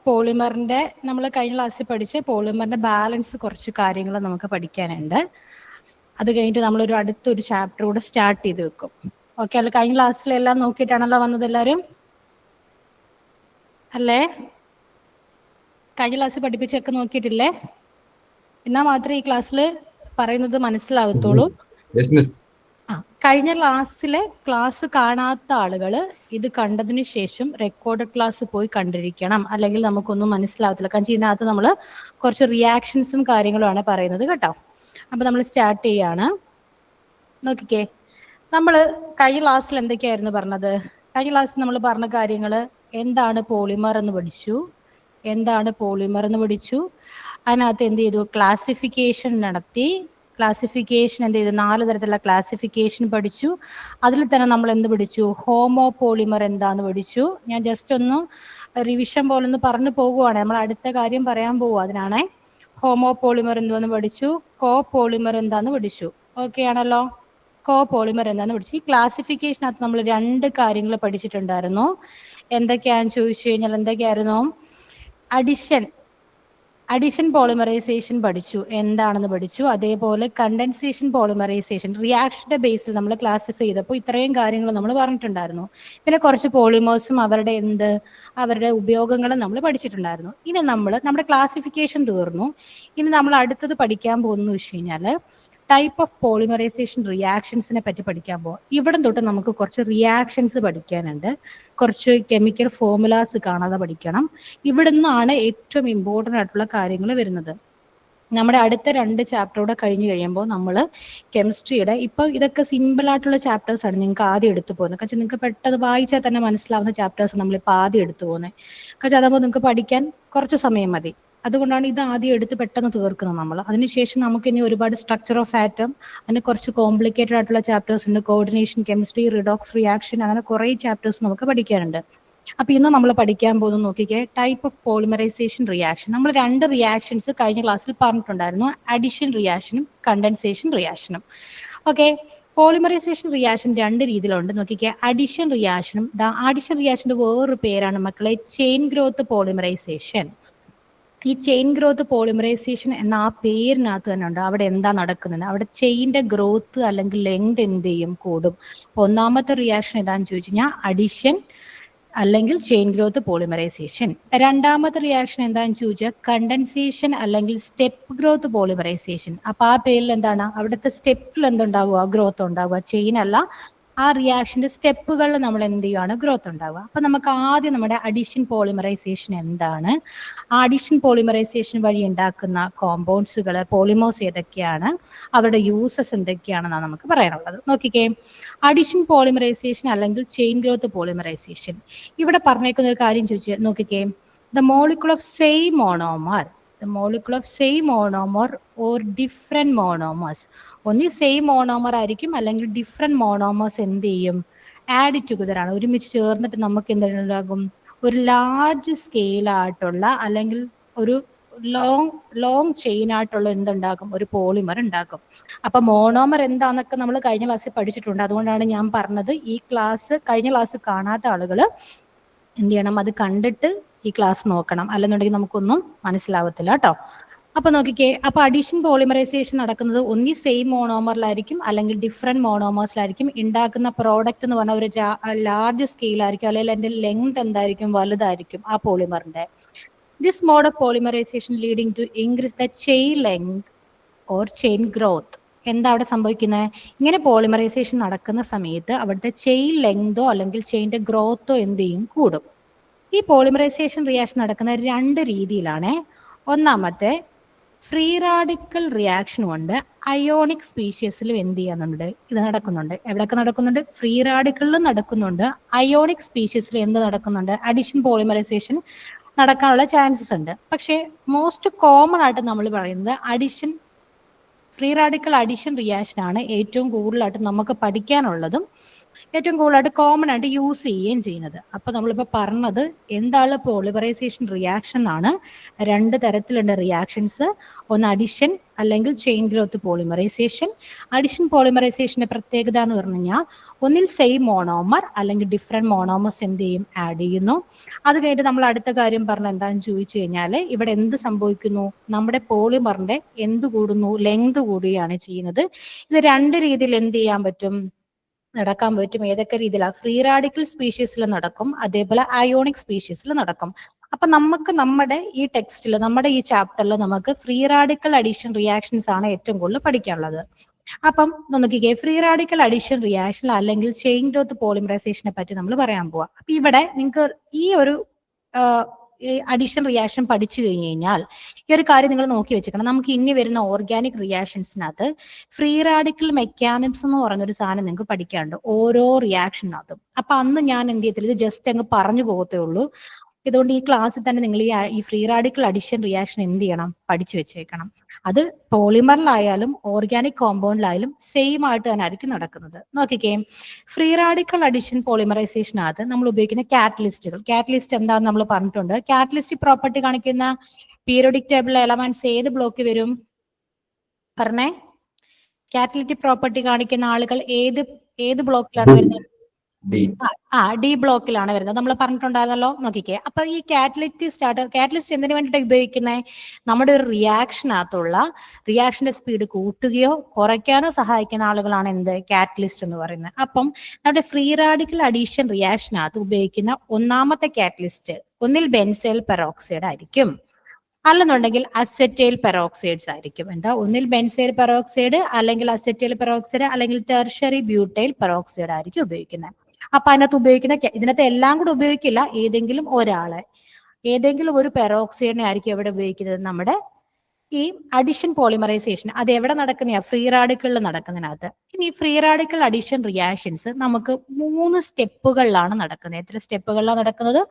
പോളിമറിന്റെ നമ്മൾ കഴിഞ്ഞ ക്ലാസ്സിൽ പഠിച്ച പോളിമറിന്റെ ബാലൻസ് കുറച്ച് കാര്യങ്ങൾ നമുക്ക് പഠിക്കാനുണ്ട്. അത് കഴിഞ്ഞിട്ട് നമ്മളൊരു അടുത്തൊരു ചാപ്റ്റർ കൂടെ സ്റ്റാർട്ട് ചെയ്ത് വെക്കും. ഓക്കെ, അല്ല കഴിഞ്ഞ ക്ലാസ്സിലെല്ലാം നോക്കിയിട്ടാണല്ലോ വന്നത് എല്ലാവരും അല്ലേ? കഴിഞ്ഞ ക്ലാസ്സിൽ പഠിപ്പിച്ചൊക്കെ നോക്കിയിട്ടില്ലേ? എന്നാൽ മാത്രമേ ഈ ക്ലാസ്സിൽ പറയുന്നത് മനസ്സിലാവത്തുള്ളൂ. കഴിഞ്ഞ ക്ലാസ്സിലെ ക്ലാസ് കാണാത്ത ആളുകൾ ഇത് കണ്ടതിന് ശേഷം റെക്കോർഡഡ് ക്ലാസ് പോയി കണ്ടിരിക്കണം, അല്ലെങ്കിൽ നമുക്കൊന്നും മനസ്സിലാവത്തില്ല. കാരണം ഇതിനകത്ത് നമ്മൾ കുറച്ച് റിയാക്ഷൻസും കാര്യങ്ങളുമാണ് പറയുന്നത് കേട്ടോ. അപ്പൊ നമ്മൾ സ്റ്റാർട്ട് ചെയ്യാണ്. നോക്കിക്കേ, നമ്മൾ കഴിഞ്ഞ ക്ലാസ്സിൽ എന്തൊക്കെയായിരുന്നു പറഞ്ഞത്? കഴിഞ്ഞ ക്ലാസ്സിൽ നമ്മൾ പറഞ്ഞ കാര്യങ്ങൾ എന്താണ് പോളിമർ എന്ന് പഠിച്ചു, അതിനകത്ത് എന്ത് ചെയ്തു? ക്ലാസിഫിക്കേഷൻ നടത്തി. ക്ലാസിഫിക്കേഷൻ എന്ത് ചെയ്തു? 4 തരത്തിലുള്ള ക്ലാസിഫിക്കേഷൻ പഠിച്ചു. അതിൽ തന്നെ നമ്മൾ എന്ത് പഠിച്ചു? ഹോമോ പോളിമർ എന്താന്ന് പഠിച്ചു. ഞാൻ ജസ്റ്റ് ഒന്ന് റിവിഷൻ പോലെ ഒന്ന് പറഞ്ഞു പോകുവാണ്, നമ്മൾ അടുത്ത കാര്യം പറയാൻ പോവുക. അതിനാണേ ഹോമോ പോളിമർ എന്താന്ന് പഠിച്ചു, കോ പോളിമർ എന്താന്ന് പഠിച്ചു. ഓക്കെ ആണല്ലോ? കോ പോളിമർ എന്താന്ന് പഠിച്ചു. ഈ ക്ലാസിഫിക്കേഷനകത്ത് നമ്മൾ 2 കാര്യങ്ങൾ പഠിച്ചിട്ടുണ്ടായിരുന്നു. എന്തൊക്കെയാണെന്ന് ചോദിച്ചു കഴിഞ്ഞാൽ എന്തൊക്കെയായിരുന്നു? അഡിഷൻ പോളിമറൈസേഷൻ പഠിച്ചു, എന്താണെന്ന് പഠിച്ചു. അതേപോലെ കണ്ടൻസേഷൻ പോളിമറൈസേഷൻ റിയാക്ഷന്റെ ബേസിൽ നമ്മൾ ക്ലാസിഫൈ ചെയ്തപ്പോൾ ഇത്രയും കാര്യങ്ങൾ നമ്മൾ പറഞ്ഞിട്ടുണ്ടായിരുന്നു. പിന്നെ കുറച്ച് പോളിമേഴ്സും അവരുടെ ഉപയോഗങ്ങളും നമ്മൾ പഠിച്ചിട്ടുണ്ടായിരുന്നു. ഇനി നമ്മുടെ ക്ലാസിഫിക്കേഷൻ തീർന്നു. ഇനി നമ്മൾ അടുത്തത് പഠിക്കാൻ പോകുന്നത് വെച്ച് കഴിഞ്ഞാൽ ടൈപ്പ് ഓഫ് പോളിമറൈസേഷൻ റിയാക്ഷൻസിനെ പറ്റി പഠിക്കാൻ പോകാം. ഇവിടെ തൊട്ട് നമുക്ക് കുറച്ച് റിയാക്ഷൻസ് പഠിക്കാനുണ്ട്, കുറച്ച് കെമിക്കൽ ഫോർമുലാസ് കാണാതെ പഠിക്കണം. ഇവിടെ നിന്നാണ് ഏറ്റവും ഇമ്പോർട്ടൻ്റ് ആയിട്ടുള്ള കാര്യങ്ങൾ വരുന്നത്. നമ്മുടെ അടുത്ത 2 ചാപ്റ്ററൂടെ കഴിഞ്ഞ് കഴിയുമ്പോൾ നമ്മൾ കെമിസ്ട്രിയുടെ ഇപ്പം ഇതൊക്കെ സിമ്പിൾ ആയിട്ടുള്ള ചാപ്റ്റേഴ്സ് ആണ് നിങ്ങൾക്ക് ആദ്യം എടുത്തു പോകുന്നത്. കാരണം നിങ്ങൾക്ക് പെട്ടെന്ന് വായിച്ചാൽ തന്നെ മനസ്സിലാവുന്ന ചാപ്റ്റേഴ്സ് നമ്മളിപ്പോൾ ആദ്യം എടുത്തു പോകുന്നത്. കാരണം അതാകുമ്പോൾ നിങ്ങൾക്ക് പഠിക്കാൻ കുറച്ച് സമയം മതി. അതുകൊണ്ടാണ് ഇത് ആദ്യം എടുത്ത് പെട്ടെന്ന് തീർക്കുന്നത് നമ്മൾ. അതിനുശേഷം നമുക്ക് ഇനി ഒരുപാട് സ്ട്രക്ചർ ഓഫ് ആറ്റം, അതിന് കുറച്ച് കോംപ്ലിക്കേറ്റഡ് ആയിട്ടുള്ള ചാപ്റ്റേഴ്സ് ഉണ്ട്. കോർഡിനേഷൻ കെമിസ്ട്രി, റിഡോക്സ് റിയാക്ഷൻ, അങ്ങനെ കുറേ ചാപ്റ്റേഴ്സ് നമുക്ക് പഠിക്കാനുണ്ട്. അപ്പൊ ഇന്ന് നമ്മൾ പഠിക്കാൻ പോകുന്നത് നോക്കിക്കേ, ടൈപ്പ് ഓഫ് പോളിമറൈസേഷൻ റിയാക്ഷൻ. നമ്മൾ 2 റിയാക്ഷൻസ് കഴിഞ്ഞ ക്ലാസ്സിൽ പറഞ്ഞിട്ടുണ്ടായിരുന്നു, അഡിഷൻ റിയാക്ഷനും കണ്ടൻസേഷൻ റിയാക്ഷനും. ഓക്കെ, പോളിമറൈസേഷൻ റിയാക്ഷൻ 2 രീതിയിലുണ്ട്. നോക്കിക്കേ, അഡിഷൻ റിയാക്ഷനും. അഡിഷൻ റിയാക്ഷന്റെ വേറൊരു പേരാണ് മക്കളെ ചെയിൻ ഗ്രോത്ത് പോളിമറൈസേഷൻ. ഈ ചെയിൻ ഗ്രോത്ത് പോളിമറൈസേഷൻ എന്ന ആ പേരിനകത്ത് തന്നെ ഉണ്ട് അവിടെ എന്താ നടക്കുന്നത്. അവിടെ ചെയിൻ്റെ ഗ്രോത്ത് അല്ലെങ്കിൽ ലെങ്ത് എന്ത് ചെയ്യും? കൂടും. ഒന്നാമത്തെ റിയാക്ഷൻ ഏതാണെന്ന് ചോദിച്ചു കഴിഞ്ഞാൽ അഡിഷൻ അല്ലെങ്കിൽ ചെയിൻ ഗ്രോത്ത് പോളിമറൈസേഷൻ. രണ്ടാമത്തെ റിയാക്ഷൻ എന്താണെന്ന് ചോദിച്ചാൽ കണ്ടൻസേഷൻ അല്ലെങ്കിൽ സ്റ്റെപ്പ് ഗ്രോത്ത് പോളിമറൈസേഷൻ. അപ്പൊ ആ പേരിൽ എന്താണ്? അവിടുത്തെ സ്റ്റെപ്പിൽ എന്തുണ്ടാവുക? ഗ്രോത്ത് ഉണ്ടാവുക. ചെയിൻ അല്ല, ആ റിയാക്ഷന്റെ സ്റ്റെപ്പുകളിൽ നമ്മൾ എന്ത് ചെയ്യുകയാണ്? ഗ്രോത്ത് ഉണ്ടാവുക. അപ്പൊ നമുക്ക് ആദ്യം നമ്മുടെ അഡിഷൻ പോളിമറൈസേഷൻ എന്താണ്, ആ അഡിഷൻ പോളിമറൈസേഷൻ വഴി ഉണ്ടാക്കുന്ന കോമ്പൗണ്ട്സുകൾ, പോളിമേഴ്സ് ഏതൊക്കെയാണ്, അവരുടെ യൂസസ് എന്തൊക്കെയാണെന്നാണ് നമുക്ക് പറയാനുള്ളത്. നോക്കിക്കേ, അഡിഷൻ പോളിമറൈസേഷൻ അല്ലെങ്കിൽ ചെയിൻ ഗ്രോത്ത് പോളിമറൈസേഷൻ. ഇവിടെ പറഞ്ഞേക്കുന്ന ഒരു കാര്യം ചോദിച്ചു നോക്കിക്കേ, the molecule of same monomer, or different monomers. ഒന്നി സെയിം മോണോമർ ആയിരിക്കും, അല്ലെങ്കിൽ ഡിഫറെന്റ് മോണോമേഴ്സ് എന്ത് ചെയ്യും? ആഡ് ടുഗദർ ആണ്, ഒരുമിച്ച് ചേർന്നിട്ട് നമുക്ക് എന്തുണ്ടാകും? ഒരു ലാർജ് സ്കെയിലായിട്ടുള്ള അല്ലെങ്കിൽ ഒരു ലോങ് ചെയിൻ ആയിട്ടുള്ള എന്തുണ്ടാകും? ഒരു പോളിമർ ഉണ്ടാക്കും. അപ്പൊ മോണോമർ എന്താന്നൊക്കെ നമ്മൾ കഴിഞ്ഞ ക്ലാസ്സിൽ പഠിച്ചിട്ടുണ്ട്. അതുകൊണ്ടാണ് ഞാൻ പറഞ്ഞത് ഈ കഴിഞ്ഞ ക്ലാസ് കാണാത്ത ആളുകൾ എന്ത് ചെയ്യണം? അത് കണ്ടിട്ട് ഈ ക്ലാസ് നോക്കണം, അല്ലെന്നുണ്ടെങ്കിൽ നമുക്കൊന്നും മനസ്സിലാവത്തില്ല കേട്ടോ. അപ്പൊ നോക്കിക്കേ, അപ്പൊ അഡീഷൻ പോളിമറൈസേഷൻ നടക്കുന്നത് ഒന്നി സെയിം മോണോമറിലായിരിക്കും, അല്ലെങ്കിൽ ഡിഫറെന്റ് മോണോമേഴ്സിലായിരിക്കും. ഉണ്ടാക്കുന്ന പ്രോഡക്റ്റ് എന്ന് പറഞ്ഞാൽ ഒരു ലാർജ് സ്കെയിലായിരിക്കും, അല്ലെങ്കിൽ അതിന്റെ ലെങ്ത് എന്തായിരിക്കും? വലുതായിരിക്കും ആ പോളിമറിന്റെ. This mode of polymerization leading to increase the chain length or chain growth. എന്താ അവിടെ സംഭവിക്കുന്നത്? ഇങ്ങനെ പോളിമറൈസേഷൻ നടക്കുന്ന സമയത്ത് അവിടുത്തെ ചെയിൻ ലെങ്തോ അല്ലെങ്കിൽ ചെയിൻ്റെ ഗ്രോത്തോ എന്ത് ചെയ്യും? കൂടും. ഈ പോളിമറൈസേഷൻ റിയാക്ഷൻ നടക്കുന്ന 2 രീതിയിലാണ്. ഒന്നാമത്തെ ഫ്രീ റാഡിക്കൽ റിയാക്ഷനും ഉണ്ട്, അയോണിക് സ്പീഷീസിലും എന്ത് ചെയ്യുന്നുണ്ട്? ഇത് നടക്കുന്നുണ്ട്. എവിടെയൊക്കെ നടക്കുന്നുണ്ട്? ഫ്രീ റാഡിക്കലിലും നടക്കുന്നുണ്ട്, അയോണിക് സ്പീഷീസിലും എന്ത് നടക്കുന്നുണ്ട്? അഡിഷൻ പോളിമറൈസേഷൻ നടക്കാനുള്ള ചാൻസസ് ഉണ്ട്. പക്ഷേ മോസ്റ്റ് കോമൺ ആയിട്ട് നമ്മൾ പറയുന്നത് ഫ്രീ റാഡിക്കൽ അഡിഷൻ റിയാക്ഷൻ ആണ് ഏറ്റവും കൂടുതലായിട്ട് നമുക്ക് പഠിക്കാനുള്ളതും ഏറ്റവും കൂടുതലായിട്ട് കോമൺ ആയിട്ട് യൂസ് ചെയ്യുകയും ചെയ്യുന്നത്. അപ്പോൾ നമ്മളിപ്പോൾ പറഞ്ഞത് എന്താണ് പോളിമറൈസേഷൻ റിയാക്ഷൻ ആണ്. 2 തരത്തിലുണ്ട് റിയാക്ഷൻസ്. ഒന്ന് അഡിഷൻ അല്ലെങ്കിൽ ചെയിൻ ഗ്രോത്ത് പോളിമറൈസേഷൻ. അഡിഷൻ പോളിമറൈസേഷന്റെ പ്രത്യേകത എന്ന് പറഞ്ഞു കഴിഞ്ഞാൽ ഒന്നിൽ സെയിം മോണോമർ അല്ലെങ്കിൽ ഡിഫറെന്റ് മോണോമേഴ്സ് എന്ത് ചെയ്യും, ആഡ് ചെയ്യുന്നു. അത് കഴിഞ്ഞിട്ട് നമ്മൾ അടുത്ത കാര്യം പറഞ്ഞ എന്താണെന്ന് ചോദിച്ചു കഴിഞ്ഞാൽ ഇവിടെ എന്ത് സംഭവിക്കുന്നു, നമ്മുടെ പോളിമറിന്റെ എന്ത് കൂടുന്നു, ലെങ്ത് കൂടുകയാണ് ചെയ്യുന്നത്. ഇത് 2 രീതിയിൽ എന്ത് ചെയ്യാൻ പറ്റും, നടക്കാൻ പറ്റും. ഏതൊക്കെ രീതിയിലാണ്? ഫ്രീ റാഡിക്കൽ സ്പീഷീസിൽ നടക്കും, അതേപോലെ അയോണിക് സ്പീഷീസിൽ നടക്കും. അപ്പൊ നമുക്ക് നമ്മുടെ ഈ ടെക്സ്റ്റിൽ, നമ്മുടെ ഈ ചാപ്റ്ററിൽ നമുക്ക് ഫ്രീ റാഡിക്കൽ അഡീഷൻ റിയാക്ഷൻസ് ആണ് ഏറ്റവും കൂടുതൽ പഠിക്കാനുള്ളത്. അപ്പം നോക്കിക്കേ, ഫ്രീ റാഡിക്കൽ അഡീഷൻ റിയാക്ഷൻ അല്ലെങ്കിൽ ചെയിൻ ഗ്രോത്ത് പോളിമറൈസേഷനെ പറ്റി നമ്മൾ പറയാൻ പോവാം. അപ്പൊ ഇവിടെ നിങ്ങൾക്ക് ഈ ഒരു അഡീഷൻ റിയാക്ഷൻ പഠിച്ചു കഴിഞ്ഞു കഴിഞ്ഞാൽ ഈ ഒരു കാര്യം നിങ്ങൾ നോക്കി വെച്ചേക്കണം. നമുക്ക് ഇനി വരുന്ന ഓർഗാനിക് റിയാക്ഷൻസിനകത്ത് ഫ്രീ റാഡിക്കൽ മെക്കാനിസം എന്ന് പറഞ്ഞൊരു സാധനം നിങ്ങൾക്ക് പഠിക്കാനുണ്ട് ഓരോ റിയാക്ഷനകത്തും. അപ്പൊ അന്ന് ഞാൻ എന്ത് ചെയ്യത്തില്ല, ഇത് ജസ്റ്റ് അങ്ങ് പറഞ്ഞു പോകത്തേ ഉള്ളൂ. ഇതുകൊണ്ട് ഈ ക്ലാസ്സിൽ തന്നെ നിങ്ങൾ ഈ ഫ്രീ റാഡിക്കൽ അഡിഷൻ റിയാക്ഷൻ എന്ത് ചെയ്യണം, പഠിച്ചു വെച്ചേക്കണം. അത് പോളിമറിലായാലും ഓർഗാനിക് കോമ്പൗണ്ടിലായാലും സെയിം ആയിട്ട് തന്നെ ആയിരിക്കും നടക്കുന്നത്. നോക്കിക്കേ, ഫ്രീ റാഡിക്കൽ അഡിഷൻ പോളിമറൈസേഷനകത്ത് നമ്മൾ ഉപയോഗിക്കുന്ന കാറ്റലിസ്റ്റുകൾ. കാറ്റലിസ്റ്റ് എന്താണെന്ന് നമ്മൾ പറഞ്ഞിട്ടുണ്ട്. കാറ്റലിസ്റ്റ് പ്രോപ്പർട്ടി കാണിക്കുന്ന പീരിയോഡിക് ടേബിളിലെ എലമെന്റ്സ് ഏത് ബ്ലോക്കിൽ വരും പറഞ്ഞേ? കാറ്റലിറ്റിക് പ്രോപ്പർട്ടി കാണിക്കുന്ന ആളുകൾ ഏത് ബ്ലോക്കിലാണ് വരുന്നത്? ഡി ബ്ലോക്കിലാണ് വരുന്നത്. നമ്മൾ പറഞ്ഞിട്ടുണ്ടായിരുന്നല്ലോ. നോക്കിക്കേ, അപ്പൊ ഈ കാറ്റലിസ്റ്റ് എന്തിനു വേണ്ടിയിട്ട് ഉപയോഗിക്കുന്നത്? നമ്മുടെ ഒരു റിയാക്ഷന്റെ സ്പീഡ് കൂട്ടുകയോ കുറയ്ക്കാനോ സഹായിക്കുന്ന ആളുകളാണ് എന്ത്, കാറ്റലിസ്റ്റ് എന്ന് പറയുന്നത്. അപ്പം നമ്മുടെ ഫ്രീ റാഡിക്കൽ അഡീഷൻ റിയാക്ഷനകത്ത് ഉപയോഗിക്കുന്ന ഒന്നാമത്തെ കാറ്റലിസ്റ്റ് ഒന്നിൽ ബെൻസൈൽ പെറോക്സൈഡ് ആയിരിക്കും, അല്ലെന്നുണ്ടെങ്കിൽ അസറ്റൈൽ പെറോക്സൈഡ്സ് ആയിരിക്കും. എന്താ, ഒന്നിൽ ബെൻസൈൽ പെറോക്സൈഡ് അല്ലെങ്കിൽ അസറ്റൈൽ പെറോക്സൈഡ് അല്ലെങ്കിൽ ടെർഷ്യറി ബ്യൂട്ടൈൽ പെറോക്സൈഡ് ആയിരിക്കും ഉപയോഗിക്കുന്നത്. അപ്പൊ അതിനകത്ത് ഉപയോഗിക്കുന്ന, ഇതിനകത്ത് എല്ലാം കൂടെ ഉപയോഗിക്കില്ല, ഏതെങ്കിലും ഒരു പെറോക്സൈഡിനെ ആയിരിക്കും എവിടെ ഉപയോഗിക്കുന്നത്, നമ്മുടെ ഈ അഡിഷൻ പോളിമറൈസേഷൻ. അത് എവിടെ നടക്കുന്ന? ഫ്രീ റാഡിക്കലിൽ നടക്കുന്നതിനകത്ത്. ഇനി ഫ്രീ റാഡിക്കൽ അഡിഷൻ റിയാക്ഷൻസ് നമുക്ക് 3 സ്റ്റെപ്പുകളിലാണ് നടക്കുന്നത്. എത്ര സ്റ്റെപ്പുകളിലാണ് നടക്കുന്നത്?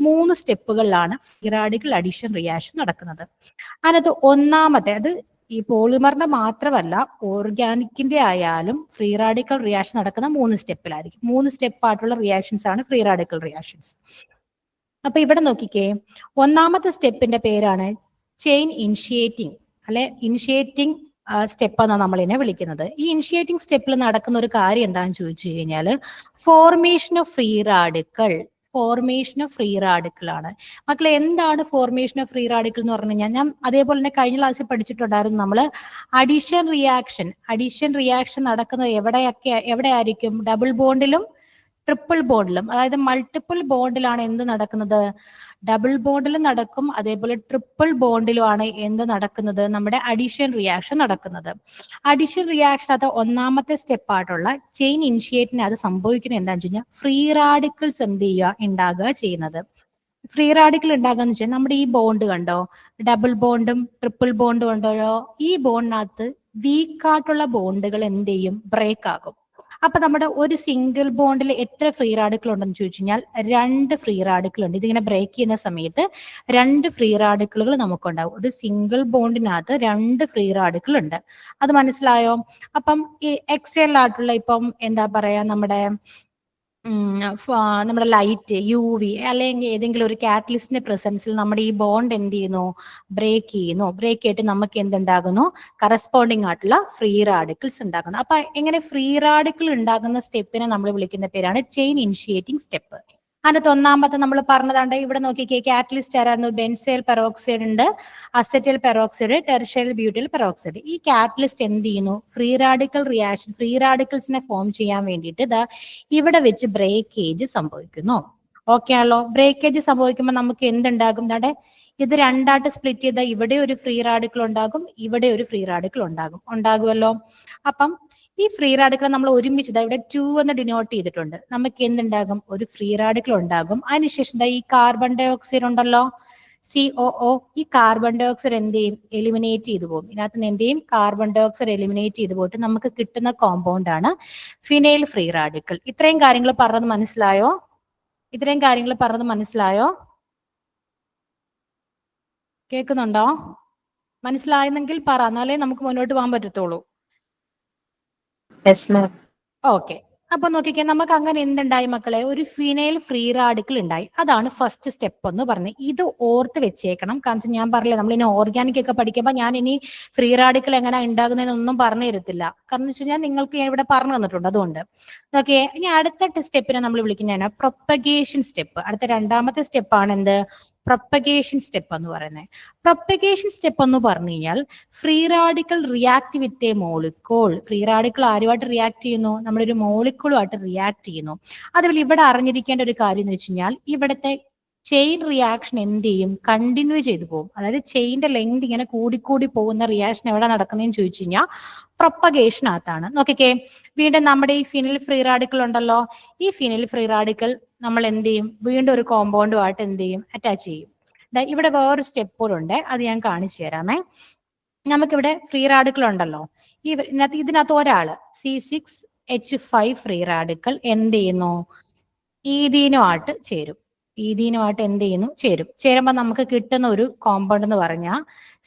3 സ്റ്റെപ്പുകളിലാണ് ഫ്രീ റാഡിക്കൽ അഡിഷൻ റിയാക്ഷൻ നടക്കുന്നത്. അതിനകത്ത് ഒന്നാമത്തെ, അത് ഈ പോളിമറിന്റെ മാത്രമല്ല ഓർഗാനിക്കിന്റെ ആയാലും ഫ്രീ റാഡിക്കൽ റിയാക്ഷൻ നടക്കുന്ന 3 സ്റ്റെപ്പിലായിരിക്കും. 3 സ്റ്റെപ്പായിട്ടുള്ള റിയാക്ഷൻസ് ആണ് ഫ്രീ റാഡിക്കൽ റിയാക്ഷൻസ്. അപ്പൊ ഇവിടെ നോക്കിക്കേ, ഒന്നാമത്തെ സ്റ്റെപ്പിന്റെ പേരാണ് ചെയിൻ ഇനിഷ്യേറ്റിംഗ് അല്ലെ ഇനിഷ്യേറ്റിംഗ് സ്റ്റെപ്പ് എന്നാണ് നമ്മൾ ഇതിനെ വിളിക്കുന്നത്. ഈ ഇനിഷ്യേറ്റിംഗ് സ്റ്റെപ്പിൽ നടക്കുന്ന ഒരു കാര്യം എന്താണെന്ന് ചോദിച്ചു കഴിഞ്ഞാൽ ഫോർമേഷൻ ഓഫ് ഫ്രീ റാഡിക്കൽ ആണ്. മക്കളെ, എന്താണ് ഫോർമേഷൻ ഓഫ് ഫ്രീ റാഡിക്കൽ എന്ന് പറഞ്ഞു കഴിഞ്ഞാൽ, ഞാൻ അതേപോലെ തന്നെ കഴിഞ്ഞ ക്ലാസ്സിൽ പഠിച്ചിട്ടുണ്ടായിരുന്നു നമ്മൾ അഡീഷൻ റിയാക്ഷൻ നടക്കുന്നത് എവിടെ ആയിരിക്കും? ഡബിൾ ബോണ്ടിലും ട്രിപ്പിൾ ബോണ്ടിലും, അതായത് മൾട്ടിപ്പിൾ ബോണ്ടിലാണ് എന്ത് നടക്കുന്നത്? ഡബിൾ ബോണ്ടിലും നടക്കും, അതേപോലെ ട്രിപ്പിൾ ബോണ്ടിലുമാണ് എന്ത് നടക്കുന്നത്? നമ്മുടെ അഡീഷൻ റിയാക്ഷൻ നടക്കുന്നത്. അഡീഷൻ റിയാക്ഷൻ അത് ഒന്നാമത്തെ സ്റ്റെപ്പായിട്ടുള്ള ചെയിൻ ഇനിഷ്യേറ്റിന് അത് സംഭവിക്കുന്നത് എന്താണെന്ന് വെച്ച് കഴിഞ്ഞാൽ ഫ്രീ റാഡിക്കൽസ് എന്ത് ചെയ്യുക, ഉണ്ടാകുക ചെയ്യുന്നത്. ഫ്രീ റാഡിക്കൽ ഉണ്ടാകുക വെച്ചാൽ നമ്മുടെ ഈ ബോണ്ട് കണ്ടോ, ഡബിൾ ബോണ്ടും ട്രിപ്പിൾ ബോണ്ടും ഉണ്ടോ, ഈ ബോണ്ടിനകത്ത് വീക്കായിട്ടുള്ള ബോണ്ടുകൾ എന്ത് ചെയ്യും, ബ്രേക്ക് ആകും. അപ്പൊ നമ്മുടെ ഒരു സിംഗിൾ ബോണ്ടിൽ എത്ര ഫ്രീ റാഡിക്കൽ ഉണ്ടെന്ന് ചോദിച്ചു കഴിഞ്ഞാൽ 2 ഫ്രീ റാഡിക്കൽ ഉണ്ട്. ഇതിങ്ങനെ ബ്രേക്ക് ചെയ്യുന്ന സമയത്ത് 2 ഫ്രീ റാഡിക്കലുകൾ നമുക്കുണ്ടാവും. ഒരു സിംഗിൾ ബോണ്ടിനകത്ത് 2 ഫ്രീ റാഡിക്കൽ ഉണ്ട്. അത് മനസ്സിലായോ? അപ്പം ഈ എക്സ്റ്റേണൽ ആയിട്ടുള്ള ഇപ്പം എന്താ പറയാ, നമ്മുടെ ലൈറ്റ്, UV അല്ലെങ്കിൽ ഏതെങ്കിലും ഒരു കാറ്റലിസ്റ്റിന്റെ പ്രസൻസിൽ നമ്മുടെ ഈ ബോണ്ട് എന്ത് ചെയ്യുന്നു, ബ്രേക്ക് ചെയ്തിട്ട് നമുക്ക് എന്തുണ്ടാകുന്നു, കറസ്പോണ്ടിങ് ആയിട്ടുള്ള ഫ്രീ റാഡിക്കൽസ് ഉണ്ടാകുന്നു. അപ്പൊ എങ്ങനെ ഫ്രീ റാഡിക്കൽ ഉണ്ടാകുന്ന സ്റ്റെപ്പിനെ നമ്മൾ വിളിക്കുന്ന പേരാണ് ചെയിൻ ഇനിഷ്യേറ്റിംഗ് സ്റ്റെപ്പ്. അതിനകത്ത് ഒന്നാമത്തെ നമ്മൾ പറഞ്ഞതാണ്ട് ഇവിടെ നോക്കിക്കേ, കാറ്റലിസ്റ്റ് ആരായിരുന്നു? ബെൻസൈൽ പെറോക്സൈഡ് ഉണ്ട്, അസറ്റൈൽ പെറോക്സൈഡ്, ടെർഷ്യൽ ബ്യൂട്ടൈൽ പെറോക്സൈഡ്. ഈ കാറ്റലിസ്റ്റ് എന്ത് ചെയ്യുന്നു, ഫ്രീ റാഡിക്കൽസിനെ ഫോം ചെയ്യാൻ വേണ്ടിയിട്ട് ഇവിടെ വെച്ച് ബ്രേക്കേജ് സംഭവിക്കുന്നു. ഓക്കെ ആണല്ലോ? ബ്രേക്കേജ് സംഭവിക്കുമ്പോൾ നമുക്ക് എന്തുണ്ടാകും? ഇത് 2ആയിട്ട് സ്പ്ലിറ്റ് ചെയ്ത ഇവിടെ ഒരു ഫ്രീ റാഡിക്കൽ ഉണ്ടാകും, ഇവിടെ ഒരു ഫ്രീ റാഡിക്കൽ ഉണ്ടാകുമല്ലോ. അപ്പം ഈ ഫ്രീ റാഡിക്കൽ നമ്മൾ ഒരുമിച്ച് ഇവിടെ 2 എന്ന് ഡിനോട്ട് ചെയ്തിട്ടുണ്ട്. നമുക്ക് എന്തുണ്ടാകും? ഒരു ഫ്രീ റാഡിക്കൽ ഉണ്ടാകും. അതിനുശേഷം ഈ കാർബൺ ഡൈ ഓക്സൈഡ് ഉണ്ടല്ലോ, COO, ഈ കാർബൺ ഡൈ ഓക്സൈഡ് എന്ത് ചെയ്യും? എലിമിനേറ്റ് ചെയ്തു പോകും. ഇതിനകത്ത് നിന്ന് എന്ത് ചെയ്യും? കാർബൺ ഡൈ ഓക്സൈഡ് എലിമിനേറ്റ് ചെയ്തു പോയിട്ട് നമുക്ക് കിട്ടുന്ന കോമ്പൗണ്ട് ആണ് ഫിനൈൽ ഫ്രീ റാഡിക്കൽ. ഇത്രയും കാര്യങ്ങൾ പറഞ്ഞത് മനസ്സിലായോ? കേൾക്കുന്നുണ്ടോ? മനസ്സിലായെങ്കിൽ പറ, എന്നാലേ നമുക്ക് മുന്നോട്ട് പോകാൻ പറ്റത്തുള്ളൂ. ഓക്കെ, അപ്പൊ നോക്കിക്കേ, നമുക്ക് അങ്ങനെ എന്തുണ്ടായി മക്കളെ, ഒരു ഫിനൈൽ ഫ്രീ റാഡിക്കൽ ഉണ്ടായി. അതാണ് ഫസ്റ്റ് സ്റ്റെപ്പ് എന്ന് പറഞ്ഞത്. ഇത് ഓർത്ത് വെച്ചേക്കണം. കാരണം ഞാൻ പറഞ്ഞില്ലേ, നമ്മൾ ഇനി ഓർഗാനിക് ഒക്കെ പഠിക്കുമ്പോൾ ഞാൻ ഇനി ഫ്രീ റാഡിക്കൽ എങ്ങനെ ഉണ്ടാകുന്നതെന്നൊന്നും പറഞ്ഞു തരത്തില്ല. കാരണം എന്ന് വെച്ച് കഴിഞ്ഞാൽ നിങ്ങൾക്ക് ഞാൻ ഇവിടെ പറഞ്ഞു തന്നിട്ടുണ്ട്. അതുകൊണ്ട് ഓക്കെ. ഇനി അടുത്ത സ്റ്റെപ്പിനെ നമ്മൾ വിളിക്കുന്നതാണ് പ്രൊപ്പഗേഷൻ സ്റ്റെപ്പ്. അടുത്ത രണ്ടാമത്തെ സ്റ്റെപ്പാണ് എന്ത്, പ്രൊപ്പഗേഷൻ സ്റ്റെപ്പ് എന്ന് പറയുന്നത്. പ്രൊപ്പഗേഷൻ സ്റ്റെപ്പ് എന്ന് പറഞ്ഞു കഴിഞ്ഞാൽ free radical react with a molecule. Free radical ആരുമായിട്ട് റിയാക്ട് ചെയ്യുന്നു, നമ്മളൊരു മോളിക്കൂളുമായിട്ട് റിയാക്ട് ചെയ്യുന്നു. അതുപോലെ ഇവിടെ അറിഞ്ഞിരിക്കേണ്ട ഒരു കാര്യം എന്ന് വെച്ച് കഴിഞ്ഞാൽ ഇവിടുത്തെ ചെയിൻ റിയാക്ഷൻ എന്ത് ചെയ്യും, കണ്ടിന്യൂ ചെയ്തു പോകും. അതായത് ചെയിന്റെ ലെങ്ത് ഇങ്ങനെ കൂടിക്കൂടി പോകുന്ന റിയാക്ഷൻ എവിടെ നടക്കുന്നതെന്ന് ചോദിച്ചു കഴിഞ്ഞാൽ പ്രൊപ്പഗേഷനകത്താണ്. നോക്കിക്കേ, വീണ്ടും നമ്മുടെ ഈ ഫിനിൽ ഫ്രീ റാഡിക്കൽ ഉണ്ടല്ലോ, ഈ ഫിനിൽ ഫ്രീ റാഡിക്കൽ നമ്മൾ എന്ത് ചെയ്യും, വീണ്ടും ഒരു കോമ്പൗണ്ടുമായിട്ട് എന്ത് ചെയ്യും, അറ്റാച്ച് ചെയ്യും. ഇവിടെ വേറൊരു സ്റ്റെപ്പ് കൂടെ ഉണ്ട്, അത് ഞാൻ കാണിച്ചു തരാമേ. നമുക്കിവിടെ ഫ്രീ റാഡിക്കൽ ഉണ്ടല്ലോ, ഇതിനകത്ത് ഒരാള് C6H5 ഫ്രീ റാഡിക്കൽ എന്ത് ചെയ്യുന്നു, ഈഥീനുമായിട്ട് ചേരും. ഈഥീനുമായിട്ട് എന്ത് ചെയ്യുന്നു, ചേരുമ്പോൾ നമുക്ക് കിട്ടുന്ന ഒരു കോമ്പൗണ്ട് എന്ന് പറഞ്ഞാൽ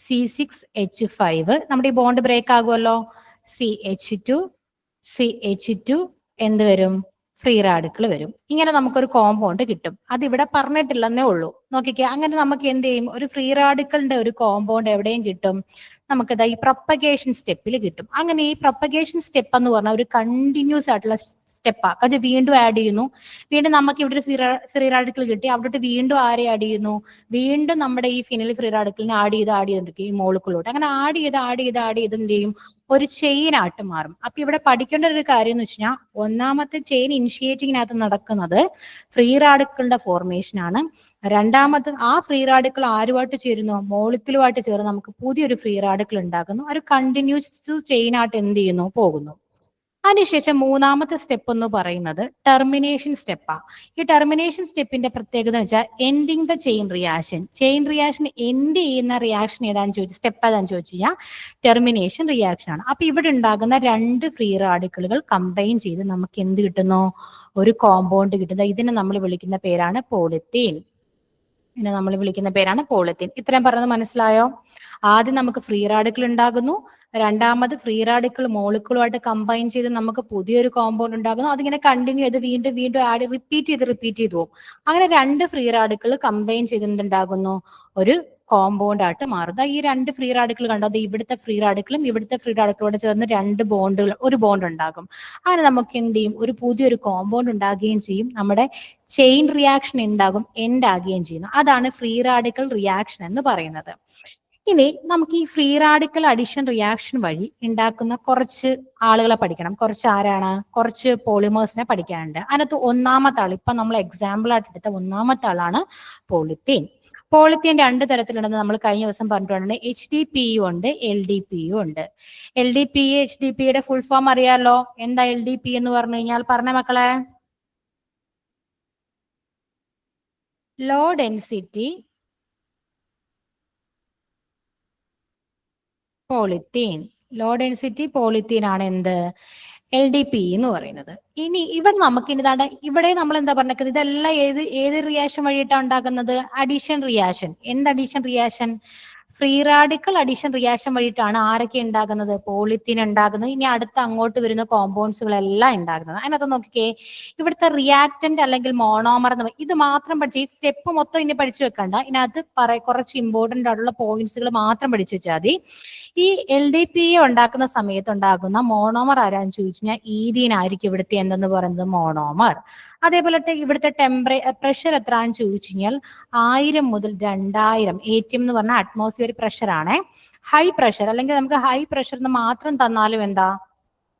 C6H5. നമ്മുടെ ഈ ബോണ്ട് ബ്രേക്ക് ആകുമല്ലോ, CH2 എന്ത് വരും, ഫ്രീ റാഡിക്കൽ വരും. ഇങ്ങനെ നമുക്കൊരു കോമ്പൗണ്ട് കിട്ടും. അതിവിടെ പറഞ്ഞിട്ടില്ലെന്നേ ഉള്ളൂ. നോക്കിക്കേ, അങ്ങനെ നമുക്ക് എന്ത് ചെയ്യും, ഒരു ഫ്രീ റാഡിക്കലിന്റെ ഒരു കോമ്പൗണ്ട് എവിടെയും കിട്ടും, നമുക്കിതാ ഈ പ്രൊപ്പഗേഷൻ സ്റ്റെപ്പിൽ കിട്ടും. അങ്ങനെ ഈ പ്രൊപ്പഗേഷൻ സ്റ്റെപ്പ് എന്ന് പറഞ്ഞാൽ ഒരു കണ്ടിന്യൂസ് ആയിട്ടുള്ള സ്റ്റെപ്പാണ്. കാരണം വീണ്ടും ആഡ് ചെയ്യുന്നു, വീണ്ടും നമുക്ക് ഇവിടെ ഒരു ഫ്രീ റാഡിക്കൽ കിട്ടി, അവിടോട്ട് വീണ്ടും ആരെ ആഡ് ചെയ്യുന്നു, വീണ്ടും നമ്മുടെ ഈ ഫിനിൽ ഫ്രീ റാഡിക്കലിനെ ആഡ് ചെയ്തിരിക്കും ഈ മോളിക്കുള്ളോട്ട്. അങ്ങനെ ആഡ് ചെയ്ത് എന്ത് ചെയ്യും, ഒരു ചെയിൻ ആയിട്ട് മാറും. അപ്പൊ ഇവിടെ പഠിക്കേണ്ട ഒരു കാര്യം എന്ന് വെച്ച് കഴിഞ്ഞാൽ ഒന്നാമത്തെ ചെയിൻ ഇനിഷ്യേറ്റിങ്ങിനകത്ത് നടക്കുന്നത് ഫ്രീ റാഡിക്കലിന്റെ ഫോർമേഷൻ ആണ്. രണ്ടാമത് ആ ഫ്രീ റാഡിക്കൽ ആരുമായിട്ട് ചേരുന്നു, മോളിക്കുലുമായിട്ട് ചേർന്ന് നമുക്ക് പുതിയൊരു ഫ്രീ റാഡിക്കൽ ഉണ്ടാക്കുന്നു. ഒരു കണ്ടിന്യൂസ് ചെയിൻ ആയിട്ട് എന്ത് ചെയ്യുന്നു, പോകുന്നു. അതിനുശേഷം മൂന്നാമത്തെ സ്റ്റെപ്പ് എന്ന് പറയുന്നത് ടെർമിനേഷൻ സ്റ്റെപ്പാണ്. ഈ ടെർമിനേഷൻ സ്റ്റെപ്പിന്റെ പ്രത്യേകത എന്ന് വെച്ചാൽ ending the chain reaction. Chain reaction end ചെയ്യുന്ന റിയാക്ഷൻ സ്റ്റെപ്പ് ഏതാന്ന് ചോദിച്ചു കഴിഞ്ഞാൽ ടെർമിനേഷൻ റിയാക്ഷൻ ആണ്. അപ്പൊ ഇവിടെ ഉണ്ടാകുന്ന രണ്ട് ഫ്രീ റാഡിക്കലുകൾ കമ്പൈൻ ചെയ്ത് നമുക്ക് എന്ത് കിട്ടുന്നു, ഒരു കോമ്പൗണ്ട് കിട്ടുന്നത്. ഇതിനെ നമ്മൾ വിളിക്കുന്ന പേരാണ് പോളിത്തീൻ. ഇത്രയും പറഞ്ഞത് മനസ്സിലായോ? ആദ്യം നമുക്ക് ഫ്രീ റാഡിക്കൽ ഉണ്ടാകുന്നു, രണ്ടാമത് ഫ്രീ റാഡിക്കൽ മോളിക്കുളുമായിട്ട് കമ്പൈൻ ചെയ്ത് നമുക്ക് പുതിയൊരു കോമ്പൗണ്ട് ഉണ്ടാകുന്നു. അതിങ്ങനെ കണ്ടിന്യൂ ചെയ്ത് വീണ്ടും റിപ്പീറ്റ് ചെയ്ത് പോകും. അങ്ങനെ രണ്ട് ഫ്രീ റാഡിക്കൽ കമ്പൈൻ ചെയ്ത് എന്തുണ്ടാകുന്നു, ഒരു കോമ്പൗണ്ട് ആയിട്ട് മാറുക. ഈ രണ്ട് ഫ്രീ റാഡിക്കൽ കണ്ടോ, അത് ഇവിടുത്തെ ഫ്രീ റാഡിക്കലും ഇവിടുത്തെ ഫ്രീ റാഡിക്കലോട് ചേർന്ന് ഒരു ബോണ്ട് ഉണ്ടാകും. അങ്ങനെ നമുക്ക് എന്ത് ചെയ്യും, ഒരു പുതിയൊരു കോമ്പൗണ്ട് ഉണ്ടാകുകയും ചെയ്യും. നമ്മുടെ ചെയിൻ റിയാക്ഷൻ എന്താകും, എൻഡ് ആകുകയും ചെയ്യുന്നു. അതാണ് ഫ്രീ റാഡിക്കൽ റിയാക്ഷൻ എന്ന് പറയുന്നത്. ഇനി നമുക്ക് ഈ ഫ്രീ റാഡിക്കൽ അഡിഷൻ റിയാക്ഷൻ വഴി ഉണ്ടാക്കുന്ന കുറച്ച് ആളുകളെ പഠിക്കണം. കുറച്ച് പോളിമേഴ്സിനെ പഠിക്കാനുണ്ട്. അതിനകത്ത് ഒന്നാമത്തെ ആൾ, ഇപ്പൊ നമ്മൾ എക്സാമ്പിൾ ആയിട്ട് എടുത്ത ഒന്നാമത്തെ ആളാണ് പോളിത്തീൻ. പോളിത്തീൻ രണ്ട് തരത്തിലുണ്ടെന്ന് നമ്മൾ കഴിഞ്ഞ ദിവസം പറഞ്ഞിട്ടുണ്ട്. HDPE ഉണ്ട്, LDPE ഉണ്ട്. LDPE HDPE ഫുൾ ഫോം അറിയാലോ. എന്താ LDPE എന്ന് പറഞ്ഞു കഴിഞ്ഞാൽ, പറഞ്ഞ മക്കളെ, ലോ ഡെൻസിറ്റി പോളിത്തീൻ ആണ് എന്ത്, LDPE എന്ന് പറയുന്നത്. ഇനി ഇവിടെ ഇവിടെ നമ്മൾ എന്താ പറഞ്ഞത്, ഇതെല്ലാം ഏത് റിയാക്ഷൻ വഴിയിട്ടാണ് ഉണ്ടാക്കുന്നത്, അഡീഷൻ റിയാക്ഷൻ. എന്ത് addition reaction, free radical addition reaction വഴിയിട്ടാണ് ആരൊക്കെ ഉണ്ടാകുന്നത്, പോളിത്തീൻ ഉണ്ടാകുന്നത്. ഇനി അടുത്ത് അങ്ങോട്ട് വരുന്ന കോമ്പൗണ്ട്സുകളെല്ലാം ഉണ്ടാകുന്നത്. അതിനകത്ത് നോക്കിക്കേ, ഇവിടുത്തെ റിയാക്ടന്റ് അല്ലെങ്കിൽ മോണോമർ എന്ന് ഇത് മാത്രം പഠിച്ച്, ഈ സ്റ്റെപ്പ് മൊത്തം ഇനി പഠിച്ചു വെക്കണ്ട. ഇതിനകത്ത് കുറച്ച് ഇമ്പോർട്ടന്റ് ആയിട്ടുള്ള പോയിന്റ്സുകൾ മാത്രം പഠിച്ചു വെച്ചാൽ മതി. ഈ LDPE ഉണ്ടാക്കുന്ന സമയത്ത് ഉണ്ടാകുന്ന മോണോമർ ആരാന്ന് ചോദിച്ചു കഴിഞ്ഞാൽ ഈഥീൻ ആയിരിക്കും ഇവിടുത്തെ എന്തെന്ന് പറയുന്നത്, മോണോമർ. അതേപോലത്തെ ഇവിടുത്തെ പ്രഷർ എത്രയാണെന്ന് ചോദിച്ചു കഴിഞ്ഞാൽ 1000 മുതൽ 2000 ATM എന്ന് പറഞ്ഞാൽ അറ്റ്മോസ്ഫിയർ പ്രഷർ ആണ്. ഹൈ പ്രഷർ അല്ലെങ്കിൽ നമുക്ക് ഹൈ പ്രഷർ എന്ന് മാത്രം തന്നാലും എന്താ,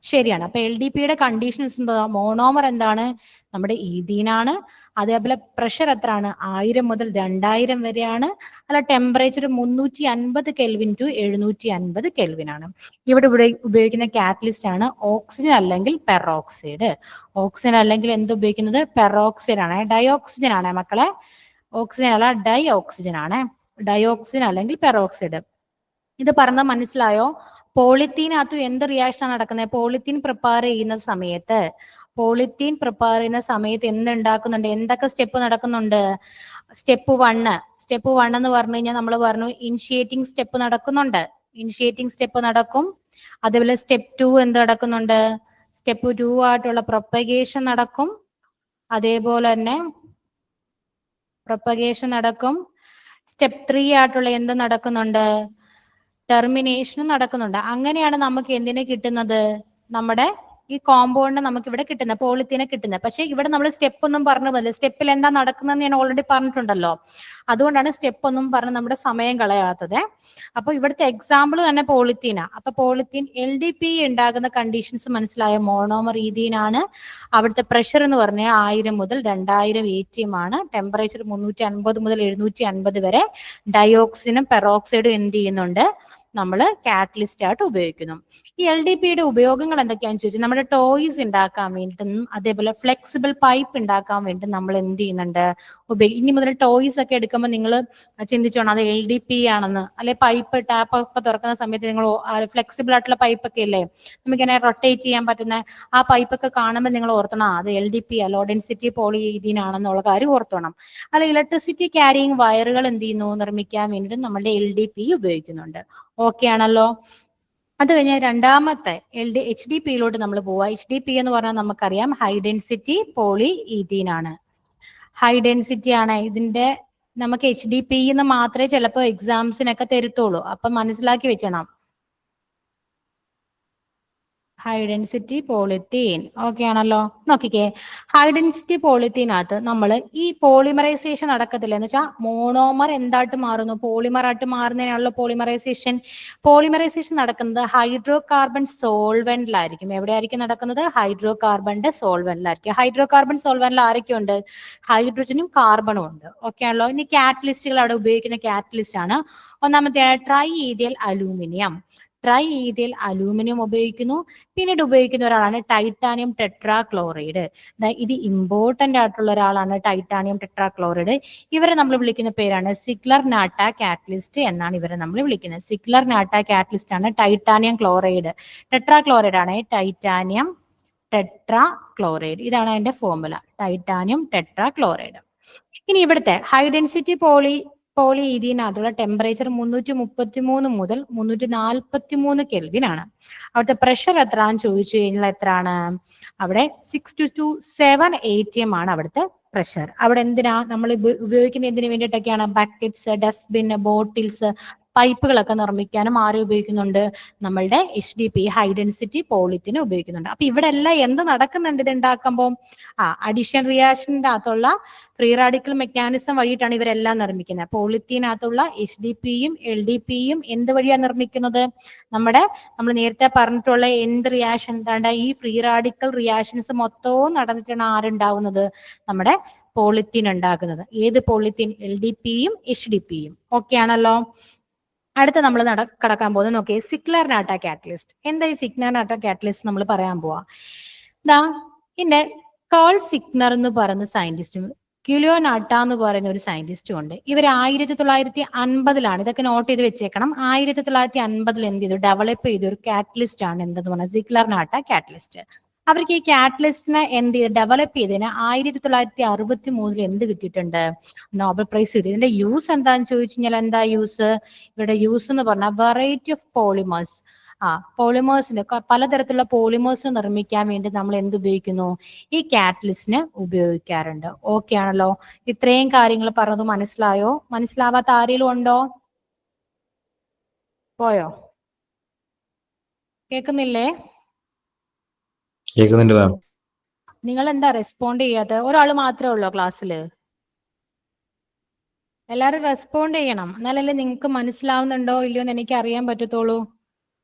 ശരിയാണ്. അപ്പൊ LDPEയുടെ കണ്ടീഷൻസ് എന്താ, മോണോമർ എന്താണ്, നമ്മുടെ ഈഥീനാണ്. അതേപോലെ പ്രഷർ എത്രയാണ്, 1000 മുതൽ 2000 വരെയാണ്. അല്ല, ടെമ്പറേച്ചർ 350 കെൽവിൻ ടു 750 കെൽവിൻ ആണ്. ഇവിടെ ഉപയോഗിക്കുന്ന കാറ്റലിസ്റ്റ് ആണ് ഓക്സിജൻ അല്ലെങ്കിൽ പെറോക്സൈഡ്. ഓക്സിജൻ അല്ലെങ്കിൽ എന്ത് ഉപയോഗിക്കുന്നത്, പെറോക്സൈഡ് ആണ്. ഡയോക്സിജൻ ആണ് മക്കളെ, ഓക്സിജൻ അല്ല, ഡയോക്സിജൻ ആണ്. ഡയോക്സിജൻ അല്ലെങ്കിൽ പെറോക്സൈഡ്. ഇത് പറഞ്ഞാൽ മനസ്സിലായോ? പോളിത്തീനകത്ത് എന്ത് റിയാക്ഷനാണ് നടക്കുന്നത്, പോളിത്തീൻ പ്രിപ്പയർ ചെയ്യുന്ന സമയത്ത് എന്തുണ്ടാക്കുന്നുണ്ട്, എന്തൊക്കെ സ്റ്റെപ്പ് നടക്കുന്നുണ്ട്. സ്റ്റെപ്പ് 1 എന്ന് പറഞ്ഞു കഴിഞ്ഞാൽ നമ്മൾ പറഞ്ഞു ഇനിഷ്യേറ്റിംഗ് സ്റ്റെപ്പ് നടക്കും. അതേപോലെ സ്റ്റെപ്പ് 2 എന്ത് നടക്കുന്നുണ്ട്, സ്റ്റെപ്പ് 2 ആയിട്ടുള്ള പ്രൊപ്പഗേഷൻ നടക്കും. അതേപോലെ തന്നെ പ്രൊപ്പഗേഷൻ നടക്കും. സ്റ്റെപ്പ് 3 ആയിട്ടുള്ള എന്ത് നടക്കുന്നുണ്ട്? ടെർമിനേഷനും നടക്കുന്നുണ്ട്. അങ്ങനെയാണ് നമുക്ക് എന്തിനെ കിട്ടുന്നത്? നമ്മുടെ ഈ കോമ്പൗണ്ട് നമുക്ക് ഇവിടെ കിട്ടുന്നത്, പോളിത്തീനെ കിട്ടുന്നത്. പക്ഷെ ഇവിടെ നമ്മൾ സ്റ്റെപ്പ് ഒന്നും പറഞ്ഞു പോലെ, സ്റ്റെപ്പിൽ എന്താ നടക്കുന്നതെന്ന് ഞാൻ ഓൾറെഡി പറഞ്ഞിട്ടുണ്ടല്ലോ. അതുകൊണ്ടാണ് സ്റ്റെപ്പ് ഒന്നും പറഞ്ഞ് നമ്മുടെ സമയം കളയാത്തത്. അപ്പൊ ഇവിടുത്തെ എക്സാമ്പിൾ തന്നെ പോളിത്തീനാ. അപ്പൊ പോളിത്തീൻ LDP ഉണ്ടാകുന്ന കണ്ടീഷൻസ് മനസ്സിലായ? മോണോമർ ഈഥീനാണ്. അവിടുത്തെ പ്രഷർ എന്ന് പറഞ്ഞാൽ 1000 മുതൽ 2000 ATM ആണ്. ടെമ്പറേച്ചർ 350 മുതൽ 750 വരെ. ഡയോക്സിനും പെറോക്സൈഡും എന്ത് ചെയ്യുന്നുണ്ട്? നമ്മൾ കാറ്റലിസ്റ്റ് ആയിട്ട് ഉപയോഗിക്കുന്നു. ഈ LDPയുടെ ഉപയോഗങ്ങൾ എന്തൊക്കെയാണെന്ന് ചോദിച്ചാൽ, നമ്മുടെ ടോയ്സ് ഉണ്ടാക്കാൻ വേണ്ടിയിട്ടും അതേപോലെ ഫ്ലെക്സിബിൾ പൈപ്പ് ഉണ്ടാക്കാൻ വേണ്ടി നമ്മൾ എന്ത് ചെയ്യുന്നുണ്ട്? ഇനി മുതൽ ടോയ്സ് ഒക്കെ എടുക്കുമ്പോൾ നിങ്ങൾ ചിന്തിച്ചോണം അത് LDP ആണെന്ന്. അല്ലെ പൈപ്പ് ടാപ്പ് ഒക്കെ തുറക്കുന്ന സമയത്ത് നിങ്ങൾ ഫ്ലെക്സിബിൾ ആയിട്ടുള്ള പൈപ്പ് ഒക്കെ ഇല്ലേ, നമുക്കിങ്ങനെ റൊട്ടേറ്റ് ചെയ്യാൻ പറ്റുന്ന ആ പൈപ്പ് ഒക്കെ കാണുമ്പോൾ നിങ്ങൾ ഓർത്തണം അത് LDP ലോ ഡെൻസിറ്റി പോളിഈഥീൻ ആണെന്നുള്ള കാര്യം ഓർത്തോണം. അല്ല ഇലക്ട്രിസിറ്റി ക്യാരിയിങ് വയറുകൾ എന്ത് ചെയ്യുന്നു? നിർമ്മിക്കാൻ വേണ്ടിയിട്ട് നമ്മുടെ LDP ഉപയോഗിക്കുന്നുണ്ട്. ഓക്കെ ആണല്ലോ. അത് കഴിഞ്ഞാൽ രണ്ടാമത്തെ HDPയിലോട്ട് നമ്മൾ പോവാ. HDP എന്ന് പറഞ്ഞാൽ നമുക്കറിയാം ഹൈ ഡെൻസിറ്റി പോളി ഈഥീൻ ആണ്. ഹൈ ഡെൻസിറ്റി ആണ് ഇതിന്റെ. നമുക്ക് HDP എന്ന് മാത്രമേ ചിലപ്പോൾ എക്സാംസിനൊക്കെ തരുത്തുള്ളൂ. അപ്പൊ മനസ്സിലാക്കി വെച്ചണം. High density polythene. ഓക്കെ ആണല്ലോ. നോക്കിക്കേ, ഹൈ ഡെൻസിറ്റി പോളിത്തീനകത്ത് നമ്മൾ ഈ പോളിമറൈസേഷൻ നടക്കത്തില്ല. എന്ന് വെച്ചാൽ മോണോമർ എന്തായിട്ട് മാറുന്നു? പോളിമറായിട്ട് മാറുന്നതിനാണല്ലോ പോളിമറൈസേഷൻ. പോളിമറൈസേഷൻ നടക്കുന്നത് ഹൈഡ്രോ കാർബൺ സോൾവെന്റിലായിരിക്കും. എവിടെയായിരിക്കും നടക്കുന്നത്? ഹൈഡ്രോ കാർബണിന്റെ സോൾവെന്റിലായിരിക്കും. ഹൈഡ്രോ കാർബൺ സോൾവെന്റിൽ ആരൊക്കെ ഉണ്ട്? ഹൈഡ്രജനും കാർബണും ഉണ്ട്. ഓക്കെ ആണല്ലോ. ഇനി കാറ്റലിസ്റ്റുകൾ അവിടെ ഉപയോഗിക്കുന്ന കാറ്റലിസ്റ്റ് ആണ്. ഒന്നാമത്തെ ട്രൈ ഈഥിയൽ അലൂമിനിയം. ട്രൈ ഈഥിയൽ അലൂമിനിയം ഉപയോഗിക്കുന്നു. പിന്നീട് ഉപയോഗിക്കുന്ന ഒരാളാണ് ടൈറ്റാനിയം ടെട്രാക്ലോറൈഡ്. ഇത് ഇമ്പോർട്ടന്റ് ആയിട്ടുള്ള ഒരാളാണ് ടൈറ്റാനിയം ടെട്രാക്ലോറൈഡ്. ഇവരെ നമ്മൾ വിളിക്കുന്ന പേരാണ് സിഗ്ലർ നാട്ട കാറ്റലിസ്റ്റ് എന്നാണ് ഇവരെ നമ്മൾ വിളിക്കുന്നത്. സിഗ്ലർ നാട്ട കാറ്റലിസ്റ്റ് ആണ് ടൈറ്റാനിയം ക്ലോറൈഡ്. ടെട്രാക്ലോറൈഡ് ആണ് ടൈറ്റാനിയം ടെട്രാക്ലോറൈഡ്. ഇതാണ് അതിന്റെ ഫോർമുല, ടൈറ്റാനിയം ടെട്രാക്ലോറൈഡ്. ഇനി ഇവിടുത്തെ ഹൈ ഡെൻസിറ്റി പോളിഈഥീനകത്തുള്ള ടെമ്പറേച്ചർ 333 മുതൽ 343 കെൽവിൻ ആണ്. അവിടുത്തെ പ്രഷർ എത്രയാണെന്ന് ചോദിച്ചു കഴിഞ്ഞാൽ എത്രയാണ്? അവിടെ 6 to 7 ATM ആണ് അവിടുത്തെ പ്രഷർ. അവിടെ എന്തിനാ നമ്മൾ ഉപയോഗിക്കുന്ന? എന്തിനു വേണ്ടിയിട്ടൊക്കെയാണ്? ബക്കറ്റ്സ്, ഡസ്റ്റ്ബിൻ, ബോട്ടിൽസ്, പൈപ്പുകളൊക്കെ നിർമ്മിക്കാനും ആരെ ഉപയോഗിക്കുന്നുണ്ട്? നമ്മളുടെ HDP ഹൈ ഡെൻസിറ്റി പോളിത്തീൻ ഉപയോഗിക്കുന്നുണ്ട്. അപ്പൊ ഇവിടെ എല്ലാം എന്ത് നടക്കുന്നുണ്ട് ഇത് ഉണ്ടാക്കുമ്പോൾ? അഡിഷൻ റിയാക്ഷന്റെ അകത്തുള്ള ഫ്രീ റാഡിക്കൽ മെക്കാനിസം വഴിയിട്ടാണ് ഇവരെല്ലാം നിർമ്മിക്കുന്നത്. പോളിത്തീനകത്തുള്ള HDPയും LDPയും എന്ത് വഴിയാണ് നിർമ്മിക്കുന്നത്? നമ്മൾ നേരത്തെ പറഞ്ഞിട്ടുള്ള എന്ത് റിയാക്ഷൻ എന്താണ്ട് ഈ ഫ്രീ റാഡിക്കൽ റിയാക്ഷൻസ് മൊത്തവും നടന്നിട്ടാണ് ആരുണ്ടാവുന്നത്? നമ്മുടെ പോളിത്തീൻ ഉണ്ടാക്കുന്നത്. ഏത് പോളിത്തീൻ? LDPയും HDPയും. ഓക്കെ ആണല്ലോ. അടുത്ത നമ്മൾ കടക്കാൻ പോകുന്നത് നോക്കിയേ, സിഗ്ലർ നാട്ട കാറ്റലിസ്റ്റ്. എന്താ ഈ സിഗ്ലർ നാട്ട കാറ്റലിസ്റ്റ് നമ്മൾ പറയാൻ പോവാ? ഇതിന്റെ കാൾ സിഗ്നർ എന്ന് പറയുന്ന സയന്റിസ്റ്റും ക്യുലിയോ നാട്ട എന്ന് പറയുന്ന ഒരു സയന്റിസ്റ്റും ഉണ്ട്. ഇവർ 1950 ഇതൊക്കെ നോട്ട് ചെയ്ത് വെച്ചേക്കണം. 1950 എന്ത് ചെയ്തു? ഡെവലപ്പ് ചെയ്ത ഒരു കാറ്റലിസ്റ്റ് ആണ് എന്തെന്ന് പറഞ്ഞാൽ സിഗ്ലർ നാട്ട കാറ്റലിസ്റ്റ്. അവർക്ക് ഈ കാറ്റലിസ്റ്റിനെ എന്ത് ചെയ്ത് ഡെവലപ്പ് ചെയ്തതിന് 1963 എന്ത് കിട്ടിയിട്ടുണ്ട്? നോബൽ പ്രൈസ് കിട്ടി. ഇതിന്റെ യൂസ് എന്താന്ന് ചോദിച്ചു കഴിഞ്ഞാൽ എന്താ യൂസ്? ഇവരുടെ യൂസ് എന്ന് പറഞ്ഞാൽ വെറൈറ്റി ഓഫ് പോളിമേഴ്സ്. പോളിമേഴ്സിന് പലതരത്തിലുള്ള പോളിമേഴ്സ് നിർമ്മിക്കാൻ വേണ്ടി നമ്മൾ എന്ത് ഉപയോഗിക്കുന്നു? ഈ കാറ്റലിസ്റ്റിനെ ഉപയോഗിക്കാറുണ്ട്. ഓക്കെ ആണല്ലോ. ഇത്രയും കാര്യങ്ങൾ പറഞ്ഞത് മനസ്സിലായോ? മനസ്സിലാവാത്ത ആരെങ്കിലും ഉണ്ടോ? പോയോ? കേൾക്കുന്നില്ലേ? കേൾക്കുന്നുണ്ട് മാം. നിങ്ങൾ എന്താ റെസ്പോണ്ട് ചെയ്യാത്ത? ഒരാൾ മാത്രമേ ഉള്ളോ ക്ലാസ്സിൽ? എല്ലാരും റെസ്പോണ്ട് ചെയ്യണം, എന്നാലല്ലേ നിങ്ങൾക്ക് മനസ്സിലാവുന്നുണ്ടോ ഇല്ലയോ എന്ന് എനിക്ക് അറിയാൻ പറ്റത്തുള്ളൂ.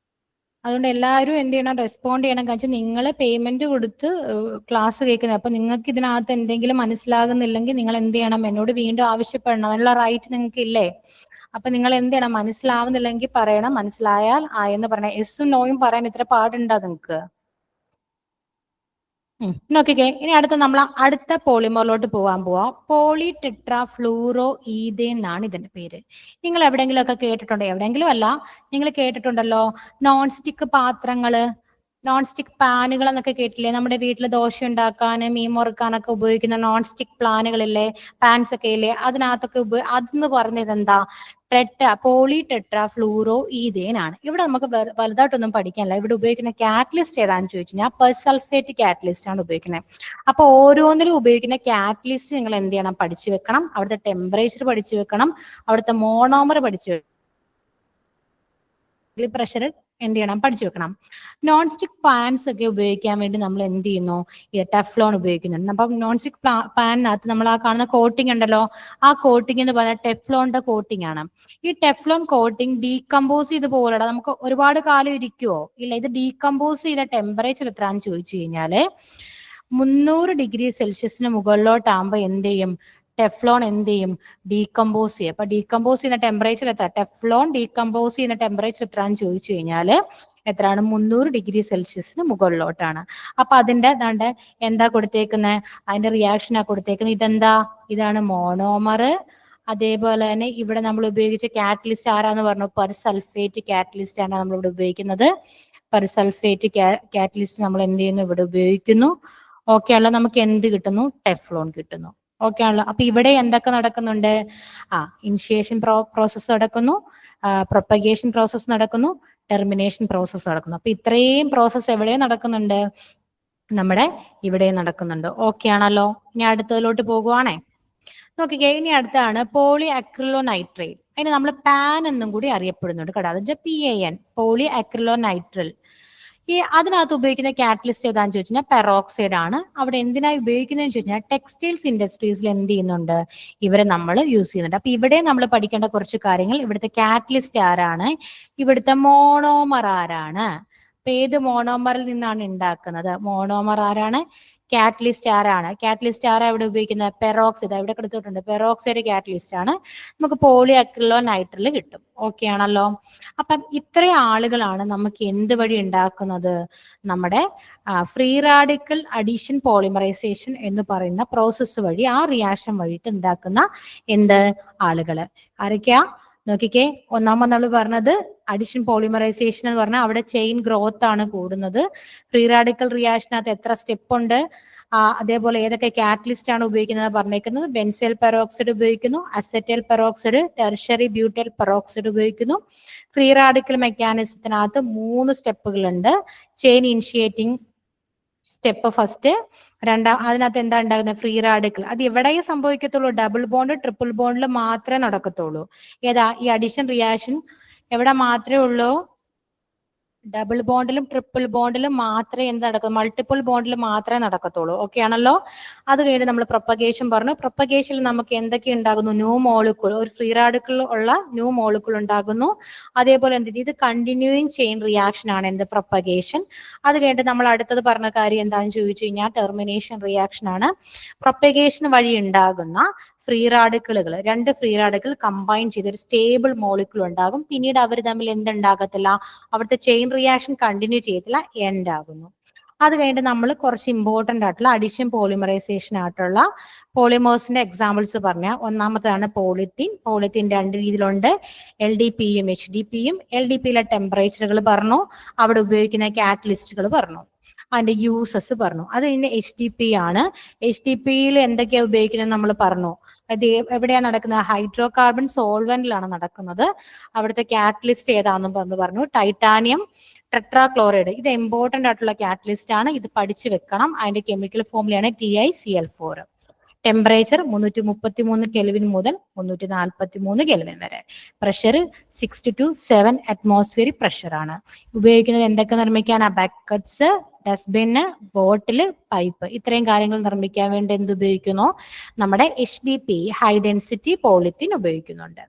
അതുകൊണ്ട് എല്ലാവരും എന്ത് ചെയ്യണം? റെസ്പോണ്ട് ചെയ്യണം. കാരണം നിങ്ങൾ പേയ്മെന്റ് കൊടുത്ത് ക്ലാസ് കേൾക്കുന്നത്. അപ്പൊ നിങ്ങൾക്ക് ഇതിനകത്ത് എന്തെങ്കിലും മനസ്സിലാകുന്നില്ലെങ്കിൽ നിങ്ങൾ എന്ത് ചെയ്യണം? എന്നോട് വീണ്ടും ആവശ്യപ്പെടണം. അതിനുള്ള റൈറ്റ് നിങ്ങൾക്ക് ഇല്ലേ? അപ്പൊ നിങ്ങൾ എന്ത് ചെയ്യണം? മനസ്സിലാവുന്നില്ലെങ്കിൽ പറയണം. മനസ്സിലായാൽ എന്ന് പറയണം. എസും നോയും പറയാൻ ഇത്ര പാടുണ്ടോ നിങ്ങൾക്ക്? നോക്കിക്കേ, ഇനി അടുത്ത പോളിമറിലോട്ട് പോകാൻ പോവാ. പോളി ടെട്രാ ഫ്ലൂറോ ഈഥേൻ എന്നാണ് ഇതിന്റെ പേര്. നിങ്ങൾ എവിടെയെങ്കിലും ഒക്കെ കേട്ടിട്ടുണ്ടോ? എവിടെയെങ്കിലും അല്ല, നിങ്ങൾ കേട്ടിട്ടുണ്ടല്ലോ നോൺ സ്റ്റിക്ക് പാത്രങ്ങള്, നോൺ സ്റ്റിക്ക് പാനുകൾ എന്നൊക്കെ കേട്ടില്ലേ? നമ്മുടെ വീട്ടിൽ ദോശ ഉണ്ടാക്കാൻ, മീൻ മുറുക്കാനൊക്കെ ഉപയോഗിക്കുന്ന നോൺ സ്റ്റിക്ക് പാനുകളില്ലേ, പാൻസ് ഒക്കെ ഇല്ലേ? അതിനകത്തൊക്കെ അതെന്ന് പറഞ്ഞത് എന്താ? പോളി ടെട്രാ ഫ്ലൂറോ ഈതേൻ ആണ്. ഇവിടെ നമുക്ക് വലുതായിട്ടൊന്നും പഠിക്കാനില്ല. ഇവിടെ ഉപയോഗിക്കുന്ന കാറ്റലിസ്റ്റ് ഏതാണെന്ന് ചോദിച്ചു കഴിഞ്ഞാൽ പെർസൾഫേറ്റ് കാറ്റലിസ്റ്റ് ആണ് ഉപയോഗിക്കുന്നത്. അപ്പൊ ഓരോന്നിലും ഉപയോഗിക്കുന്ന കാറ്റലിസ്റ്റ് നിങ്ങൾ എന്ത് ചെയ്യണം, പഠിച്ചു വെക്കണം. അവിടുത്തെ ടെമ്പറേച്ചർ പഠിച്ചു വെക്കണം, അവിടുത്തെ മോണോമർ പഠിച്ചു വെക്കണം, പ്രഷർ എന്ത് ചെയ്യണം, പഠിച്ചു വെക്കണം. നോൺ സ്റ്റിക് പാൻസ് ഒക്കെ ഉപയോഗിക്കാൻ വേണ്ടി നമ്മൾ എന്ത് ചെയ്യുന്നു, ഈ ടെഫ്ലോൺ ഉപയോഗിക്കുന്നുണ്ട്. അപ്പം നോൺ സ്റ്റിക് പാനിനകത്ത് നമ്മൾ ആ കാണുന്ന കോട്ടിംഗ് ഉണ്ടല്ലോ, ആ കോട്ടിംഗ് എന്ന് പറഞ്ഞാൽ ടെഫ്ലോണിന്റെ കോട്ടിംഗ് ആണ്. ഈ ടെഫ്ലോൺ കോട്ടിംഗ് ഡീകമ്പോസ് ചെയ്ത് പോലെടാ നമുക്ക് ഒരുപാട് കാലം ഇരിക്കുവോ? ഇല്ല. ഇത് ഡീകമ്പോസ് ചെയ്ത ടെമ്പറേച്ചർ എത്രയാണെന്ന് ചോദിച്ചു കഴിഞ്ഞാല് 300 ഡിഗ്രി സെൽഷ്യസിന് മുകളിലോട്ടാകുമ്പോൾ എന്ത് ചെയ്യും, ടെഫ്ലോൺ എന്ത് ചെയ്യും, ഡീകമ്പോസ് ചെയ്യും. അപ്പൊ ഡീകമ്പോസ് ചെയ്യുന്ന ടെമ്പറേച്ചർ എത്ര, ടെഫ്ലോൺ ഡീകമ്പോസ് ചെയ്യുന്ന ടെമ്പറേച്ചർ എത്രയാണെന്ന് ചോദിച്ചു കഴിഞ്ഞാല് എത്രയാണ്, 300 ഡിഗ്രി സെൽഷ്യസിന് മുകളിലോട്ടാണ്. അപ്പൊ അതിന്റെ എന്താ കൊടുത്തേക്കുന്നത്, അതിന്റെ റിയാക്ഷനാ കൊടുത്തേക്കുന്നത്. ഇതെന്താ, ഇതാണ് മോണോമർ. അതേപോലെ തന്നെ ഇവിടെ നമ്മൾ ഉപയോഗിച്ച കാറ്റലിസ്റ്റ് ആരാന്ന് പറഞ്ഞു, പെർസൾഫേറ്റ് കാറ്റലിസ്റ്റ് ആണ് നമ്മൾ ഇവിടെ ഉപയോഗിക്കുന്നത്. പെർസൾഫേറ്റ് കാറ്റലിസ്റ്റ് നമ്മൾ എന്ത് ചെയ്യുന്നു, ഇവിടെ ഉപയോഗിക്കുന്നു. ഓക്കെ ആണല്ലോ. നമുക്ക് എന്ത് കിട്ടുന്നു, ടെഫ്ലോൺ കിട്ടുന്നു. ഓക്കെ ആണല്ലോ. അപ്പൊ ഇവിടെ എന്തൊക്കെ നടക്കുന്നുണ്ട്, ഇനിഷ്യേഷൻ പ്രോസസ്സ് നടക്കുന്നു, പ്രൊപ്പഗേഷൻ പ്രോസസ്സ് നടക്കുന്നു, ടെർമിനേഷൻ പ്രോസസ്സ് നടക്കുന്നു. അപ്പൊ ഇത്രയും പ്രോസസ്സ് എവിടെ നടക്കുന്നുണ്ട്, നമ്മുടെ ഇവിടെ നടക്കുന്നുണ്ട്. ഓക്കെ ആണല്ലോ. ഇനി അടുത്തതിലോട്ട് പോകുവാണേ. നോക്കിക്കേ, ഇനി അടുത്താണ് പോളി അക്രിലോനൈട്രേറ്റ്. അതിന് നമ്മൾ പാൻ എന്നും കൂടി അറിയപ്പെടുന്നുണ്ട് കേട്ടോ. അതിന്റെ PAN, പോളി അക്രിലോനൈട്രൽ. അതിനകത്ത് ഉപയോഗിക്കുന്ന കാറ്റലിസ്റ്റ് ഏതാണെന്ന് ചോദിച്ചു കഴിഞ്ഞാൽ പെറോക്സൈഡ് ആണ്. അവിടെ എന്തിനായി ഉപയോഗിക്കുന്നതെന്ന് ചോദിച്ചു കഴിഞ്ഞാൽ ടെക്സ്റ്റൈൽസ് ഇൻഡസ്ട്രീസിൽ എന്ത് ചെയ്യുന്നുണ്ട്, ഇവരെ നമ്മൾ യൂസ് ചെയ്യുന്നുണ്ട്. അപ്പൊ ഇവിടെ നമ്മൾ പഠിക്കേണ്ട കുറച്ച് കാര്യങ്ങൾ, ഇവിടുത്തെ കാറ്റലിസ്റ്റ് ആരാണ്, ഇവിടുത്തെ മോണോമർ ആരാണ്, അപ്പൊ ഏത് മോണോമറിൽ നിന്നാണ് ഉണ്ടാക്കുന്നത്, മോണോമർ ആരാണ്, കാറ്റലിസ്റ്റ് ആരാണ്, കാറ്റലിസ്റ്റ് ആരാ ഇവിടെ ഉപയോഗിക്കുന്നത്, പെറോക്സൈഡ്. ഇവിടെ കൊടുത്തിട്ടുണ്ട്, പെറോക്സൈഡ് കാറ്റലിസ്റ്റ് ആണ്. നമുക്ക് പോളി അക്രിലോനൈട്രൽ കിട്ടും. ഓക്കെ ആണല്ലോ. അപ്പം ഇത്രയും ആളുകളാണ് നമുക്ക് എന്ത് വഴി ഉണ്ടാക്കുന്നത്, നമ്മുടെ ഫ്രീ റാഡിക്കൽ അഡീഷൻ പോളിമറൈസേഷൻ എന്ന് പറയുന്ന പ്രോസസ്സ് വഴി, ആ റിയാക്ഷൻ വഴിയിട്ട് ഉണ്ടാക്കുന്ന എന്ത് ആളുകള് ആരൊക്കെയാ നോക്കിക്കേ. ഒന്നാമത് നമ്മൾ പറഞ്ഞത് അഡിഷൻ പോളിമറൈസേഷൻ എന്ന് പറഞ്ഞാൽ അവിടെ ചെയിൻ ഗ്രോത്ത് ആണ് കൂടുന്നത്. ഫ്രീ റാഡിക്കൽ റിയാക്ഷനകത്ത് എത്ര സ്റ്റെപ്പ് ഉണ്ട്, അതേപോലെ ഏതൊക്കെ കാറ്റലിസ്റ്റ് ആണ് ഉപയോഗിക്കുന്നത് പറഞ്ഞേക്കുന്നത്. ബെൻസൈൽ പെറോക്സൈഡ് ഉപയോഗിക്കുന്നു, acetyl peroxide, tertiary butyl peroxide ഉപയോഗിക്കുന്നു. ഫ്രീ റാഡിക്കൽ മെക്കാനിസത്തിനകത്ത് 3 സ്റ്റെപ്പുകളുണ്ട്. ചെയിൻ ഇനിഷ്യേറ്റിംഗ് സ്റ്റെപ്പ് ഫസ്റ്റ്, അതിനകത്ത് എന്താ ഉണ്ടാകുന്നത്, ഫ്രീ റാഡിക്കൽ. അത് എവിടെയേ സംഭവിക്കത്തുള്ളൂ, ഡബിൾ ബോണ്ട് ട്രിപ്പിൾ ബോണ്ടിൽ മാത്രമേ നടക്കത്തുള്ളൂ. ഏതാ, ഈ അഡിഷൻ റിയാക്ഷൻ എവിടെ മാത്രമേ ഉള്ളൂ, ഡബിൾ ബോണ്ടിലും ട്രിപ്പിൾ ബോണ്ടിലും മാത്രമേ എന്ത് നടക്കും, മൾട്ടിപ്പിൾ ബോണ്ടിൽ മാത്രമേ നടക്കത്തുള്ളൂ. ഓക്കെ ആണല്ലോ. അത് കഴിഞ്ഞ് നമ്മൾ പ്രൊപ്പഗേഷൻ പറഞ്ഞു. പ്രൊപ്പഗേഷനിൽ നമുക്ക് എന്തൊക്കെ ഉണ്ടാകുന്നു, ന്യൂ മോളിക്യൂൾ, ഒരു ഫ്രീ റാഡിക്കൽ ഉള്ള ന്യൂ മോളിക്യൂൾ ഉണ്ടാകുന്നു. അതേപോലെ എന്ത്, ഇത് കണ്ടിന്യൂയിങ് ചെയിൻ റിയാക്ഷൻ ആണ് എന്ത്, പ്രൊപ്പഗേഷൻ. അത് കഴിഞ്ഞിട്ട് നമ്മൾ അടുത്തത് പറഞ്ഞ കാര്യം എന്താണെന്ന് ചോദിച്ചു കഴിഞ്ഞാൽ ടെർമിനേഷൻ റിയാക്ഷൻ ആണ്. പ്രൊപ്പഗേഷൻ വഴി ഉണ്ടാകുന്ന ഫ്രീ റാഡിക്കലുകൾ, 2 ഫ്രീ റാഡിക്കൽ കമ്പൈൻ ചെയ്ത് ഒരു സ്റ്റേബിൾ മോളിക്യൂൾ ഉണ്ടാകും. പിന്നീട് അവർ തമ്മിൽ എന്തുണ്ടാകത്തില്ല, അവിടുത്തെ ചെയിൻ റിയാക്ഷൻ കണ്ടിന്യൂ ചെയ്യത്തില്ല, എൻഡ് ആകുന്നു. അത് കഴിഞ്ഞിട്ട് നമ്മൾ കുറച്ച് ഇമ്പോർട്ടന്റ് ആയിട്ടുള്ള അഡിഷൻ പോളിമറൈസേഷൻ ആയിട്ടുള്ള പോളിമേഴ്സിന്റെ എക്സാമ്പിൾസ് പറഞ്ഞ, ഒന്നാമതാണ് പോളിത്തീൻ. പോളിത്തീൻ 2 രീതിയിലുണ്ട്, LDPയും HDPയും. LDPയിലെ ടെമ്പറേച്ചറുകൾ പറഞ്ഞു, അവിടെ ഉപയോഗിക്കുന്ന കാറ്റലിസ്റ്റുകൾ പറഞ്ഞു, അതിന്റെ യൂസസ് പറഞ്ഞു. അത് കഴിഞ്ഞ് HDP ആണ്. HDPയിൽ എന്തൊക്കെയാ ഉപയോഗിക്കുന്നത് നമ്മൾ പറഞ്ഞു. അത് എവിടെയാണ് നടക്കുന്നത്, ഹൈഡ്രോ കാർബൺ സോൾവെന്റിലാണ് നടക്കുന്നത്. അവിടുത്തെ കാറ്റലിസ്റ്റ് ഏതാണെന്ന് പറഞ്ഞു, ടൈറ്റാനിയം ടെട്രാക്ലോറൈഡ്. ഇത് ഇമ്പോർട്ടന്റ് ആയിട്ടുള്ള കാറ്റലിസ്റ്റ് ആണ്, ഇത് പഠിച്ചു വെക്കണം. അതിന്റെ കെമിക്കൽ ഫോർമുലയാണ് TiCl4. ടെമ്പറേച്ചർ 333 കെൽവിൻ മുതൽ 343 കെൽവിൻ വരെ. പ്രഷർ 6 to 7 അറ്റ്മോസ്ഫിയറിക് പ്രഷർ ആണ്. ഉപയോഗിക്കുന്നത് എന്തൊക്കെ നിർമ്മിക്കാൻ, ബക്കറ്റ്സ്, ഡസ്റ്റ്ബിന്, ബോട്ടില്, പൈപ്പ്, ഇത്രയും കാര്യങ്ങൾ നിർമ്മിക്കാൻ വേണ്ടി എന്ത് ഉപയോഗിക്കുന്നു, നമ്മുടെ HDP ഹൈ ഡെൻസിറ്റി പോളിത്തീൻ ഉപയോഗിക്കുന്നുണ്ട്.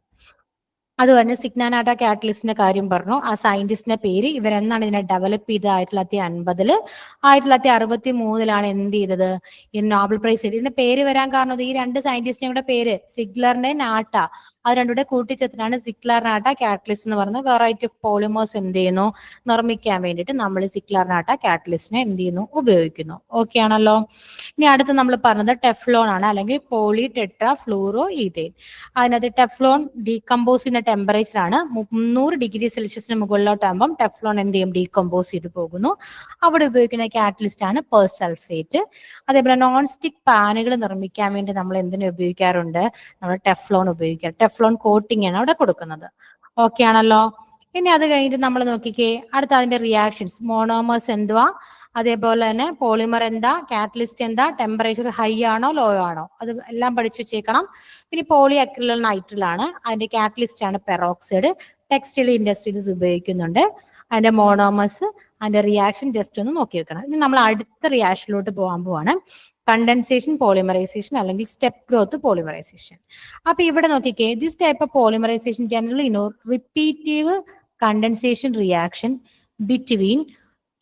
അത് പറഞ്ഞ് സിഗ്നാനാട്ട കാറ്റലിസ്റ്റിന്റെ കാര്യം പറഞ്ഞു. ആ സയന്റിസ്റ്റിന്റെ പേര്, ഇവരെന്നാണ് ഇതിനെ ഡെവലപ്പ് ചെയ്തത് 1950. 1963 എന്ത് ചെയ്തത്, ഈ നോബൽ പ്രൈസ്. ഇതിന്റെ പേര് വരാൻ കാരണം ഈ 2 സയന്റിസ്റ്റിന്റെ കൂടെ പേര്, സിഗ്ലറിന്റെ നാട്ട, അത് രണ്ടുകൂടെ കൂട്ടിച്ചേർത്താണ് സിഗ്ലർ നാട്ട കാറ്റലിസ്റ്റ് എന്ന് പറയുന്നത്. വെറൈറ്റി ഓഫ് പോളിമേഴ്സ് എന്ത് ചെയ്യുന്നു, നിർമ്മിക്കാൻ വേണ്ടിയിട്ട് നമ്മൾ സിഗ്ലർ നാട്ട കാറ്റലിസ്റ്റിനെ എന്ത് ചെയ്യുന്നു, ഉപയോഗിക്കുന്നു. ഓക്കെ ആണല്ലോ. ഇനി അടുത്ത് നമ്മൾ പറഞ്ഞത് ടെഫ്ലോൺ ആണ്, അല്ലെങ്കിൽ പോളി ടെട്രാ ഫ്ലൂറോ ഈഥെയ്ൻ. അതിനകത്ത് ടെഫ്ലോൺ ഡീകമ്പോസ് ചെയ്യുന്ന ചെയ്യുന്ന ടെമ്പറേച്ചർ ആണ് 300°C മുകളിലോട്ടാകുമ്പം ടെഫ്ലോൺ എന്ത് ചെയ്യും, ഡീകമ്പോസ് ചെയ്ത് പോകുന്നു. അവിടെ ഉപയോഗിക്കുന്ന കാറ്റലിസ്റ്റ് ആണ് പെർസൾഫേറ്റ്. അതേപോലെ നോൺ സ്റ്റിക് പാനുകൾ നിർമ്മിക്കാൻ വേണ്ടി നമ്മൾ എന്തിനു ഉപയോഗിക്കാറുണ്ട്, നമ്മൾ ടെഫ്ലോൺ ഉപയോഗിക്കാം. ടെഫ്ലോൺ കോട്ടിംഗ് ആണ് അവിടെ കൊടുക്കുന്നത്. ഓക്കെ ആണല്ലോ. ഇനി അത് കഴിഞ്ഞിട്ട് നമ്മൾ നോക്കിക്കേ, അടുത്ത അതിന്റെ റിയാക്ഷൻസ്. മോണോമേഴ്സ് എന്തുവാ, അതേപോലെ തന്നെ പോളിമർ എന്താ, കാറ്റലിസ്റ്റ് എന്താ, ടെമ്പറേച്ചർ ഹൈ ആണോ ലോ ആണോ, അത് എല്ലാം പഠിച്ചു വെച്ചേക്കണം. പിന്നെ പോളി അക്രിലൽ നൈട്രിൽ ആണ്, അതിന്റെ കാറ്റലിസ്റ്റ് ആണ് പെറോക്സൈഡ്. ടെക്സ്റ്റൈൽ ഇൻഡസ്ട്രീസ് ഉപയോഗിക്കുന്നുണ്ട്. അതിന്റെ മോണോമേഴ്സ്, അതിന്റെ റിയാക്ഷൻ ജസ്റ്റ് ഒന്ന് നോക്കി വെക്കണം. ഇനി നമ്മൾ അടുത്ത റിയാക്ഷനിലോട്ട് പോകാൻ പോവാണ്, കണ്ടൻസേഷൻ പോളിമറൈസേഷൻ അല്ലെങ്കിൽ സ്റ്റെപ്പ് ഗ്രോത്ത് പോളിമറൈസേഷൻ. അപ്പൊ ഇവിടെ നോക്കിക്കേ, this type of polymerization generally repetitive condensation reaction between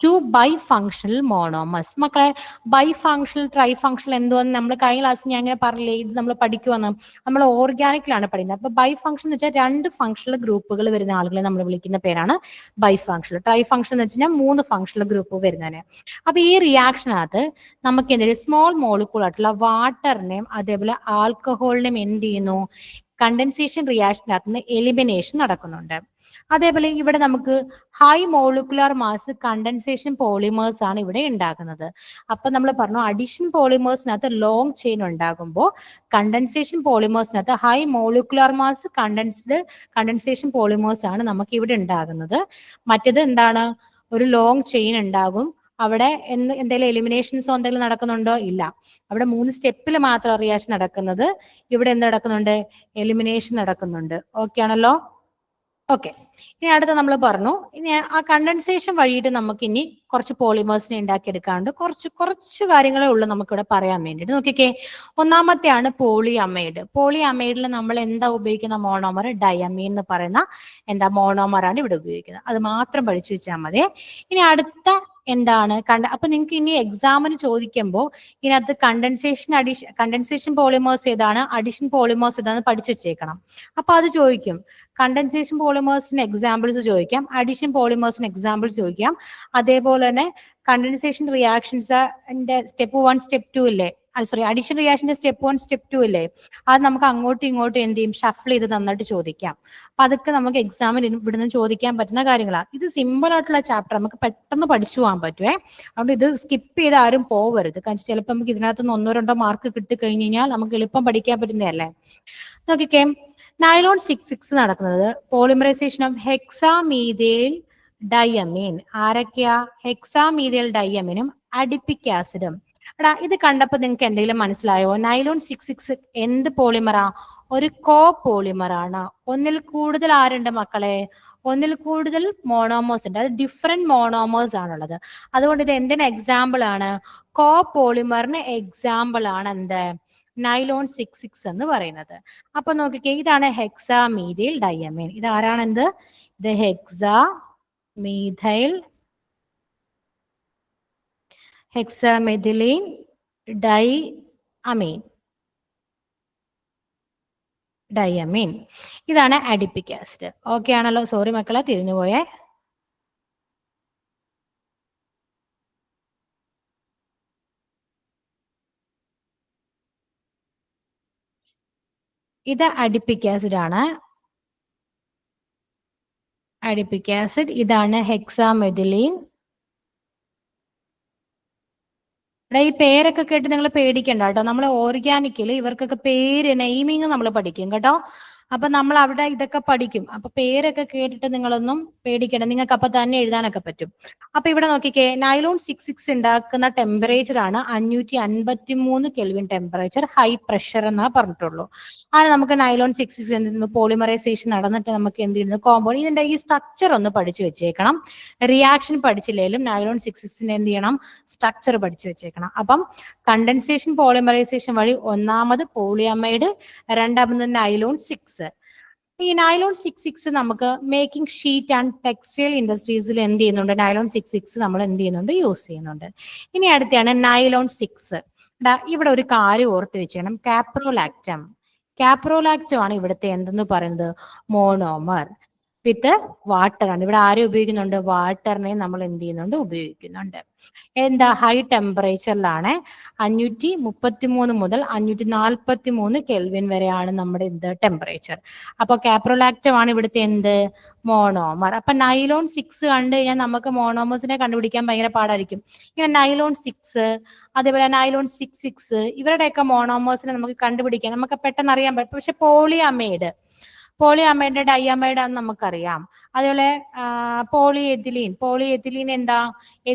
two bifunctional monomers. മക്കളെ, ബൈ ഫങ്ഷണൽ ട്രൈ ഫങ്ഷണൽ എന്തുവെന്ന് നമ്മൾ കഴിഞ്ഞ ക്ലാസ്സിൽ ഞാൻ ഇങ്ങനെ പറഞ്ഞില്ലേ, ഇത് നമ്മൾ പഠിക്കുവന്ന്. നമ്മൾ ഓർഗാനിക്കിലാണ് പഠിക്കുന്നത്. അപ്പൊ ബൈ ഫങ്ഷൻ എന്ന് വെച്ചാൽ 2 ഫങ്ഷണൽ ഗ്രൂപ്പുകൾ വരുന്ന ആളുകളെ നമ്മൾ വിളിക്കുന്ന പേരാണ് ബൈ ഫങ്ഷണൽ. ട്രൈ ഫങ്ഷൻ എന്ന് വെച്ചാൽ 3 ഫങ്ഷണൽ ഗ്രൂപ്പ് വരുന്നതിന്. അപ്പൊ ഈ റിയാക്ഷനകത്ത് നമുക്ക് എന്തെങ്കിലും സ്മോൾ മോളിക്കൂൾ ആയിട്ടുള്ള വാട്ടറിനെയും അതേപോലെ ആൽക്കഹോളിനെയും എന്ത് ചെയ്യുന്നു, കണ്ടൻസേഷൻ റിയാക്ഷനകത്ത് നിന്ന് എലിമിനേഷൻ നടക്കുന്നുണ്ട്. അതേപോലെ ഇവിടെ നമുക്ക് high molecular mass condensation polymers ആണ് ഇവിടെ ഉണ്ടാക്കുന്നത്. അപ്പൊ നമ്മൾ പറഞ്ഞു, അഡീഷൻ പോളിമേഴ്സിനകത്ത് ലോങ് ചെയിൻ ഉണ്ടാകുമ്പോൾ കണ്ടൻസേഷൻ പോളിമേഴ്സിനകത്ത് high molecular mass condensation polymers ആണ് നമുക്ക് ഇവിടെ ഉണ്ടാകുന്നത്. മറ്റേത് എന്താണ്, ഒരു ലോങ് ചെയിൻ ഉണ്ടാകും. അവിടെ എന്തെങ്കിലും എലിമിനേഷൻസോ എന്തെങ്കിലും നടക്കുന്നുണ്ടോ, ഇല്ല. അവിടെ 3 സ്റ്റെപ്പിൽ മാത്രം റിയാക്ഷൻ നടക്കുന്നത്. ഇവിടെ എന്ത് നടക്കുന്നുണ്ട്, എലിമിനേഷൻ നടക്കുന്നുണ്ട്. ഓക്കെ ആണല്ലോ. ഓക്കെ, ഇനി അടുത്ത നമ്മൾ പറഞ്ഞു, ഇനി ആ കണ്ടൻസേഷൻ വഴിയിട്ട് നമുക്ക് ഇനി കുറച്ച് പോളിമേഴ്സിനെ ഉണ്ടാക്കിയെടുക്കാണ്ട് കുറച്ച് കാര്യങ്ങളേ ഉള്ളൂ നമുക്കിവിടെ പറയാൻ വേണ്ടിയിട്ട്. നോക്കിക്കേ, ഒന്നാമത്തെയാണ് പോളി അമൈഡ്. പോളി അമൈഡിൽ നമ്മൾ എന്താ ഉപയോഗിക്കുന്ന മോണോമർ, ഡയമീൻ എന്ന് പറയുന്ന എന്താ മോണോമറാണ് ഇവിടെ ഉപയോഗിക്കുന്നത്. അത് മാത്രം പഠിച്ചു വെച്ചാൽ മതി. ഇനി അടുത്ത എന്താണ് അപ്പൊ നിങ്ങൾക്ക് ഇനി എക്സാമിന് ചോദിക്കുമ്പോൾ ഇതിനകത്ത് കണ്ടൻസേഷൻ പോളിമേഴ്സ് ഏതാണ്, അഡിഷൻ പോളിമേഴ്സ് ഏതാണ് പഠിച്ചു വെച്ചേക്കണം. അപ്പൊ അത് ചോദിക്കും. കണ്ടൻസേഷൻ പോളിമേഴ്സിന് എക്സാമ്പിൾസ് ചോദിക്കാം, അഡിഷൻ പോളിമേഴ്സിന് എക്സാമ്പിൾസ് ചോദിക്കാം. അതേപോലെ തന്നെ കണ്ടൻസേഷൻ റിയാക്ഷൻസ് സ്റ്റെപ്പ് 1 സ്റ്റെപ്പ് 2 ഇല്ലേ, സോറി, അഡീഷൻ റിയാക്ഷന്റെ സ്റ്റെപ്പ് 1 സ്റ്റെപ്പ് 2 ഇല്ലേ, അത് നമുക്ക് അങ്ങോട്ടും ഇങ്ങോട്ടും എന്ത് ചെയ്യും, ഷഫിൾ ചെയ്ത് നന്നായിട്ട് ചോദിക്കാം. അപ്പൊ അതൊക്കെ നമുക്ക് എക്സാമിന് ഇവിടുന്ന് ചോദിക്കാൻ പറ്റുന്ന കാര്യങ്ങളാണ്. ഇത് സിമ്പിൾ ആയിട്ടുള്ള ചാപ്റ്റർ, നമുക്ക് പെട്ടെന്ന് പഠിച്ചു പോകാൻ പറ്റുമേ. അതുകൊണ്ട് ഇത് സ്കിപ്പ് ചെയ്ത് ആരും പോവരുത്. കാരണം ചിലപ്പോൾ നമുക്ക് ഇതിനകത്ത് നിന്ന് 1-2 മാർക്ക് കിട്ടിക്കഴിഞ്ഞ് കഴിഞ്ഞാൽ നമുക്ക് എളുപ്പം പഠിക്കാൻ പറ്റുന്നതല്ലേ. നോക്കിക്കേ, നൈലോൺ 6,6 നടക്കുന്നത് പോളിമറൈസേഷൻ ഓഫ് ഹെക്സാമീഥൈൽ ഡയമീൻ. ആരൊക്കെയാ, ഹെക്സാമീഥൈൽ ഡയമീനും അഡിപ്പിക് ആസിഡും. എടാ, ഇത് കണ്ടപ്പോ നിങ്ങൾക്ക് എന്തെങ്കിലും മനസ്സിലായോ? നൈലോൺ 6,6 എന്ത് പോളിമറാ, ഒരു കോ പോളിമർ ആണ്. ഒന്നിൽ കൂടുതൽ ആരുണ്ട് മക്കളെ, ഒന്നിൽ കൂടുതൽ മോണോമേഴ്സ് ഉണ്ട്. അത് ഡിഫറെന്റ് മോണോമേഴ്സ് ആണുള്ളത്. അതുകൊണ്ട് ഇത് എന്തിന് എക്സാമ്പിൾ ആണ്, കോ പോളിമറിന് എക്സാമ്പിൾ ആണ് എന്ത്, നൈലോൺ 6,6 എന്ന് പറയുന്നത്. അപ്പൊ നോക്കിക്കേ, ഇതാണ് ഹെക്സാമീഥൈൽ ഡയമീൻ. ഇത് ആരാണ്, എന്ത്, ഇത് ഹെക്സാമെഥിലീൻ ഡയമീൻ. ഇതാണ് അഡിപ്പിക് ആസിഡ്. ഓക്കെ ആണല്ലോ. സോറി മക്കളെ, തിരിഞ്ഞുപോയേ. ഇത് അഡിപ്പിക് ആസിഡ് ആണ്. അഡിപ്പിക് ആസിഡ്, ഇതാണ് ഹെക്സാമെഥിലീൻ. ഇവിടെ ഈ പേരൊക്കെ കേട്ട് നിങ്ങൾ പേടിക്കണ്ട കേട്ടോ. നമ്മൾ ഓർഗാനിക്കില് ഇവർക്കൊക്കെ പേര് നെയിമിങ് നമ്മൾ പഠിക്കും കേട്ടോ. അപ്പൊ നമ്മൾ അവിടെ ഇതൊക്കെ പഠിക്കും. അപ്പൊ പേരൊക്കെ കേട്ടിട്ട് നിങ്ങളൊന്നും പേടിക്കണ്ട, നിങ്ങൾക്ക് അപ്പൊ തന്നെ എഴുതാനൊക്കെ പറ്റും. അപ്പൊ ഇവിടെ നോക്കിക്കേ, നൈലോൺ 6,6 ഉണ്ടാക്കുന്ന ടെമ്പറേച്ചർ ആണ് 553 കെൽവിൻ ടെമ്പറേച്ചർ, ഹൈ പ്രഷർ എന്നാ പറഞ്ഞിട്ടുള്ളൂ. അങ്ങനെ നമുക്ക് നൈലോൺ 6,6 എന്ത് പോളിമറൈസേഷൻ നടന്നിട്ട് നമുക്ക് എന്ത് ചെയ്യുന്നു, കോമ്പൗണ്ട്. ഇതിന്റെ ഈ സ്ട്രക്ചർ ഒന്ന് പഠിച്ചു വെച്ചേക്കണം. റിയാക്ഷൻ പഠിച്ചില്ലെങ്കിലും നൈലോൺ 6,6 എന്ത് ചെയ്യണം, സ്ട്രക്ചർ പഠിച്ചു വെച്ചേക്കണം. അപ്പം കണ്ടൻസേഷൻ പോളിമറൈസേഷൻ വഴി ഒന്നാമത് പോളിയമൈഡ്, രണ്ടാമത് നൈലോൺ 6. ഈ നൈലോൺ 6,6 നമുക്ക് മേക്കിംഗ് ഷീറ്റ് ആൻഡ് ടെക്സ്റ്റൈൽ ഇൻഡസ്ട്രീസിൽ എന്ത് ചെയ്യുന്നുണ്ട്, നൈലോൺ 6,6 നമ്മൾ എന്ത് ചെയ്യുന്നുണ്ട്, യൂസ് ചെയ്യുന്നുണ്ട്. ഇനി അടുത്താണ് നൈലോൺ 6. ഇവിടെ ഒരു കാര്യം ഓർത്ത് വെച്ചേക്കണം, കാപ്രോലാക്ടം ആണ് ഇവിടുത്തെ എന്തെന്ന് പറയുന്നത്, മോണോമർ. വിത്ത് വാട്ടർ ആണ്. ഇവിടെ ആരെ ഉപയോഗിക്കുന്നുണ്ട്? വാട്ടറിനെ നമ്മൾ എന്ത് ചെയ്യുന്നുണ്ട്? ഉപയോഗിക്കുന്നുണ്ട്. എന്താ? ഹൈ ടെമ്പറേച്ചറിലാണ് 533 മുതൽ 543 കെൽവിൻ വരെയാണ് നമ്മുടെ എന്ത് ടെമ്പറേച്ചർ. അപ്പൊ കാപ്രോലാക്റ്റം ആണ് ഇവിടുത്തെ എന്ത്? മോണോമർ. അപ്പൊ നൈലോൺ 6 കണ്ടു കഴിഞ്ഞാൽ നമുക്ക് മോണോമേഴ്സിനെ കണ്ടുപിടിക്കാൻ ഭയങ്കര പാടായിരിക്കും. ഇങ്ങനെ നൈലോൺ 6, അതേപോലെ നൈലോൺ 6 ഇവരുടെയൊക്കെ മോണോമേഴ്സിനെ നമുക്ക് കണ്ടുപിടിക്കാൻ നമുക്ക് പെട്ടെന്ന് അറിയാൻ പറ്റും. പക്ഷെ പോളിയമൈഡ് ഡൈയമൈഡ് ആണെന്ന് നമുക്കറിയാം. അതേപോലെ പോളിയെഥിലീൻ എന്താ?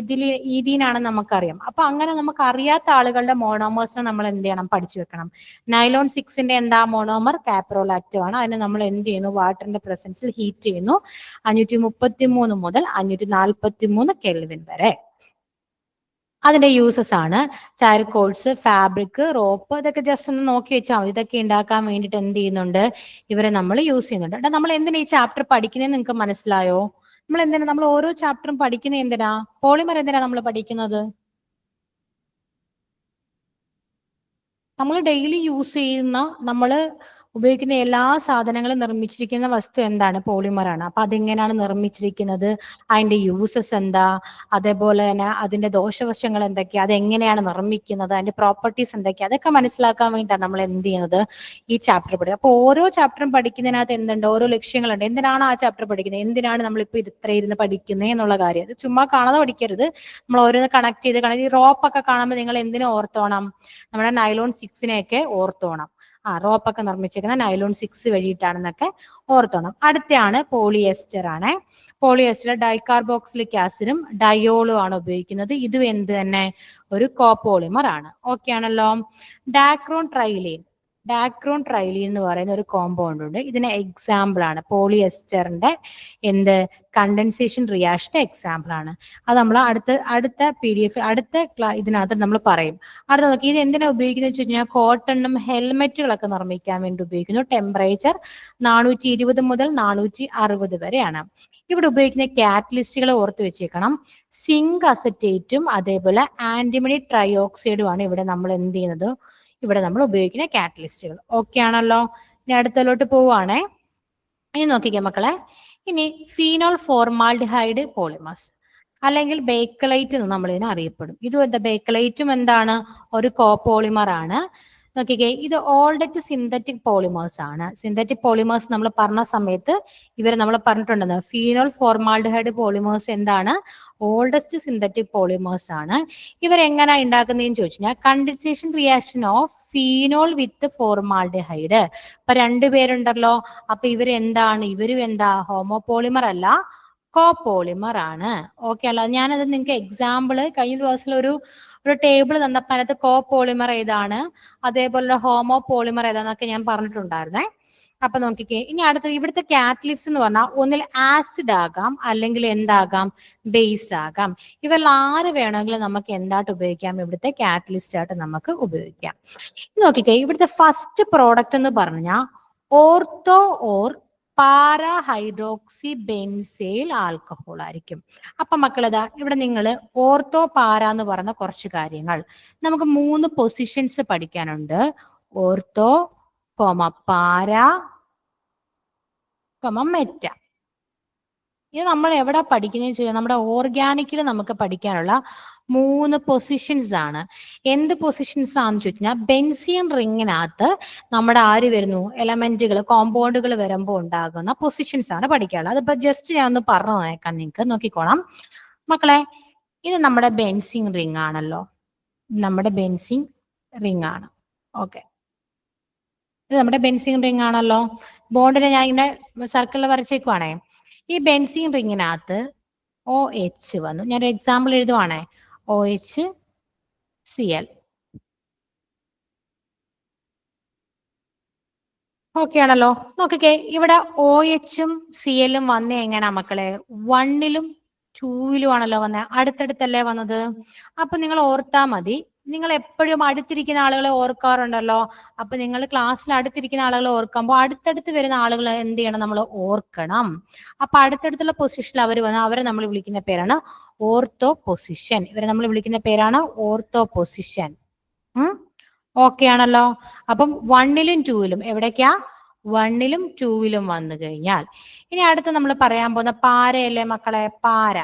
ഈഥീൻ ആണെന്ന് നമുക്കറിയാം. അപ്പൊ അങ്ങനെ നമുക്ക് അറിയാത്ത ആളുകളുടെ മോണോമേഴ്സിനെ നമ്മൾ എന്ത് ചെയ്യണം? പഠിച്ചു വെക്കണം. നൈലോൺ 6ന്റെ എന്താ മോണോമർ? കാപ്രോലാക്റ്റം ആണ്. അതിനെ നമ്മൾ എന്ത് ചെയ്യുന്നു? വാട്ടറിന്റെ പ്രസൻസിൽ ഹീറ്റ് ചെയ്യുന്നു 533 മുതൽ 543 കെൽവിൻ വരെ. അതിന്റെ യൂസസ് ആണ് ചാരക്കോൾസ്, ഫാബ്രിക്, റോപ്പ്. ഇതൊക്കെ ജസ്റ്റ് ഒന്ന് നോക്കി വെച്ചാൽ മതി. ഇതൊക്കെ ഉണ്ടാക്കാൻ വേണ്ടിയിട്ട് എന്ത് ചെയ്യുന്നുണ്ട്? ഇവരെ നമ്മൾ യൂസ് ചെയ്യുന്നുണ്ട്. നമ്മൾ എന്തിനാ ഈ ചാപ്റ്റർ പഠിക്കുന്നതെന്ന് നിങ്ങൾക്ക് മനസ്സിലായോ? നമ്മൾ ഓരോ ചാപ്റ്ററും പഠിക്കുന്നത് എന്തിനാ? പോളിമർ എന്തിനാ നമ്മൾ പഠിക്കുന്നത്? നമ്മൾ ഡെയിലി യൂസ് ചെയ്യുന്ന, നമ്മൾ ഉപയോഗിക്കുന്ന എല്ലാ സാധനങ്ങളും നിർമ്മിച്ചിരിക്കുന്ന വസ്തു എന്താണ്? പോളിമറാണ്. അപ്പൊ അതെങ്ങനെയാണ് നിർമ്മിച്ചിരിക്കുന്നത്? അതിന്റെ യൂസസ് എന്താ? അതേപോലെ തന്നെ അതിന്റെ ദോഷവശങ്ങൾ എന്തൊക്കെയാ? അതെങ്ങനെയാണ് നിർമ്മിക്കുന്നത്? അതിന്റെ പ്രോപ്പർട്ടീസ് എന്തൊക്കെയാ? അതൊക്കെ മനസ്സിലാക്കാൻ വേണ്ടിയിട്ടാണ് നമ്മൾ എന്ത് ചെയ്യുന്നത്? ഈ ചാപ്റ്റർ പഠിക്കുക. അപ്പൊ ഓരോ ചാപ്റ്ററും പഠിക്കുന്നതിനകത്ത് എന്തുണ്ട്? ഓരോ ലക്ഷ്യങ്ങളുണ്ട്. എന്തിനാണ് ആ ചാപ്റ്റർ പഠിക്കുന്നത്? എന്തിനാണ് നമ്മളിപ്പോ ഇത് ഇത്ര ഇരുന്ന് പഠിക്കുന്നത് എന്നുള്ള കാര്യം. അത് ചുമ്മാ കാണാതെ പഠിക്കരുത്. നമ്മൾ ഓരോന്ന് കണക്ട് ചെയ്ത് ഈ റോപ്പൊക്കെ കാണുമ്പോൾ നിങ്ങൾ എന്തിനു ഓർത്തോണം? നമ്മുടെ നൈലോൺ 6നെയൊക്കെ ഓർത്തോണം. റോപ്പൊക്കെ നിർമ്മിച്ചിരിക്കുന്ന നൈലോൺ 6 വഴിയിട്ടാണെന്നൊക്കെ ഓർത്തോണം. അടുത്താണ് പോളിയസ്റ്റർ ആണ്. പോളിയസ്റ്റർ ഡൈകാർബോക്സിലിക് ആസിഡും ഡയോളും ആണ് ഉപയോഗിക്കുന്നത്. ഇതും എന്ത് തന്നെ? ഒരു കോപോളിമർ ആണ്. ഓക്കെ ആണല്ലോ. ഡാക്രോൺ ട്രൈലീൻ എന്ന് പറയുന്ന ഒരു കോമ്പൗണ്ട് ഉണ്ട്. ഇതിന് എക്സാമ്പിൾ ആണ് പോളിയസ്റ്ററിന്റെ എന്ത്? കണ്ടൻസേഷൻ റിയാക്ഷന്റെ എക്സാമ്പിൾ ആണ്. അത് നമ്മൾ അടുത്ത PDF ഇതിനകത്ത് നമ്മൾ പറയും. അടുത്ത നോക്കി, ഇത് എന്തിനാ ഉപയോഗിക്കുന്നത് വെച്ച് കഴിഞ്ഞാൽ കോട്ടണും ഹെൽമെറ്റുകളൊക്കെ നിർമ്മിക്കാൻ വേണ്ടി ഉപയോഗിക്കുന്നു. ടെമ്പറേച്ചർ 420 മുതൽ 460 വരെയാണ്. ഇവിടെ ഉപയോഗിക്കുന്ന കാറ്റലിസ്റ്റുകൾ ഓർത്ത് വെച്ചേക്കണം. സിങ്ക് അസറ്റേറ്റും അതേപോലെ ആന്റിമണി ട്രയോക്സൈഡും ആണ് ഇവിടെ നമ്മൾ എന്ത് ചെയ്യുന്നത്? ഇവിടെ നമ്മൾ ഉപയോഗിക്കുന്ന കാറ്റലിസ്റ്റുകൾ. ഓക്കെ ആണല്ലോ. ഇനി അടുത്തലോട്ട് പോവുകയാണേ. ഇനി നോക്കിക്കേ മക്കളെ. ഇനി ഫീനോൾ ഫോർമാൽഡിഹൈഡ് പോളിമേഴ്സ് അല്ലെങ്കിൽ ബേക്കലൈറ്റ് എന്ന് നമ്മൾ ഇതിനെ അറിയപ്പെടും. ഇതും എന്താ? ബേക്കലൈറ്റും എന്താണ്? ഒരു കോപോളിമർ ആണ്. നോക്കിക്കേ, ഇത് ഓൾഡസ്റ്റ് സിന്തറ്റിക് പോളിമേഴ്സ് ആണ്. സിന്തറ്റിക് പോളിമേഴ്സ് നമ്മൾ പറഞ്ഞ സമയത്ത് ഇവർ നമ്മൾ പറഞ്ഞിട്ടുണ്ടെന്ന്. ഫീനോൾ ഫോർമാൽഡിഹൈഡ് പോളിമേഴ്സ് എന്താണ്? ഓൾഡസ്റ്റ് സിന്തറ്റിക് പോളിമേഴ്സ് ആണ്. ഇവരെങ്ങനെ ഉണ്ടാക്കുന്നതെന്ന് ചോദിച്ചു കഴിഞ്ഞാൽ condensation reaction of phenol with formaldehyde. ഇപ്പൊ രണ്ടുപേരുണ്ടല്ലോ. അപ്പൊ ഇവരും എന്താ? ഹോമോപോളിമർ അല്ല, കോപോളിമർ ആണ്. ഓക്കെ അല്ല? ഞാനത് നിങ്ങൾക്ക് എക്സാമ്പിൾ കഴിഞ്ഞ ക്ലാസ്സിൽ ഒരു ടേബിൾ തന്നപ്പോൾ അതിനകത്ത് കോപോളിമർ ഏതാണ്, അതേപോലെ ഹോമോപോളിമർ ഏതാന്നൊക്കെ ഞാൻ പറഞ്ഞിട്ടുണ്ടായിരുന്നേ. അപ്പൊ നോക്കിക്കേ. ഇനി അടുത്ത ഇവിടുത്തെ കാറ്റലിസ്റ്റ് എന്ന് പറഞ്ഞാൽ ഒന്നിൽ ആസിഡ് ആകാം, അല്ലെങ്കിൽ എന്താകാം? ബേസ് ആകാം. ഇവരിൽ ആര് വേണമെങ്കിലും നമുക്ക് എന്തായിട്ട് ഉപയോഗിക്കാം? ഇവിടുത്തെ കാറ്റലിസ്റ്റ് ആയിട്ട് നമുക്ക് ഉപയോഗിക്കാം. നോക്കിക്കേ, ഇവിടുത്തെ ഫസ്റ്റ് പ്രോഡക്റ്റ് എന്ന് പറഞ്ഞാൽ ഓർത്തോ ഓർ പാരാഹൈഡ്രോക്സി ബെൻസൈൽ ആൽക്കഹോൾ ആയിരിക്കും. അപ്പൊ മക്കളതാ ഇവിടെ നിങ്ങൾ ഓർത്തോ പാര എന്ന് പറഞ്ഞ കുറച്ച് കാര്യങ്ങൾ നമുക്ക് 3 പൊസിഷൻസ് പഠിക്കാനുണ്ട്. ഓർത്തോ, പാര, മെറ്റ. ഇത് നമ്മൾ എവിടെ പഠിക്കുന്നതെന്ന് വെച്ചാൽ നമ്മുടെ ഓർഗാനിക്കിൽ നമുക്ക് പഠിക്കാനുള്ള 3 പൊസിഷൻസ് ആണ്. എന്ത് പൊസിഷൻസ് ആണെന്ന് ചോദിച്ചാൽ ബെൻസീൻ റിങ്ങിനകത്ത് നമ്മുടെ ആര് വരുന്നു? എലമെന്റുകൾ, കോമ്പൗണ്ടുകൾ വരുമ്പോൾ ഉണ്ടാകുന്ന പൊസിഷൻസ് ആണ് പഠിക്കാനുള്ളത്. അതിപ്പോ ജസ്റ്റ് ഞാൻ ഒന്ന് പറഞ്ഞു തന്നേക്കാം, നിങ്ങൾക്ക് നോക്കിക്കോളാം മക്കളെ. ഇത് നമ്മുടെ ബെൻസീൻ റിങ് ആണല്ലോ. നമ്മുടെ ബെൻസീൻ റിങ് ആണ്. ഓക്കെ, ഇത് നമ്മുടെ ബെൻസീൻ റിങ് ആണല്ലോ. ബോണ്ടിനെ ഞാൻ ഇങ്ങനെ സർക്കിളിൽ വരച്ചേക്കുവാണേ. ഈ ബെൻസീൻ റിങ്ങിനകത്ത് OH വന്നു. ഞാനൊരു എക്സാമ്പിൾ എഴുതുവാണേ. OHCl. ഓക്കെ ആണല്ലോ. നോക്കിക്കേ, ഇവിടെ OHും Clഉം വന്നേ എങ്ങനെയാ മക്കളെ? 1ലും 2ലും ആണല്ലോ വന്നേ. അടുത്തടുത്തല്ലേ വന്നത്. അപ്പൊ നിങ്ങൾ ഓർത്താ മതി. നിങ്ങൾ എപ്പോഴും അടുത്തിരിക്കുന്ന ആളുകളെ ഓർക്കാറുണ്ടല്ലോ. അപ്പൊ നിങ്ങൾ ക്ലാസ്സിൽ അടുത്തിരിക്കുന്ന ആളുകളെ ഓർക്കുമ്പോൾ അടുത്തടുത്ത് വരുന്ന ആളുകൾ എന്ത് ചെയ്യണം? നമ്മൾ ഓർക്കണം. അപ്പൊ അടുത്തടുത്തുള്ള പൊസിഷനിൽ അവർ വന്ന് അവരെ നമ്മൾ വിളിക്കുന്ന പേരാണ് ഓർത്തോ പൊസിഷൻ. ഇവരെ നമ്മൾ വിളിക്കുന്ന പേരാണ് ഓർത്തോ പൊസിഷൻ. ഓക്കെ ആണല്ലോ. അപ്പം 1ലും 2ലും എവിടേക്കാ? 1ലും 2ലും വന്നു കഴിഞ്ഞാൽ. ഇനി അടുത്ത് നമ്മൾ പറയാൻ പോകുന്ന പാരയല്ലേ മക്കളെ, പാര.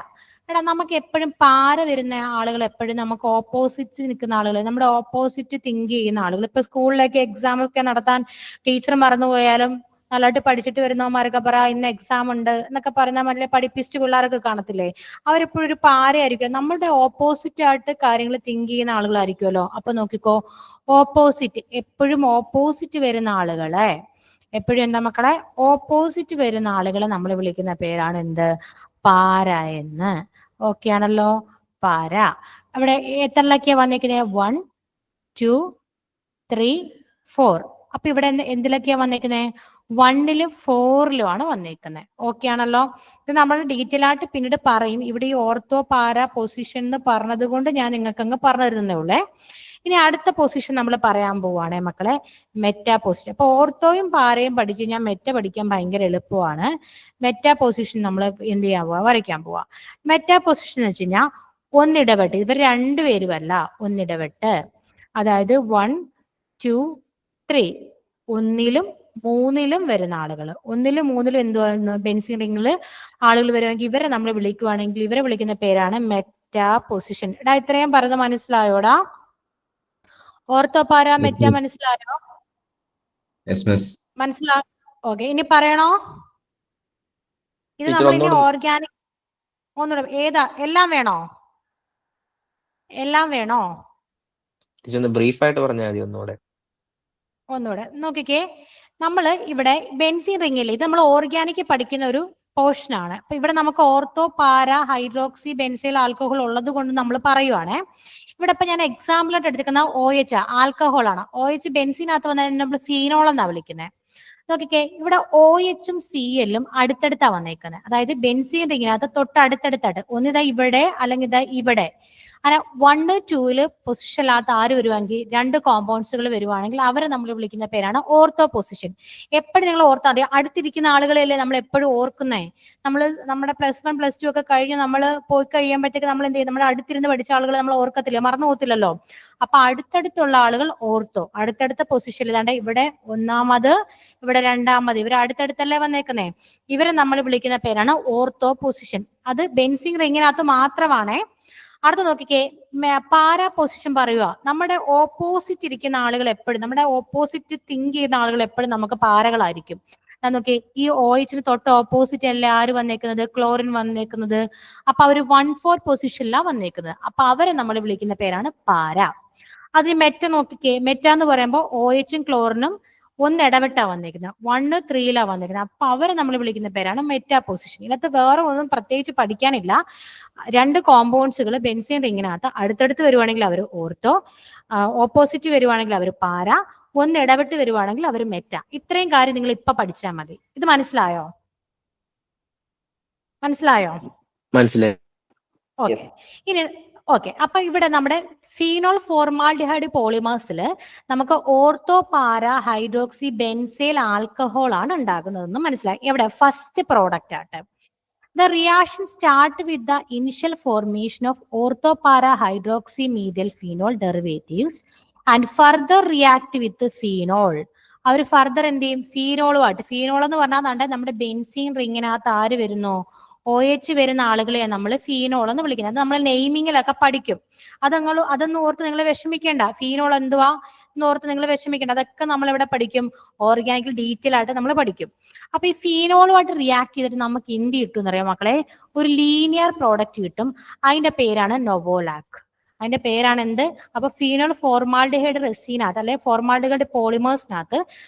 എടാ നമുക്ക് എപ്പോഴും പാര വരുന്ന ആളുകൾ എപ്പോഴും നമുക്ക് ഓപ്പോസിറ്റ് നിൽക്കുന്ന ആളുകൾ, നമ്മുടെ ഓപ്പോസിറ്റ് തിങ്ക് ചെയ്യുന്ന ആളുകൾ. ഇപ്പൊ സ്കൂളിലേക്ക് എക്സാം ഒക്കെ നടത്താൻ ടീച്ചർ മറന്നുപോയാലും നല്ലതായിട്ട് പഠിച്ചിട്ട് വരുന്നവന്മാരൊക്കെ പറ ഇന്ന് എക്സാം ഉണ്ട് എന്നൊക്കെ പറയുന്ന നല്ല പഠിപ്പിസ്റ്റ് പിള്ളേരൊക്കെ കാണത്തില്ലേ, അവരെപ്പോഴും ഒരു പാരയായിരിക്കും. നമ്മുടെ ഓപ്പോസിറ്റ് ആയിട്ട് കാര്യങ്ങൾ തിങ്ക് ചെയ്യുന്ന ആളുകളായിരിക്കുമല്ലോ. അപ്പൊ നോക്കിക്കോ, ഓപ്പോസിറ്റ്, എപ്പോഴും ഓപ്പോസിറ്റ് വരുന്ന ആളുകളെ, എപ്പോഴും എന്താ മക്കളെ, ഓപ്പോസിറ്റ് വരുന്ന ആളുകളെ നമ്മൾ വിളിക്കുന്ന പേരാണ് എന്ത്, പാര എന്ന്. ഓക്കെ ആണല്ലോ, പാര. അവിടെ എത്രയൊക്കെയാ വന്നേക്കുന്നത്, 1 2 3 4. അപ്പൊ ഇവിടെ എന്തിലൊക്കെയാ വന്നേക്കുന്നത്, 1ലും 4ലും ആണ് വന്നേക്കുന്നത്. ഓക്കെ ആണല്ലോ. ഇത് നമ്മൾ ഡീറ്റെയിൽ ആയിട്ട് പിന്നീട് പറയും. ഇവിടെ ഈ ഓർത്തോ പാര പൊസിഷൻ എന്ന് പറഞ്ഞത് കൊണ്ട് ഞാൻ നിങ്ങൾക്ക് അങ്ങ് പറഞ്ഞു തരുന്നേ ഉള്ളേ. ഇനി അടുത്ത പൊസിഷൻ നമ്മൾ പറയാൻ പോവാണേ മക്കളെ, മെറ്റാ പൊസിഷൻ. അപ്പൊ ഓർത്തോയും പാരയും പഠിച്ചു കഴിഞ്ഞാൽ മെറ്റ പഠിക്കാൻ ഭയങ്കര എളുപ്പമാണ്. മെറ്റാ പൊസിഷൻ നമ്മൾ എന്ത് ചെയ്യാൻ പോവാ, വരയ്ക്കാൻ പോവാ. മെറ്റാ പൊസിഷൻ എന്ന് വെച്ച് കഴിഞ്ഞാൽ ഒന്നിടവിട്ട്, ഇവർ രണ്ടുപേരുമല്ല, ഒന്നിടവിട്ട്. അതായത് 1 2 3, 1ലും 3ലും വരുന്ന ആളുകൾ. 1ലും 3ലും എന്തുവാ, ബെൻസീൻ റിംഗിൽ ആളുകൾ വരുവാണെങ്കിൽ ഇവരെ നമ്മൾ വിളിക്കുവാണെങ്കിൽ ഇവരെ വിളിക്കുന്ന പേരാണ് മെറ്റാ പൊസിഷൻ. എടാ ഇത്രയും പറഞ്ഞത് മനസ്സിലായോടാ? ഓർത്തോ പാര മെറ്റ മനസ്സിലായോ? മനസ്സിലാ? ഓക്കെ, ഇനി പറയണോ? ഇത് നമ്മൾ ഇനി ഓർഗാനിക് ഒന്നുകൂടെ, ഏതാ, എല്ലാം വേണോ, എല്ലാം വേണോ? ബ്രീഫായിട്ട് പറഞ്ഞാൽ മതി. ഒന്നുകൂടെ നോക്കിക്കേ, നമ്മൾ ഇവിടെ ബെൻസീൻ റിംഗില്ലേ, ഇത് നമ്മൾ ഓർഗാനിക് പഠിക്കുന്ന ഒരു പോർഷൻ ആണ്. അപ്പൊ ഇവിടെ നമുക്ക് ഓർത്തോ പാര ഹൈഡ്രോക്സി ബെൻസൈൽ ആൽക്കഹോൾ ഉള്ളത് കൊണ്ട് നമ്മൾ പറയുവാണേ. ഇവിടെ ഇപ്പൊ ഞാൻ എക്സാമ്പിൾ ആയിട്ട് എടുക്കുന്ന OH ആൽക്കഹോൾ ആണ്. OH ബെൻസീനകത്ത് വന്നാൽ നമ്മൾ ഫീനോൾ എന്നാ വിളിക്കുന്നത്. നോക്കിക്കേ, ഇവിടെ OHും CLും അടുത്തടുത്താ വന്നേക്കുന്നത്. അതായത് ബെൻസീൻ റിംഗിനകത്ത് തൊട്ടടുത്തടുത്തായിട്ട്, ഒന്നിതാ ഇവിടെ അല്ലെങ്കിൽ ഇതാ ഇവിടെ. അങ്ങനെ 1 2 പൊസിഷനിനകത്ത് ആര് വരുവാണെങ്കിൽ, രണ്ട് കോമ്പൗണ്ട്സുകൾ വരുവാണെങ്കിൽ അവരെ നമ്മൾ വിളിക്കുന്ന പേരാണ് ഓർത്തോ പൊസിഷൻ. എപ്പോഴും നിങ്ങൾ ഓർത്താൽ മതി, അടുത്തിരിക്കുന്ന ആളുകളെയല്ലേ നമ്മൾ എപ്പോഴും ഓർക്കുന്നേ. നമ്മൾ നമ്മുടെ +1 +2 ഒക്കെ കഴിഞ്ഞ് നമ്മൾ പോയി കഴിയുമ്പോഴത്തേക്ക് നമ്മൾ എന്ത് ചെയ്യും, നമ്മുടെ അടുത്തിരുന്ന് പഠിച്ച ആളുകൾ നമ്മൾ ഓർക്കത്തില്ല, മറന്നു പോകത്തില്ലല്ലോ. അപ്പൊ അടുത്തടുത്തുള്ള ആളുകൾ ഓർത്തോ, അടുത്തടുത്ത പൊസിഷനിൽ. ഇതാണ്ട് ഇവിടെ ഒന്നാമത്, ഇവിടെ രണ്ടാമത്, ഇവർ അടുത്തടുത്തല്ലേ വന്നേക്കുന്നേ. ഇവരെ നമ്മൾ വിളിക്കുന്ന പേരാണ് ഓർത്തോ പൊസിഷൻ. അത് ബെൻസീൻ റിംഗിനകത്ത് മാത്രമാണേ. അടുത്ത നോക്കിക്കേ, പാരാ പൊസിഷൻ പറയുക, നമ്മുടെ ഓപ്പോസിറ്റ് ഇരിക്കുന്ന ആളുകൾ എപ്പോഴും, നമ്മുടെ ഓപ്പോസിറ്റ് തിങ്ക് ചെയ്യുന്ന ആളുകൾ എപ്പോഴും നമുക്ക് പാരകളായിരിക്കും. നോക്കി, ഈ OHന് തൊട്ട് ഓപ്പോസിറ്റ് അല്ലേ ആര് വന്നേക്കുന്നത്, ക്ലോറിൻ വന്നേക്കുന്നത്. അപ്പൊ അവര് 1/4 പൊസിഷനിലാണ് വന്നേക്കുന്നത്. അപ്പൊ അവരെ നമ്മൾ വിളിക്കുന്ന പേരാണ് പാര. അത് മെറ്റ നോക്കിക്കേ, മെറ്റ എന്ന് പറയുമ്പോൾ OHും ക്ലോറിനും ഒന്നിടവിട്ടാ വന്നേക്കുന്നത്, 1 3ലാ വന്നേക്കുന്നത്. അപ്പൊ അവരെ നമ്മൾ വിളിക്കുന്ന പേരാണ് മെറ്റാ പൊസിഷൻ. ഇതിനകത്ത് വേറെ ഒന്നും പ്രത്യേകിച്ച് പഠിക്കാനില്ല. രണ്ട് കോമ്പൗണ്ട്സുകൾ ബെൻസീൻ റിംഗിനകത്ത് അടുത്തടുത്ത് വരുവാണെങ്കിൽ അവർ ഓർത്തോ, ഓപ്പോസിറ്റ് വരുവാണെങ്കിൽ അവർ പാര, ഒന്ന് ഇടവിട്ട് വരുവാണെങ്കിൽ അവർ മെറ്റ. ഇത്രയും കാര്യം നിങ്ങൾ ഇപ്പൊ പഠിച്ചാൽ മതി. ഇത് മനസ്സിലായോ? മനസ്സിലായോ? മനസ്സിലായി. ഓക്കെ, ഇനി ഓക്കെ. അപ്പൊ ഇവിടെ നമ്മുടെ ഫീനോൾ ഫോർമാൽഡിഹൈഡ് പോളിമേഴ്സിൽ നമുക്ക് ഓർത്തോ പാര ഹൈഡ്രോക്സി ബെൻസൈൽ ആൽക്കഹോൾ ആണ് ഉണ്ടാകുന്നതെന്ന് മനസ്സിലായി. എവിടെ, ഫസ്റ്റ് പ്രോഡക്റ്റ് ആയിട്ട്. The reaction start with the initial formation of orthopara hydroxymethyl phenol derivatives and further react with the phenol. അവർ ഫർദർ എന്ത് ചെയ്യും, ഫീനോളുമായിട്ട്. ഫീനോൾ എന്ന് പറഞ്ഞാൽ നമ്മുടെ ബെൻസീൻ റിങ്ങിനകത്ത് ആര് വരുന്നു, OH വരുന്ന ആളുകളെയാണ് നമ്മൾ ഫീനോൾ എന്ന് വിളിക്കുന്നത്. അത് നമ്മൾ നെയ്മിങ്ങിലൊക്കെ പഠിക്കും. അതൊന്നും ഓർത്ത് നിങ്ങൾ വിഷമിക്കേണ്ട. ഫീനോൾ എന്തുവാ എന്നോർത്ത് നിങ്ങൾ വിഷമിക്കേണ്ട, അതൊക്കെ നമ്മൾ ഇവിടെ പഠിക്കും. ഓർഗാനിക്കിൽ ഡീറ്റെയിൽ ആയിട്ട് നമ്മൾ പഠിക്കും. അപ്പൊ ഈ ഫീനോളുമായിട്ട് റിയാക്ട് ചെയ്തിട്ട് നമുക്ക് എന്ത് കിട്ടും എന്നറിയാം മക്കളെ, ഒരു ലീനിയർ പ്രോഡക്റ്റ് കിട്ടും. അതിന്റെ പേരാണ് നൊവോലാക്. അതിന്റെ പേരാണ് എന്ത്? അപ്പൊ ഫീനോൾ ഫോർമാൽഡിഹൈഡ് റെസിനകത്ത് അല്ലെ ഫോർമാൽഡിഹൈഡ് പോളിമേഴ്സിനകത്ത്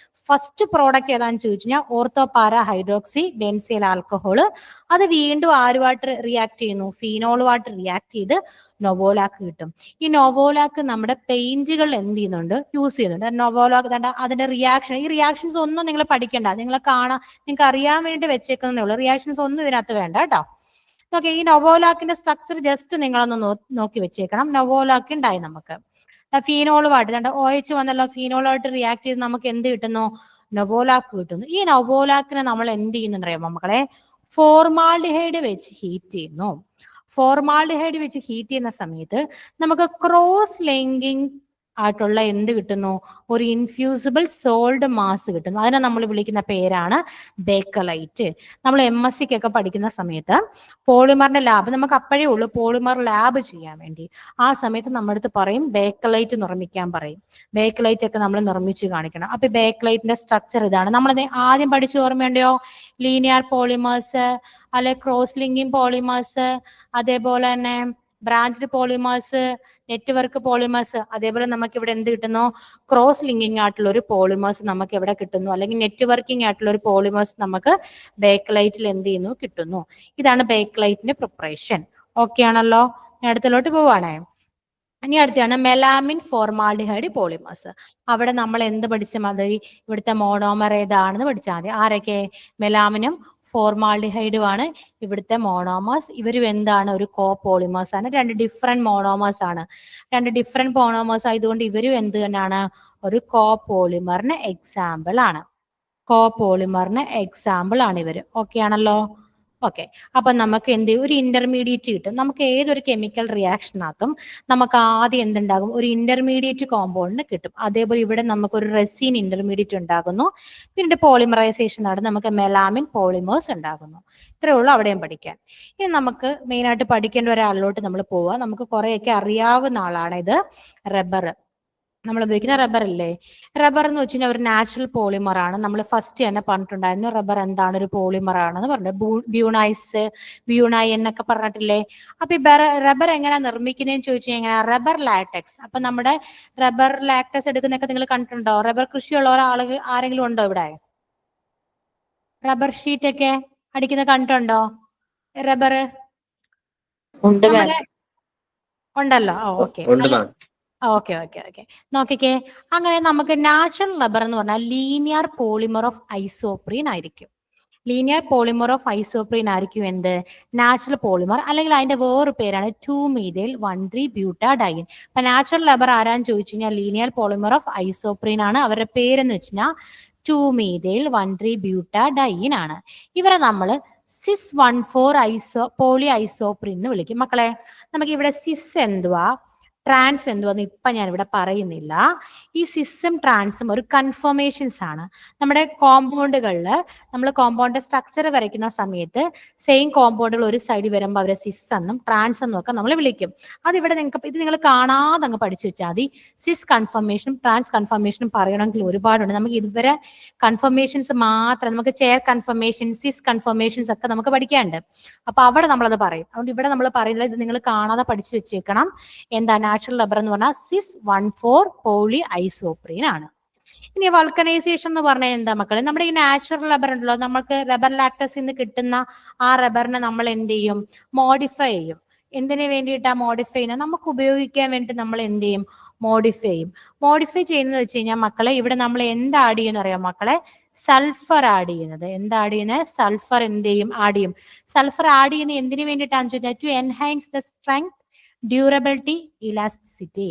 ഫസ്റ്റ് പ്രോഡക്റ്റ് ഏതാണെന്ന് ചോദിച്ചു കഴിഞ്ഞാൽ ഓർത്തോ പാര ഹൈഡ്രോക്സി ബെൻസൈൽ ആൽക്കഹോൾ. അത് വീണ്ടും ആരുമായിട്ട് റിയാക്ട് ചെയ്യുന്നു, ഫീനോളുമായിട്ട് റിയാക്ട് ചെയ്ത് നൊവോലാക്ക് കിട്ടും. ഈ നൊവോലാക്ക് നമ്മുടെ പെയിന്റുകൾ എന്ത് ചെയ്യുന്നുണ്ട്, യൂസ് ചെയ്യുന്നുണ്ട്. നൊവോലാക്ക് അതിന്റെ റിയാക്ഷൻ, ഈ റിയാക്ഷൻസ് ഒന്നും നിങ്ങൾ പഠിക്കണ്ട, നിങ്ങൾക്ക് അറിയാൻ വേണ്ടി വെച്ചേക്കുന്നേ ഉള്ളൂ. റിയാക്ഷൻസ് ഒന്നും ഇതിനകത്ത് വേണ്ട കേട്ടോ. ഓക്കെ, ഈ നൊവോലാക്കിന്റെ സ്ട്രക്ചർ ജസ്റ്റ് നിങ്ങളൊന്ന് നോക്കി വെച്ചേക്കണം. നൊവോലാക്ക് ഉണ്ടായി നമുക്ക് ഫീനോളുമായിട്ട്, OH വന്നല്ലോ, ഫീനോളുമായിട്ട് റിയാക്ട് ചെയ്ത് നമുക്ക് എന്ത് കിട്ടുന്നു, നൊവോലാക്ക് കിട്ടുന്നു. ഈ നൊവോലാക്കിനെ നമ്മൾ എന്ത് ചെയ്യുന്നുണ്ടറിയാമോ മക്കളെ, ഫോർമാൽഡിഹൈഡ് വെച്ച് ഹീറ്റ് ചെയ്യുന്നു. ഫോർമാൽഡിഹൈഡ് വെച്ച് ഹീറ്റ് ചെയ്യുന്ന സമയത്ത് നമുക്ക് ക്രോസ് ലിങ്കിങ് ആയിട്ടുള്ള എന്ത് കിട്ടുന്നു, ഒരു ഇൻഫ്യൂസിബിൾ സോൾഡ് മാസ് കിട്ടുന്നു. അതിനെ നമ്മൾ വിളിക്കുന്ന പേരാണ് ബേക്കലൈറ്റ്. നമ്മൾ MSc പഠിക്കുന്ന സമയത്ത് പോളിമറിന്റെ ലാബ് നമുക്ക് അപ്പോഴേ ഉള്ളൂ പോളിമർ ലാബ് ചെയ്യാൻ വേണ്ടി. ആ സമയത്ത് നമ്മുടെ അടുത്ത് പറയും ബേക്കലൈറ്റ് നിർമ്മിക്കാൻ പറയും. ബേക്കലൈറ്റ് ഒക്കെ നമ്മൾ നിർമ്മിച്ച് കാണിക്കണം. അപ്പൊ ബേക്കലൈറ്റിന്റെ സ്ട്രക്ചർ ഇതാണ്. നമ്മൾ ആദ്യം പഠിച്ചു ഓർമ്മയുണ്ടോ? ലീനിയർ പോളിമേഴ്സ്, അല്ലെ ക്രോസ് ലിങ്കിങ് പോളിമേഴ്സ്, അതേപോലെ തന്നെ ബ്രാഞ്ച്ഡ് പോളിമേഴ്സ്, നെറ്റ്വർക്ക് പോളിമേഴ്സ്. അതേപോലെ നമുക്ക് ഇവിടെ എന്ത് കിട്ടുന്നു, ക്രോസ് ലിങ്കിങ് ആയിട്ടുള്ള ഒരു പോളിമേഴ്സ് നമുക്ക് എവിടെ കിട്ടുന്നു, അല്ലെങ്കിൽ നെറ്റ്വർക്കിംഗ് ആയിട്ടുള്ള ഒരു പോളിമേഴ്സ് നമുക്ക് ബേക്കലൈറ്റിൽ എന്ത് ചെയ്യുന്നു, കിട്ടുന്നു. ഇതാണ് ബേക്കലൈറ്റിന്റെ പ്രിപ്പറേഷൻ. ഓക്കെ ആണല്ലോ? അടുത്തിലോട്ട് പോവാണേ. ഇനി അടുത്താണ് മെലാമിൻ ഫോർമാൽഡിഹൈഡ് പോളിമേഴ്സ്. അവിടെ നമ്മൾ എന്ത് പഠിച്ച മതി, ഇവിടുത്തെ മോണോമർ ഏതാണെന്ന് പഠിച്ചാൽ മതി. ആരൊക്കെ? മെലാമിനും ഫോർമാൽഡിഹൈഡും ആണ് ഇവിടുത്തെ മോണോമേഴ്സ്. ഇവരും എന്താണ്, ഒരു കോ പോളിമേഴ്സ് ആണ്. രണ്ട് ഡിഫറെന്റ് മോണോമേഴ്സ് ആണ്. രണ്ട് ഡിഫറെന്റ് മോണോമേഴ്സ് ആയതുകൊണ്ട് ഇവരും എന്ത് തന്നെയാണ്, ഒരു കോ പോളിമറിന് എക്സാമ്പിൾ ആണ്. കോ പോളിമറിന് എക്സാമ്പിൾ ആണ് ഇവര്. ഓക്കെ ആണല്ലോ? ഓക്കെ. അപ്പൊ നമുക്ക് എന്ത് ഒരു ഇന്റർമീഡിയറ്റ് കിട്ടും. നമുക്ക് ഏതൊരു കെമിക്കൽ റിയാക്ഷനകത്തും നമുക്ക് ആദ്യം എന്തുണ്ടാകും, ഒരു ഇന്റർമീഡിയറ്റ് കോമ്പൗണ്ടിന് കിട്ടും. അതേപോലെ ഇവിടെ നമുക്കൊരു റെസിൻ ഇന്റർമീഡിയറ്റ് ഉണ്ടാകുന്നു. പിന്നീട് പോളിമറൈസേഷൻ നടന്ന് നമുക്ക് മെലാമിൻ പോളിമേഴ്സ് ഉണ്ടാകുന്നു. ഇത്രയേ ഉള്ളൂ അവിടെയും പഠിക്കാൻ. ഇനി നമുക്ക് മെയിനായിട്ട് പഠിക്കേണ്ട ഒരാളിലോട്ട് നമ്മൾ പോവാം. നമുക്ക് കുറെയൊക്കെ അറിയാവുന്ന ആളാണ് ഇത്, റബ്ബർ. നമ്മൾ ഉപയോഗിക്കുന്ന റബ്ബർ ഇല്ലേ, റബ്ബർ എന്ന് വെച്ച് കഴിഞ്ഞാൽ ഒരു നാച്ചുറൽ പോളിമർ ആണ്. നമ്മൾ ഫസ്റ്റ് തന്നെ പറഞ്ഞിട്ടുണ്ടായിരുന്നു റബ്ബർ എന്താണ്, ഒരു പോളിമർ ആണെന്ന് പറഞ്ഞു. ബ്യൂണൈസ്, ബ്യൂണൈ എന്നൊക്കെ പറഞ്ഞിട്ടില്ലേ. അപ്പൊ ഈ റബ്ബർ എങ്ങനെയാ നിർമ്മിക്കുന്നതെന്ന് ചോദിച്ചു കഴിഞ്ഞാൽ റബ്ബർ ലാറ്റക്സ്. അപ്പൊ നമ്മുടെ റബ്ബർ ലാറ്റക്സ് എടുക്കുന്നൊക്കെ നിങ്ങൾ കണ്ടിട്ടുണ്ടോ? റബ്ബർ കൃഷിയുള്ള ആളുകൾ ആരെങ്കിലും ഉണ്ടോ ഇവിടെ? റബ്ബർ ഷീറ്റ് ഒക്കെ അടിക്കുന്നത് കണ്ടിട്ടുണ്ടോ? റബ്ബർ ഉണ്ടല്ലോ. Okay okay okay okay. നോക്കിക്കേ, അങ്ങനെ നമുക്ക് നാച്ചുറൽ റബ്ബർ എന്ന് പറഞ്ഞാൽ ലീനിയർ പോളിമർ ഓഫ് ഐസോപ്രീൻ ആയിരിക്കും. ലീനിയർ പോളിമർ ഓഫ് ഐസോപ്രീൻ ആയിരിക്കും എന്ത്, നാച്ചുറൽ പോളിമർ. അല്ലെങ്കിൽ അതിന്റെ വേറൊരു പേരാണ് 2-methyl-1,3-butadiene. അപ്പൊ നാച്ചുറൽ റബ്ബർ ആരാന്ന് ചോദിച്ചു കഴിഞ്ഞാൽ ലീനിയർ പോളിമർ ഓഫ് ഐസോപ്രീൻ ആണ്. അവരുടെ പേരെന്ന് വെച്ചാൽ 2-methyl-1,3-butadiene ആണ്. ഇവരെ നമ്മൾ cis-1,4 പോളി ഐസോപ്രീൻ എന്ന് വിളിക്കും. മക്കളെ നമുക്ക് ഇവിടെ സിസ് എന്തുവാ, ട്രാൻസ് എന്തുവെന്ന് ഇപ്പൊ ഞാൻ ഇവിടെ പറയുന്നില്ല. ഈ സിസും ട്രാൻസും ഒരു കൺഫർമേഷൻസ് ആണ്. നമ്മുടെ കോമ്പൗണ്ടുകളിൽ നമ്മൾ കോമ്പൗണ്ട് സ്ട്രക്ചർ വരയ്ക്കുന്ന സമയത്ത് സെയിം കോമ്പൗണ്ടുകൾ ഒരു സൈഡിൽ വരുമ്പോൾ അവരെ സിസ് എന്നും ട്രാൻസ് എന്നും ഒക്കെ നമ്മൾ വിളിക്കും. അതിവിടെ നിങ്ങൾക്ക് ഇത് നിങ്ങൾ കാണാതെ അങ്ങ് പഠിച്ചു വെച്ചാൽ മതി. സിസ് കൺഫർമേഷനും ട്രാൻസ് കൺഫർമേഷനും പറയണമെങ്കിൽ ഒരുപാടുണ്ട്. നമുക്ക് ഇതുവരെ കൺഫർമേഷൻസ് മാത്രം, നമുക്ക് ചെയർ കൺഫർമേഷൻ, സിസ് കൺഫർമേഷൻസ് ഒക്കെ നമുക്ക് പഠിക്കാനുണ്ട്. അപ്പൊ അവിടെ നമ്മളത് പറയും. അതുകൊണ്ട് ഇവിടെ നമ്മൾ പറയുന്നത് ഇത് നിങ്ങൾ കാണാതെ പഠിച്ചു വെച്ചേക്കണം. എന്താ നാച്ചുറൽ റബ്ബർ എന്ന് പറഞ്ഞാൽ cis-1,4 പോളി ഐസോപ്രീൻ ആണ്. ഇനി വൾക്കനൈസേഷൻ എന്ന് പറഞ്ഞാൽ എന്താ മക്കളെ, നമ്മുടെ ഈ നാച്ചുറൽ റബ്ബർ ഉണ്ടല്ലോ, നമുക്ക് റബ്ബർ ലാക്ടസിൽ നിന്ന് കിട്ടുന്ന ആ റബ്ബറിനെ നമ്മൾ എന്ത് ചെയ്യും, മോഡിഫൈ ചെയ്യും. എന്തിനു വേണ്ടിയിട്ടാ മോഡിഫൈ ചെയ്യുന്നത്, നമുക്ക് ഉപയോഗിക്കാൻ വേണ്ടി നമ്മൾ എന്ത് ചെയ്യും, മോഡിഫൈ ചെയ്യും. മോഡിഫൈ ചെയ്യുന്നത് വെച്ച് കഴിഞ്ഞാൽ മക്കളെ ഇവിടെ നമ്മൾ എന്ത് ആഡ് ചെയ്യുന്ന അറിയാം മക്കളെ, സൾഫർ ആഡ് ചെയ്യുന്നത്. എന്താ ആഡ് ചെയ്യുന്നത്, സൾഫർ എന്ത് ചെയ്യും, ആഡ് ചെയ്യും. സൾഫർ ആഡ് ചെയ്യുന്നത് എന്തിനു വേണ്ടിയിട്ടാന്ന് ചോദിച്ചാൽ to enhance the strength, durability, elasticity.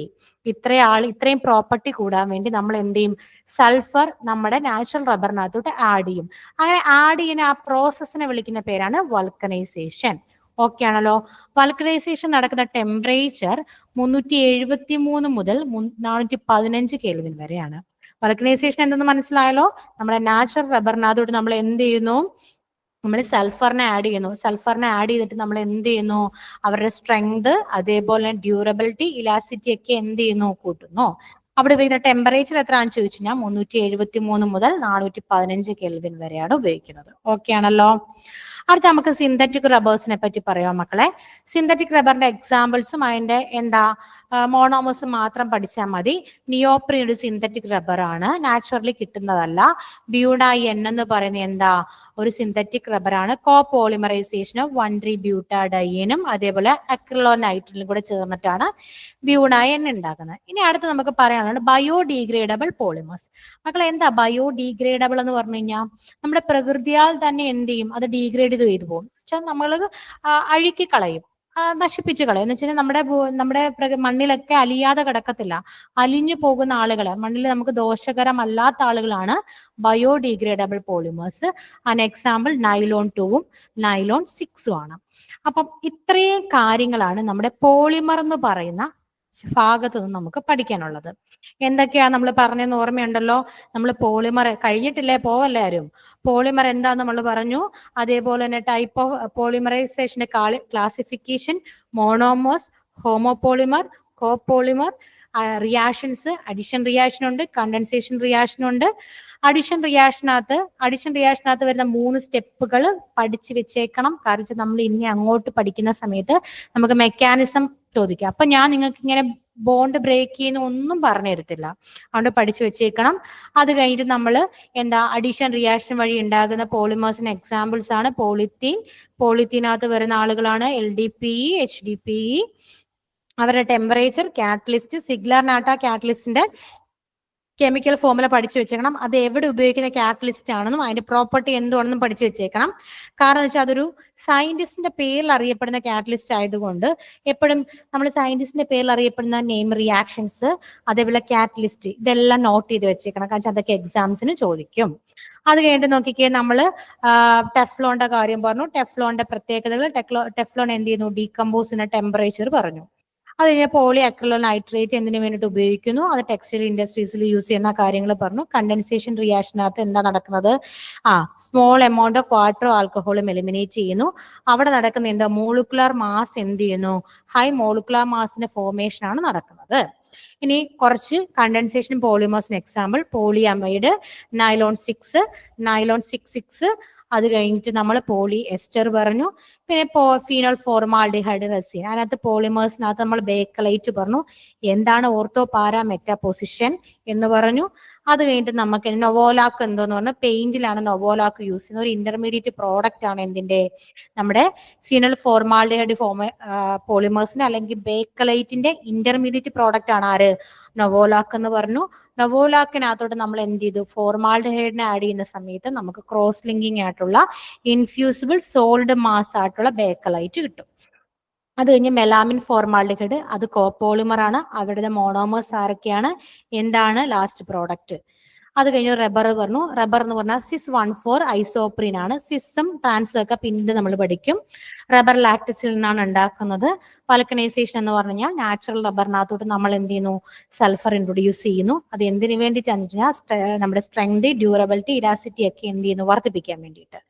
ഇത്രയും പ്രോപ്പർട്ടി കൂടാൻ വേണ്ടി നമ്മൾ എന്ത് ചെയ്യും, സൾഫർ നമ്മുടെ നാച്ചുറൽ റബ്ബറിനകത്തോട്ട് ആഡ് ചെയ്യും. അങ്ങനെ ആഡ് ചെയ്യുന്ന ആ പ്രോസസ്സിനെ വിളിക്കുന്ന പേരാണ് വൾക്കനൈസേഷൻ. ഓക്കെ ആണല്ലോ? വൾക്കനൈസേഷൻ നടക്കുന്ന ടെമ്പറേച്ചർ 373 മുതൽ 415 കെൽവിൻ വരെയാണ്. വൾക്കനൈസേഷൻ എന്തെന്ന് മനസ്സിലായല്ലോ? നമ്മുടെ നാച്ചുറൽ റബ്ബറിനകത്തോട്ട് നമ്മൾ എന്ത് ചെയ്യുന്നു, നമ്മൾ സൾഫറിനെ ആഡ് ചെയ്യുന്നു. സൾഫറിനെ ആഡ് ചെയ്തിട്ട് നമ്മൾ എന്ത് ചെയ്യുന്നു, അവരുടെ സ്ട്രെങ്ത്, അതേപോലെ ഡ്യൂറബിലിറ്റി, ഇലാസ്റ്റിറ്റി ഒക്കെ എന്ത് ചെയ്യുന്നു, കൂട്ടുന്നു. അവിടെ ഉപയോഗിക്കുന്ന ടെമ്പറേച്ചർ എത്രയാണെന്ന് ചോദിച്ചു കഴിഞ്ഞാൽ 373 മുതൽ 415 കെൽവിൻ വരെയാണ് ഉപയോഗിക്കുന്നത്. ഓക്കെ ആണല്ലോ? അടുത്ത നമുക്ക് സിന്തറ്റിക് റബ്ബേഴ്സിനെ പറ്റി പറയാം മക്കളെ. സിന്തറ്റിക് റബ്ബറിന്റെ എക്സാമ്പിൾസും അതിന്റെ എന്താ മോണോമേഴ്സും മാത്രം പഠിച്ചാൽ മതി. നിയോപ്രീൻ ഒരു സിന്തറ്റിക് റബ്ബർ ആണ്, നാച്ചുറലി കിട്ടുന്നതല്ല. ബ്യൂണൈൻ എന്ന് പറയുന്നത് എന്താ, ഒരു സിന്തറ്റിക് റബ്ബർ ആണ്. കോ പോളിമറൈസേഷൻ ഓഫ് 1,3-butadieneനും അതേപോലെ അക്രിലോനൈട്രിലും കൂടെ ചേർന്നിട്ടാണ് ബ്യൂണൈൻ ഉണ്ടാക്കുന്നത്. ഇനി അടുത്ത് നമുക്ക് പറയാനുള്ളത് ബയോഡീഗ്രേഡബിൾ പോളിമേഴ്സ്. മക്കളെ എന്താ ബയോഡീഗ്രേഡബിൾ എന്ന് പറഞ്ഞു കഴിഞ്ഞാൽ, നമ്മുടെ പ്രകൃതിയാൽ തന്നെ എന്ത് ചെയ്യും, അത് ഡീഗ്രേഡ് ചെയ്തു പോകും. പക്ഷെ നമ്മൾ അഴുക്കി കളയും, നശിപ്പിച്ച് കളയും. എന്ന് വെച്ച് കഴിഞ്ഞാൽ നമ്മുടെ മണ്ണിലൊക്കെ അലിയാതെ കിടക്കത്തില്ല. അലിഞ്ഞു പോകുന്ന ആളുകള്, മണ്ണിൽ നമുക്ക് ദോഷകരമല്ലാത്ത ആളുകളാണ് biodegradable polymers. An example nylon 2-ഉം നൈലോൺ 6-ഉം ആണ്. അപ്പം ഇത്രയും കാര്യങ്ങളാണ് നമ്മുടെ പോളിമർ എന്ന് പറയുന്ന ഭാഗത്ത് നിന്ന് നമുക്ക് പഠിക്കാനുള്ളത്. എന്തൊക്കെയാ നമ്മൾ പറഞ്ഞെന്ന് ഓർമ്മയുണ്ടല്ലോ? നമ്മൾ പോളിമർ കഴിഞ്ഞിട്ടില്ലേ, പോവല്ലേ ആരും? പോളിമർ എന്താന്ന് നമ്മൾ പറഞ്ഞു. അതേപോലെ തന്നെ ടൈപ്പ് ഓഫ് പോളിമറൈസേഷന്റെ classification, monomers, homopolymer, copolymer, reactions, addition reaction ഉണ്ട്, കണ്ടൻസേഷൻ റിയാക്ഷൻ ഉണ്ട്. അഡിഷൻ റിയാക്ഷനകത്ത് വരുന്ന 3 സ്റ്റെപ്പുകൾ പഠിച്ചു വെച്ചേക്കണം. കാരണം നമ്മൾ ഇനി അങ്ങോട്ട് പഠിക്കുന്ന സമയത്ത് നമുക്ക് മെക്കാനിസം ചോദിക്കാം. അപ്പൊ ഞാൻ നിങ്ങൾക്ക് ഇങ്ങനെ ബോണ്ട് ബ്രേക്ക് ചെയ്യുന്ന ഒന്നും പറഞ്ഞു തരത്തില്ല, അതുകൊണ്ട് പഠിച്ചു വെച്ചേക്കണം. അത് കഴിഞ്ഞിട്ട് നമ്മൾ അഡിഷൻ റിയാക്ഷൻ വഴി ഉണ്ടാകുന്ന പോളിമേഴ്സിന് എക്സാമ്പിൾസ് ആണ് പോളിത്തീനകത്ത് വരുന്ന ആളുകളാണ് LDPE, HDPE. അവരുടെ ടെമ്പറേച്ചർ, കാറ്റലിസ്റ്റ്, സിഗ്ലർ നാട്ട കാറ്റലിസ്റ്റിന്റെ കെമിക്കൽ ഫോർമുല പഠിച്ചു വെച്ചേക്കണം. അത് എവിടെ ഉപയോഗിക്കുന്ന കാറ്റലിസ്റ്റ് ആണെന്നും അതിന്റെ പ്രോപ്പർട്ടി എന്തുവാണെന്നും പഠിച്ചു വെച്ചേക്കണം. കാരണം വെച്ചാൽ അതൊരു സയന്റിസ്റ്റിന്റെ പേരിൽ അറിയപ്പെടുന്ന കാറ്റലിസ്റ്റ് ആയതുകൊണ്ട് എപ്പോഴും നമ്മൾ സയന്റിസ്റ്റിന്റെ പേരിൽ അറിയപ്പെടുന്ന നെയിം, റിയാക്ഷൻസ്, അതേപോലെ കാറ്റലിസ്റ്റ്, ഇതെല്ലാം നോട്ട് ചെയ്ത് വെച്ചേക്കണം. കാരണം അതൊക്കെ എക്സാംസിന് ചോദിക്കും. അത് കഴിഞ്ഞിട്ട് നോക്കിക്കേ, നമ്മൾ ടെഫ്ലോണിന്റെ കാര്യം പറഞ്ഞു. ടെഫ്ലോണിന്റെ പ്രത്യേകതകൾ, ടെഫ്ലോൺ എന്ത് ചെയ്യുന്നു, ഡീകമ്പോസ് ചെയ്യുന്ന ടെമ്പറേച്ചർ പറഞ്ഞു. അത് കഴിഞ്ഞാൽ പോളി അക്രിലോ നൈട്രേറ്റ് എന്തിനു വേണ്ടിയിട്ട് ഉപയോഗിക്കുന്നു, അത് ടെക്സ്റ്റൈൽ ഇൻഡസ്ട്രീസിൽ യൂസ് ചെയ്യുന്ന കാര്യങ്ങൾ പറഞ്ഞു. കണ്ടൻസേഷൻ റിയാക്ഷനകത്ത് എന്താ നടക്കുന്നത്, സ്മോൾ എമൗണ്ട് ഓഫ് വാട്ടർ ആൽക്കഹോളും എലിമിനേറ്റ് ചെയ്യുന്നു. അവിടെ നടക്കുന്ന മോളിക്കുലർ മാസ് എന്ത് ചെയ്യുന്നു, ഹൈ മോളിക്കുലർ മാസിന്റെ ഫോർമേഷൻ ആണ് നടക്കുന്നത്. ഇനി കുറച്ച് കണ്ടൻസേഷൻ പോളിമേഴ്സിന് എക്സാമ്പിൾ, പോളിയമൈഡ്, നൈലോൺ 6, അത് കഴിഞ്ഞിട്ട് നമ്മൾ പോളി എസ്റ്റർ പറഞ്ഞു. പിന്നെ ഫീനോൾ ഫോർമാൽഡിഹൈഡ് റെസിൻ, അതിനകത്ത് പോളിമേഴ്സിനകത്ത് നമ്മൾ ബേക്കലൈറ്റ് പറഞ്ഞു. എന്താണ് ഓർത്തോ പാരാ മെറ്റാപോസിഷൻ എന്ന് പറഞ്ഞു. അത് കഴിഞ്ഞിട്ട് നമുക്ക് നൊവോലാക്ക് എന്തോന്ന് പറഞ്ഞാൽ പെയിന്റിലാണ് നൊവോലാക്ക് യൂസ് ചെയ്യുന്ന ഒരു ഇന്റർമീഡിയറ്റ് പ്രോഡക്റ്റ് ആണ് എന്തിന്റെ, നമ്മുടെ ഫിനൽ ഫോർമാൽഡിഹൈഡ് പോളിമേഴ്സിന്റെ അല്ലെങ്കിൽ ബേക്കലൈറ്റിന്റെ ഇന്റർമീഡിയറ്റ് പ്രോഡക്റ്റ് ആണ് ആര്, നൊവോലാക്ക് എന്ന് പറഞ്ഞു. നൊവോലാക്കിനകത്തോട്ട് നമ്മൾ എന്ത് ചെയ്തു, ഫോർമാൽഡിഹൈഡിനെ ആഡ് ചെയ്യുന്ന സമയത്ത് നമുക്ക് ക്രോസ് ലിങ്കിങ് ആയിട്ടുള്ള ഇൻഫ്യൂസിബിൾ സോൾഡ് മാസ് ആയിട്ടുള്ള ബേക്കലൈറ്റ് കിട്ടും. അത് കഴിഞ്ഞ് മെലാമിൻ ഫോർമാൽഡിഹൈഡ്, അത് കോപോളിമർ ആണ്. അവരുടെ മോണോമേഴ്സ് ആരൊക്കെയാണ്, എന്താണ് ലാസ്റ്റ് പ്രോഡക്റ്റ്. അത് കഴിഞ്ഞ് റബ്ബർ പറഞ്ഞു. റബ്ബർ എന്ന് പറഞ്ഞാൽ cis-1,4 ഐസോപ്രീൻ ആണ്. സിസും ട്രാൻസും ഒക്കെ പിന്നീട് നമ്മൾ പഠിക്കും. റബ്ബർ ലാക്ടസിൽ നിന്നാണ് ഉണ്ടാക്കുന്നത്. വൾക്കനൈസേഷൻ എന്ന് പറഞ്ഞാൽ നാച്ചുറൽ റബ്ബറിനകത്തോട്ട് നമ്മൾ എന്ത് ചെയ്യുന്നു, സൾഫർ ഇൻട്രൊഡ്യൂസ് ചെയ്യുന്നു. അത് എന്തിനു വേണ്ടിയിട്ടാന്ന് വെച്ചാൽ നമ്മുടെ സ്ട്രെങ്ത്, ഡ്യൂറബിലിറ്റി, ഇലാസിറ്റി ഒക്കെ എന്ത് ചെയ്യുന്നു, വർദ്ധിപ്പിക്കാൻ വേണ്ടിയിട്ട്.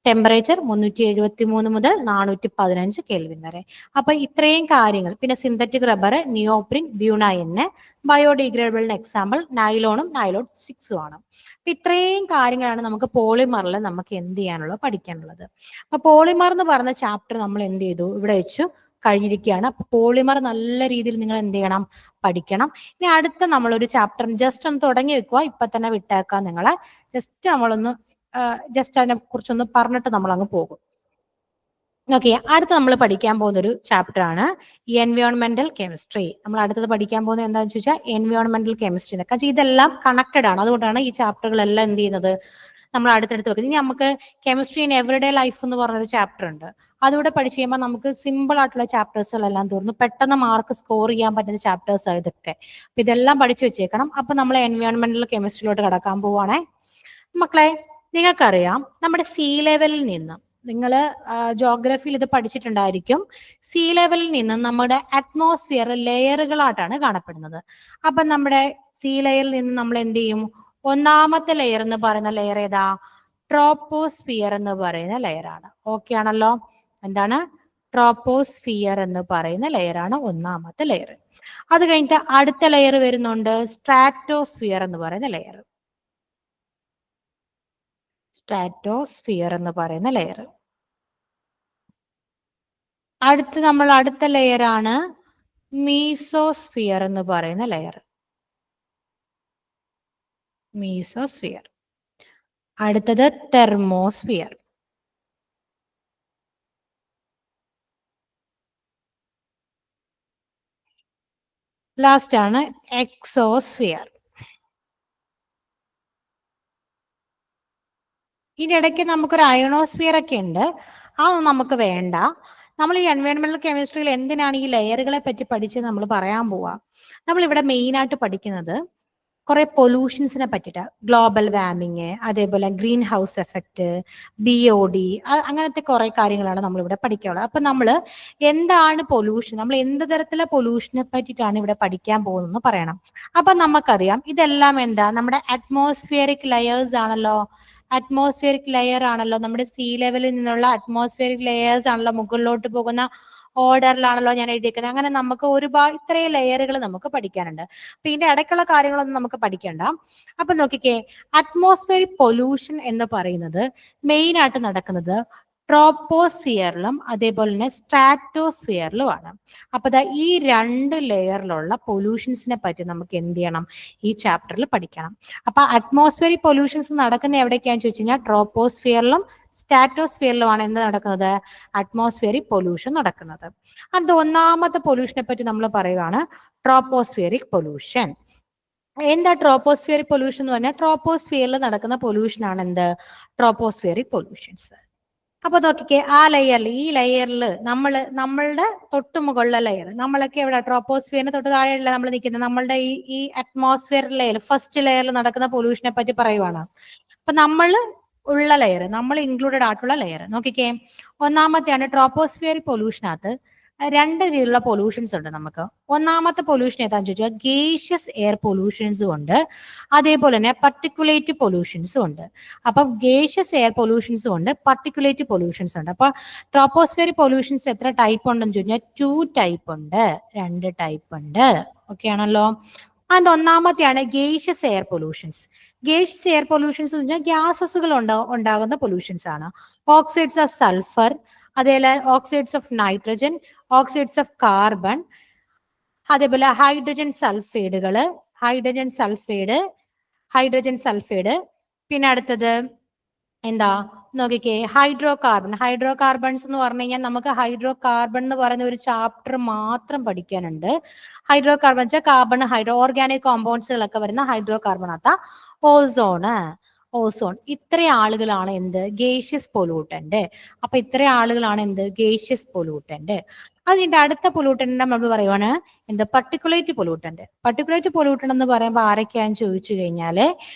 ടെമ്പറേച്ചർ 373 മുതൽ 415 കെൽവിൻ വരെ. അപ്പൊ ഇത്രയും കാര്യങ്ങൾ. പിന്നെ synthetic rubber, neoprene, ബ്യൂണൈൻ, ബയോഡിഗ്രേഡബിളിന് example നൈലോണും nylon 6 ആണ്. അപ്പൊ ഇത്രയും കാര്യങ്ങളാണ് നമുക്ക് പോളിമറിൽ നമുക്ക് എന്ത് ചെയ്യാനുള്ളത്, പഠിക്കാനുള്ളത്. അപ്പൊ പോളിമർ എന്ന് പറഞ്ഞ ചാപ്റ്റർ നമ്മൾ എന്ത് ചെയ്തു, ഇവിടെ വെച്ചു കഴിഞ്ഞിരിക്കുകയാണ്. അപ്പൊ പോളിമർ നല്ല രീതിയിൽ നിങ്ങൾ എന്ത് ചെയ്യണം, പഠിക്കണം. ഇനി അടുത്ത നമ്മളൊരു ചാപ്റ്റർ ജസ്റ്റ് ഒന്ന് തുടങ്ങി വെക്കുക, ഇപ്പൊ തന്നെ വിട്ടേക്കാം നിങ്ങളെ. ജസ്റ്റ് അതിനെ കുറിച്ചൊന്ന് പറഞ്ഞിട്ട് നമ്മൾ അങ്ങ് പോകും. ഓക്കെ, അടുത്ത നമ്മൾ പഠിക്കാൻ പോകുന്ന ഒരു ചാപ്റ്റർ ആണ് എൻവയോൺമെന്റൽ കെമിസ്ട്രി. നമ്മൾ അടുത്തത് പഠിക്കാൻ പോകുന്നത് എന്താണെന്ന് ചോദിച്ചാൽ എൻവയോൺമെന്റൽ കെമിസ്ട്രി. കാരണം ഇതെല്ലാം കണക്റ്റഡ് ആണ്, അതുകൊണ്ടാണ് ഈ ചാപ്റ്ററുകളെല്ലാം എന്ത് ചെയ്യുന്നത് നമ്മൾ അടുത്തടുത്ത് വെക്കുന്നത്. ഇനി നമുക്ക് കെമിസ്ട്രി ഇൻ എവറിഡേ ലൈഫ് എന്ന് പറഞ്ഞൊരു ചാപ്റ്റർ ഉണ്ട്. അതുകൂടെ പഠിച്ചു കഴിയുമ്പോൾ നമുക്ക് സിമ്പിൾ ആയിട്ടുള്ള ചാപ്റ്റേഴ്സുകളെല്ലാം തീർന്നു, പെട്ടെന്ന് മാർക്ക് സ്കോർ ചെയ്യാൻ പറ്റുന്ന ചാപ്റ്റേഴ്സ് ഇതൊക്കെ. അപ്പൊ ഇതെല്ലാം പഠിച്ചു വെച്ചേക്കണം. അപ്പൊ നമ്മൾ എൻവയോൺമെന്റൽ കെമിസ്ട്രിയിലോട്ട് കടക്കാൻ പോവാണേ. മക്കളെ, നിങ്ങൾക്കറിയാം നമ്മുടെ സീ ലെവലിൽ നിന്ന്, നിങ്ങൾ ജോഗ്രഫിയിൽ ഇത് പഠിച്ചിട്ടുണ്ടായിരിക്കും, സീ ലെവലിൽ നിന്ന് നമ്മുടെ അറ്റ്മോസ്ഫിയർ ലെയറുകളായിട്ടാണ് കാണപ്പെടുന്നത്. അപ്പൊ നമ്മുടെ സീ ലെയറിൽ നിന്ന് നമ്മൾ എന്ത് ചെയ്യും, ഒന്നാമത്തെ ലെയർ എന്ന് പറയുന്ന ലെയർ ഏതാ, ട്രോപ്പോസ്ഫിയർ എന്ന് പറയുന്ന ലെയറാണ്. ഓക്കെ ആണല്ലോ? എന്താണ് ട്രോപ്പോസ്ഫിയർ എന്ന് പറയുന്ന ലെയറാണ് ഒന്നാമത്തെ ലെയർ. അത് കഴിഞ്ഞിട്ട് അടുത്ത ലെയർ വരുന്നുണ്ട് സ്ട്രാറ്റോസ്ഫിയർ എന്ന് പറയുന്ന ലെയർ. സ്ട്രാറ്റോസ്ഫിയർ എന്ന് പറയുന്ന ലെയർ. അടുത്ത ലെയർ ആണ് മീസോസ്ഫിയർ എന്ന് പറയുന്ന ലെയർ. മീസോസ്ഫിയർ. അടുത്തത് തെർമോസ്ഫിയർ. ലാസ്റ്റ് ആണ് എക്സോസ്ഫിയർ. ഇതിനിടയ്ക്ക് നമുക്കൊരു അയണോസ്ഫിയർ ഒക്കെ ഉണ്ട്, അതൊന്നും നമുക്ക് വേണ്ട. നമ്മൾ ഈ എൻവയോൺമെന്റൽ കെമിസ്ട്രിയിൽ എന്തിനാണ് ഈ ലെയറുകളെ പറ്റി പഠിച്ച് നമ്മൾ പറയാൻ പോവാ. നമ്മളിവിടെ മെയിൻ ആയിട്ട് പഠിക്കുന്നത് കുറെ പൊല്യൂഷൻസിനെ പറ്റിയിട്ട്, ഗ്ലോബൽ വാർമിങ്, അതേപോലെ ഗ്രീൻ ഹൗസ് എഫക്റ്റ്, BOD, അങ്ങനത്തെ കുറെ കാര്യങ്ങളാണ് നമ്മളിവിടെ പഠിക്കാനുള്ളത്. അപ്പൊ നമ്മൾ എന്താണ് പൊല്യൂഷൻ, നമ്മൾ എന്ത് തരത്തിലെ പൊല്യൂഷനെ പറ്റിയിട്ടാണ് ഇവിടെ പഠിക്കാൻ പോകുന്നതെന്ന് പറയണം. അപ്പൊ നമുക്കറിയാം ഇതെല്ലാം എന്താ, നമ്മുടെ അറ്റ്മോസ്ഫിയറിക് ലെയേഴ്സ് ആണല്ലോ. അറ്റ്മോസ്ഫിയറിക് ലെയർ ആണല്ലോ നമ്മുടെ സീ ലെവലിൽ നിന്നുള്ള അറ്റ്മോസ്ഫിയറിക് ലെയേഴ്സ് ആണല്ലോ മുകളിലോട്ട് പോകുന്ന ഓർഡറിലാണല്ലോ ഞാൻ എഴുതിയിരിക്കുന്നത്. അങ്ങനെ നമുക്ക് ഒരുപാട് ഇത്രയും ലെയറുകൾ നമുക്ക് പഠിക്കാനുണ്ട്. അപ്പൊ ഇതിന്റെ ഇടയ്ക്കുള്ള കാര്യങ്ങളൊന്നും നമുക്ക് പഠിക്കണ്ട. അപ്പൊ നോക്കിക്കേ, അറ്റ്മോസ്ഫിയറിക് പൊല്യൂഷൻ എന്ന് പറയുന്നത് മെയിൻ ആയിട്ട് നടക്കുന്നത് ട്രോപ്പോസ്ഫിയറിലും അതേപോലെ തന്നെ സ്ട്രാറ്റോസ്ഫിയറിലുമാണ്. അപ്പൊ ഈ 2 ലെയറിലുള്ള പൊല്യൂഷൻസിനെ പറ്റി നമുക്ക് എന്ത് ചെയ്യണം, ഈ ചാപ്റ്ററിൽ പഠിക്കണം. അപ്പൊ അറ്റ്മോസ്ഫിയറിക് പൊല്യൂഷൻസ് നടക്കുന്ന എവിടേക്കാന്ന് ചോദിച്ചു കഴിഞ്ഞാൽ ട്രോപ്പോസ്ഫിയറിലും സ്ട്രാറ്റോസ്ഫിയറിലുമാണ് എന്ത് നടക്കുന്നത്, അറ്റ്മോസ്ഫിയറിക് പൊല്യൂഷൻ നടക്കുന്നത്. അത് ഒന്നാമത്തെ പൊല്യൂഷനെ പറ്റി നമ്മൾ പറയുകയാണ് ട്രോപ്പോസ്ഫിയറിക് പൊല്യൂഷൻ. എന്താ ട്രോപ്പോസ്ഫിയറിക് പൊല്യൂഷൻ എന്ന് പറഞ്ഞാൽ ട്രോപ്പോസ്ഫിയറിൽ നടക്കുന്ന പൊല്യൂഷൻ ആണ് എന്ത്, ട്രോപ്പോസ്ഫിയറിക് പൊല്യൂഷൻസ്. അപ്പൊ നോക്കിക്കേ, ആ ലെയറിൽ, ഈ ലെയറിൽ നമ്മളുടെ തൊട്ട് മുകളിലെ ലെയർ, നമ്മളൊക്കെ എവിടെ ട്രോപ്പോസ്ഫിയറിന് തൊട്ട് താഴെയല്ല നമ്മൾ നിൽക്കുന്നത്, നമ്മളുടെ ഈ അറ്റ്മോസ്ഫിയർ ലെയർ, ഫസ്റ്റ് ലെയറിൽ നടക്കുന്ന പൊല്യൂഷനെ പറ്റി പറയുവാണ്. അപ്പൊ നമ്മൾ ഉള്ള ലെയർ, നമ്മൾ ഇൻക്ലൂഡഡ് ആയിട്ടുള്ള ലെയർ നോക്കിക്കേ. ഒന്നാമത്തെയാണ് ട്രോപ്പോസ്ഫിയറിക് പൊല്യൂഷനകത്ത് 2 രീതിയിലുള്ള പൊല്യൂഷൻസ് ഉണ്ട് നമുക്ക്. ഒന്നാമത്തെ പൊല്യൂഷൻ ഏതാണെന്ന് ചോദിച്ചാൽ ഗേഷ്യസ് എയർ പൊല്യൂഷൻസും ഉണ്ട്, അതേപോലെ തന്നെ പർട്ടിക്കുലേറ്റ് പൊല്യൂഷൻസും ഉണ്ട്. അപ്പൊ ഗേഷ്യസ് എയർ പൊല്യൂഷൻസും ഉണ്ട്, പർട്ടിക്കുലേറ്റ് പൊല്യൂഷൻസ് ഉണ്ട്. അപ്പൊ ട്രോപ്പോസ്ഫിയറിക് പൊല്യൂഷൻസ് എത്ര ടൈപ്പ് ഉണ്ടെന്ന് ചോദിച്ചാൽ 2 ടൈപ്പ് ഉണ്ട്, 2 ടൈപ്പ് ഉണ്ട്. ഓക്കെ ആണല്ലോ. അത് ഒന്നാമത്തെയാണ് gaseous air pollutions. Gaseous air pollutions എന്ന് പറഞ്ഞാൽ ഗ്യാസസുകൾ ഉണ്ടാകുന്ന പൊല്യൂഷൻസ് ആണ്. ഓക്സൈഡ്സ് ഓഫ് സൾഫർ, അതേപോലെ oxides of nitrogen, oxides of carbon, അതേപോലെ ഹൈഡ്രജൻ സൾഫൈഡ്, പിന്നെ അടുത്തത് എന്താ നോക്കിക്കേ, ഹൈഡ്രോ കാർബൺസ് എന്ന് പറഞ്ഞു കഴിഞ്ഞാൽ നമുക്ക് ഹൈഡ്രോ കാർബൺ എന്ന് പറയുന്ന ഒരു ചാപ്റ്റർ മാത്രം പഠിക്കാനുണ്ട്. ഹൈഡ്രോ കാർബൺ വെച്ചാൽ കാർബൺ ഓർഗാനിക് കോമ്പൗണ്ട്സുകളൊക്കെ വരുന്ന ഹൈഡ്രോ കാർബണാത്ത ഓസോൺ. ഇത്ര ആളുകളാണ് എന്ത്, ഗേഷ്യസ് പൊല്യൂട്ടന്റ്. അപ്പൊ ഇത്ര ആളുകളാണ് എന്ത്, ഗേഷ്യസ് പൊല്യൂട്ടന്റ്. അതിന്റെ അടുത്ത പൊല്യൂട്ടന്റ് നമ്മൾ പറയുവാണ് എന്ത്, പർട്ടിക്കുലേറ്റ് പൊല്യൂട്ടന്റ് എന്ന് പറയുമ്പോൾ ആരൊക്കെയാന്ന് ചോദിച്ചു കഴിഞ്ഞാല്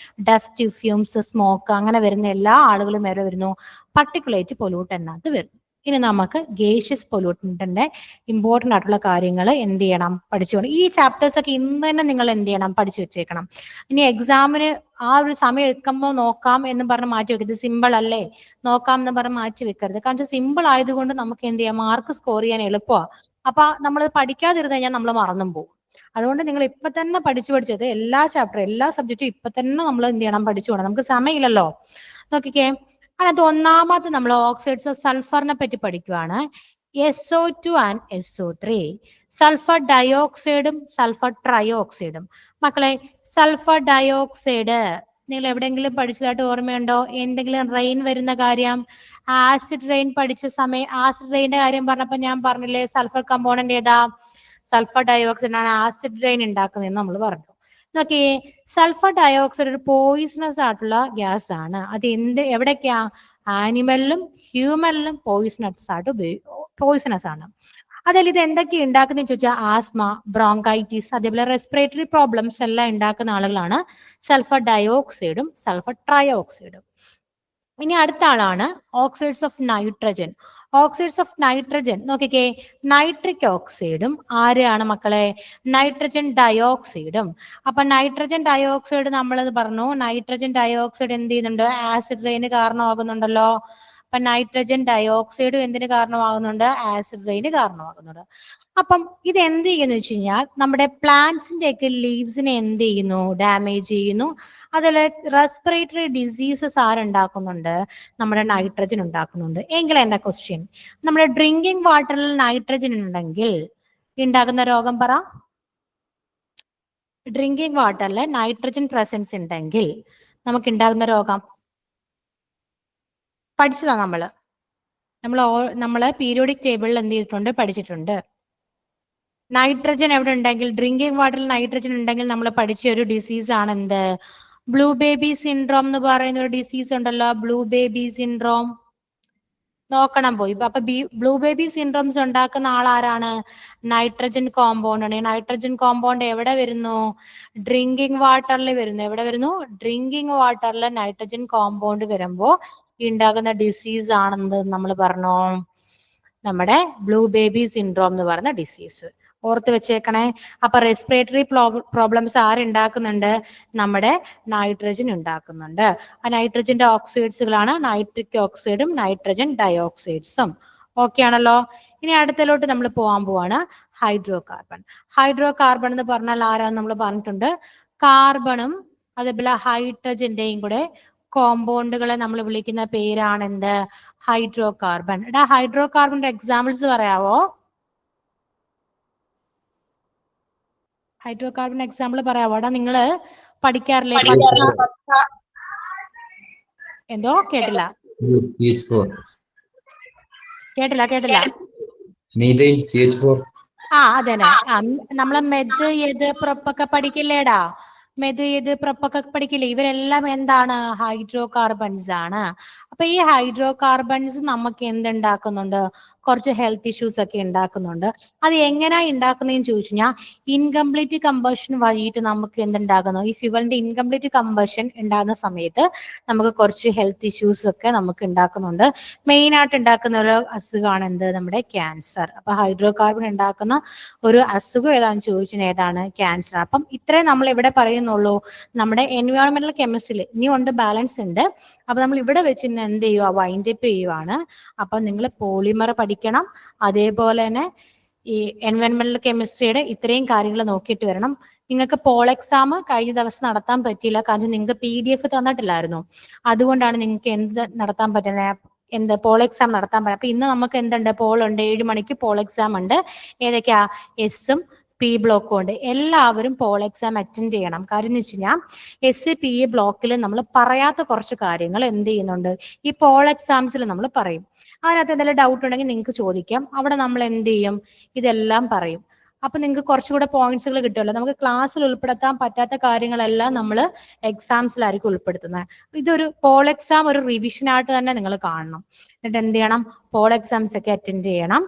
ഡസ്റ്റ്, ഫ്യൂംസ്, സ്മോക്ക് അങ്ങനെ വരുന്ന എല്ലാ ആളുകളും വരെ വരുന്നു പർട്ടിക്കുലേറ്റ് പൊല്യൂട്ടന്റിനകത്ത് വരുന്നു. ഇനി നമുക്ക് ഗേഷ്യസ് പൊല്യൂട്ടന്റിന്റെ ഇമ്പോർട്ടന്റ് ആയിട്ടുള്ള കാര്യങ്ങൾ എന്ത് ചെയ്യണം, പഠിച്ചുകൊണ്ട് ഈ ചാപ്റ്റേഴ്സ് ഒക്കെ ഇന്ന് തന്നെ നിങ്ങൾ എന്ത് ചെയ്യണം, പഠിച്ചു വെച്ചേക്കണം. ഇനി എക്സാമിന് ആ ഒരു സമയം എടുക്കുമ്പോൾ നോക്കാം എന്ന് പറഞ്ഞ് മാറ്റി വെക്കരുത്. സിമ്പിൾ അല്ലേ, നോക്കാം എന്ന് പറഞ്ഞ് മാറ്റി വെക്കരുത്. കാരണം സിമ്പിൾ ആയതുകൊണ്ട് നമുക്ക് എന്ത് ചെയ്യാം, മാർക്ക് സ്കോർ ചെയ്യാൻ എളുപ്പമാണ്. അപ്പൊ നമ്മൾ പഠിക്കാതിരുന്ന് കഴിഞ്ഞാൽ നമ്മൾ മറന്നും പോകും. അതുകൊണ്ട് നിങ്ങൾ ഇപ്പൊ തന്നെ പഠിച്ചത് എല്ലാ സബ്ജക്റ്റും ഇപ്പൊ തന്നെ നമ്മൾ എന്ത് ചെയ്യണം, പഠിച്ചു പോകണം. നമുക്ക് സമയമില്ലല്ലോ. നോക്കിക്കേ, അതിനകത്ത് ഒന്നാമത് നമ്മൾ ഓക്സൈഡ്സ് ഓഫ് സൾഫറിനെ പറ്റി പഠിക്കുവാണ്. SO2 ആൻഡ് SO3, സൾഫർ ഡയോക്സൈഡും സൾഫർ ട്രയോക്സൈഡും. മക്കളെ, സൾഫർ ഡയോക്സൈഡ് നിങ്ങൾ എവിടെയെങ്കിലും പഠിച്ചതായിട്ട് ഓർമ്മയുണ്ടോ? എന്തെങ്കിലും റെയിൻ വരുന്ന കാര്യം, ആസിഡ് റെയിൻ പഠിച്ച സമയം ആസിഡ് റെയിന്റെ കാര്യം പറഞ്ഞപ്പോൾ ഞാൻ പറഞ്ഞില്ലേ സൾഫർ കമ്പോണന്റ് ഏതാ, സൾഫർ ഡയോക്സൈഡ് ആണ് ആസിഡ് റെയിൻ ഉണ്ടാക്കുന്നതെന്ന് നമ്മൾ പറഞ്ഞു. നോക്കിയേ, സൾഫർ ഡയോക്സൈഡ് ഒരു പോയിസണസ് ആയിട്ടുള്ള ഗ്യാസ് ആണ്. അത് എവിടേക്കാ, ആനിമലിലും ഹ്യൂമനിലും പോയിസണസ് ആണ്. അതിൽ ഇത് എന്തൊക്കെയാണ് ഉണ്ടാക്കുന്നതെന്ന് ചോദിച്ചാൽ ആസ്മ, ബ്രോങ്കൈറ്റിസ്, അതേപോലെ റെസ്പിറേറ്ററി പ്രോബ്ലംസ് എല്ലാം ഉണ്ടാക്കുന്ന ആളുകളാണ് സൾഫർ ഡയോക്സൈഡും സൾഫർ ട്രയോക്സൈഡും. ഇനി അടുത്ത ആളാണ് ഓക്സൈഡ്സ് ഓഫ് നൈട്രജൻ. നോക്കിക്കേ, നൈട്രിക് ഓക്സൈഡും ആരെയാണ് മക്കളെ, നൈട്രജൻ ഡയോക്സൈഡും. അപ്പൊ നൈട്രജൻ ഡയോക്സൈഡ് നമ്മളത് പറഞ്ഞു, നൈട്രജൻ ഡയോക്സൈഡ് എന്ത് ചെയ്യുന്നുണ്ട്, ആസിഡ് റെയിന് കാരണമാകുന്നുണ്ടല്ലോ. അപ്പൊ നൈട്രജൻ ഡയോക്സൈഡും എന്തിന് കാരണമാകുന്നുണ്ട്, ആസിഡ് റെയിന് കാരണമാകുന്നുണ്ട്. അപ്പം ഇത് എന്ത് ചെയ്യുന്നു വെച്ച് കഴിഞ്ഞാൽ നമ്മുടെ പ്ലാന്റ്സിന്റെ ഒക്കെ ലീവ്സിനെ എന്ത് ചെയ്യുന്നു, ഡാമേജ് ചെയ്യുന്നു. അതിൽ റെസ്പിറേറ്ററി ഡിസീസസ് ആരുണ്ടാക്കുന്നുണ്ട്, നമ്മുടെ നൈട്രജൻ ഉണ്ടാക്കുന്നുണ്ട്. എങ്കിൽ എന്റെ ക്വസ്റ്റ്യൻ, നമ്മുടെ ഡ്രിങ്കിങ് വാട്ടറിൽ നൈട്രജൻ ഉണ്ടെങ്കിൽ ഉണ്ടാകുന്ന രോഗം പറ. ഡ്രിങ്കിങ് വാട്ടറിൽ നൈട്രജൻ പ്രസൻസ് ഉണ്ടെങ്കിൽ നമുക്ക് ഉണ്ടാകുന്ന രോഗം പഠിച്ചതാ നമ്മള് പീരിയോഡിക് ടേബിളിൽ എന്ത് ചെയ്തിട്ടുണ്ട്, പഠിച്ചിട്ടുണ്ട്. നൈട്രജൻ എവിടെ ഉണ്ടെങ്കിൽ, ഡ്രിങ്കിങ് വാട്ടറിൽ നൈട്രജൻ ഉണ്ടെങ്കിൽ നമ്മൾ പഠിച്ച ഒരു ഡിസീസ് ആണ് എന്ത്, ബ്ലൂ ബേബി സിൻഡ്രോം എന്ന് പറയുന്ന ഒരു ഡിസീസ് ഉണ്ടല്ലോ, ബ്ലൂ ബേബി സിൻഡ്രോം. നോക്കണം പോയി. അപ്പൊ ബ്ലൂ ബേബി സിൻഡ്രോംസ് ഉണ്ടാക്കുന്ന ആളാരാണ്? നൈട്രജൻ കോമ്പൗണ്ട് ആണ്. നൈട്രജൻ കോമ്പൗണ്ട് എവിടെ വരുന്നു? ഡ്രിങ്കിങ് വാട്ടറിൽ വരുന്നു. എവിടെ വരുന്നു? ഡ്രിങ്കിങ് വാട്ടറിൽ നൈട്രജൻ കോമ്പൗണ്ട് വരുമ്പോ ഉണ്ടാകുന്ന ഡിസീസ് ആണെന്ന് നമ്മൾ പറഞ്ഞു, നമ്മുടെ ബ്ലൂ ബേബി സിൻഡ്രോം എന്ന് പറയുന്ന ഡിസീസ്. ഓർത്ത് വെച്ചേക്കണേ. അപ്പൊ റെസ്പിറേറ്ററി പ്രോബ്ലംസ് ആരുണ്ടാക്കുന്നുണ്ട്? നമ്മുടെ നൈട്രജൻ ഉണ്ടാക്കുന്നുണ്ട്. ആ നൈട്രജന്റെ ഓക്സൈഡ്സുകളാണ് നൈട്രിക് ഓക്സൈഡും നൈട്രജൻ ഡയോക്സൈഡ്സും. ഓക്കെ ആണല്ലോ. ഇനി അടുത്തലോട്ട് നമ്മൾ പോകാൻ പോവാണ് ഹൈഡ്രോ കാർബൺ. ഹൈഡ്രോ കാർബൺ എന്ന് പറഞ്ഞാൽ ആരാന്ന് നമ്മൾ പറഞ്ഞിട്ടുണ്ട്. കാർബണും അതേപോലെ ഹൈഡ്രജന്റെയും കൂടെ കോമ്പൗണ്ടുകളെ നമ്മൾ വിളിക്കുന്ന പേരാണ് എന്ത്? Hydro carbon. ഹൈഡ്രോ കാർബണിന്റെ എക്സാമ്പിൾസ് പറയാവോ? ഹൈഡ്രോ കാർബൺ എക്സാമ്പിൾ പറയാവോ? നിങ്ങള് പഠിക്കാറില്ലേ? എന്തോ കേട്ടില്ല കേട്ടില്ല. അതന്നെ. നമ്മളെ മെത് ഏത് പ്രൊപ്പൊക്കെ പഠിക്കില്ലേടാ? മെത് ഏത് പ്രൊപ്പൊക്കെ പഠിക്കില്ലേ? ഇവരെല്ലാം എന്താണ്? ഹൈഡ്രോ കാർബൺസ് ആണ്. അപ്പൊ ഈ ഹൈഡ്രോ കാർബൺസ് നമുക്ക് എന്തുണ്ടാക്കുന്നുണ്ട്? കുറച്ച് ഹെൽത്ത് ഇഷ്യൂസ് ഒക്കെ ഉണ്ടാക്കുന്നുണ്ട്. അത് എങ്ങനെയാ ഉണ്ടാക്കുന്നതെന്ന് ചോദിച്ചു കഴിഞ്ഞാൽ ഇൻകംപ്ലീറ്റ് കമ്പഷൻ വഴിയിട്ട് നമുക്ക് എന്തുണ്ടാകുന്നു? ഈ ഫ്യൂവലിന്റെ ഇൻകംപ്ലീറ്റ് കമ്പഷൻ ഉണ്ടാകുന്ന സമയത്ത് നമുക്ക് കുറച്ച് ഹെൽത്ത് ഇഷ്യൂസ് ഒക്കെ നമുക്ക് ഉണ്ടാക്കുന്നുണ്ട്. മെയിൻ ആയിട്ട് ഉണ്ടാക്കുന്ന ഒരു അസുഖമാണ് എന്ത്? നമ്മുടെ ക്യാൻസർ. അപ്പൊ ഹൈഡ്രോ കാർബൺ ഉണ്ടാക്കുന്ന ഒരു അസുഖം ഏതാണെന്ന് ചോദിച്ചാൽ ഏതാണ്? ക്യാൻസർ. അപ്പം ഇത്രയും നമ്മൾ ഇവിടെ പറയുന്നുള്ളൂ. നമ്മുടെ എൻവയോൺമെന്റൽ കെമിസ്ട്രിയിൽ ഇനിയും ഉണ്ട്, ബാലൻസ് ഉണ്ട്. അപ്പൊ നമ്മൾ ഇവിടെ വെച്ച് ഇന്ന് എന്ത് ചെയ്യുക? വൈൻഡ് അപ്പ് ചെയ്യുവാണ്. അപ്പൊ നിങ്ങൾ പോളിമർ പഠിക്കണം. അതേപോലെ തന്നെ ഈ എൻവയോൺമെന്റൽ കെമിസ്ട്രിയുടെ ഇത്രയും കാര്യങ്ങൾ നോക്കിയിട്ട് വരണം. നിങ്ങൾക്ക് പോൾ എക്സാം കഴിഞ്ഞ ദിവസം നടത്താൻ പറ്റിയില്ല, കാരണം നിങ്ങൾക്ക് PDF തന്നിട്ടില്ലായിരുന്നു. അതുകൊണ്ടാണ് നിങ്ങൾക്ക് എന്ത് നടത്താൻ പറ്റുന്നത്, പോൾ എക്സാം നടത്താൻ പറ്റും. അപ്പൊ ഇന്ന് നമുക്ക് എന്തുണ്ട്? പോൾ ഉണ്ട്. 7 മണിക്ക് പോൾ എക്സാം ഉണ്ട്. ഏതൊക്കെയാ? എസും P ബ്ലോക്കും ഉണ്ട്. എല്ലാവരും പോൾ എക്സാം അറ്റൻഡ് ചെയ്യണം. കാര്യം എന്ന് വെച്ച് കഴിഞ്ഞാൽ SPE ബ്ലോക്കിൽ നമ്മൾ പറയാത്ത കുറച്ച് കാര്യങ്ങൾ എന്ത് ചെയ്യുന്നുണ്ട്? ഈ പോൾ എക്സാംസിൽ നമ്മൾ പറയും. അതിനകത്ത് എന്തെങ്കിലും ഡൗട്ട് ഉണ്ടെങ്കിൽ നിങ്ങൾക്ക് ചോദിക്കാം. അവിടെ നമ്മൾ എന്ത് ചെയ്യും? ഇതെല്ലാം പറയും. അപ്പൊ നിങ്ങൾക്ക് കുറച്ചുകൂടെ പോയിന്റ്സുകൾ കിട്ടുമല്ലോ. നമുക്ക് ക്ലാസ്സിൽ ഉൾപ്പെടുത്താൻ പറ്റാത്ത കാര്യങ്ങളെല്ലാം നമ്മൾ എക്സാംസിലായിരിക്കും ഉൾപ്പെടുത്തുന്നത്. ഇതൊരു പോൾ എക്സാം ഒരു റിവിഷനായിട്ട് തന്നെ നിങ്ങൾ കാണണം. എന്നിട്ട് എന്ത് ചെയ്യണം? പോൾ എക്സാംസ് ഒക്കെ അറ്റൻഡ് ചെയ്യണം.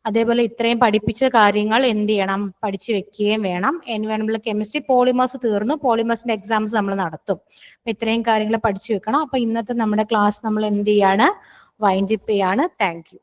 അതേപോലെ ഇത്രയും പഠിപ്പിച്ച കാര്യങ്ങൾ എന്ത് ചെയ്യണം? പഠിച്ചു വെക്കുകയും വേണം. എൻവയോൺമെന്റൽ കെമിസ്ട്രി പോളിമേഴ്സ് തീർന്നു. പോളിമേഴ്സിന്റെ എക്സാംസ് നമ്മൾ നടത്തും. അപ്പൊ ഇത്രയും കാര്യങ്ങൾ പഠിച്ചു വെക്കണം. അപ്പൊ ഇന്നത്തെ നമ്മുടെ ക്ലാസ് നമ്മൾ എന്ത് ചെയ്യാണ്? വൈൻഡ് അപ്പ് ചെയ്യാണ്. Thank you.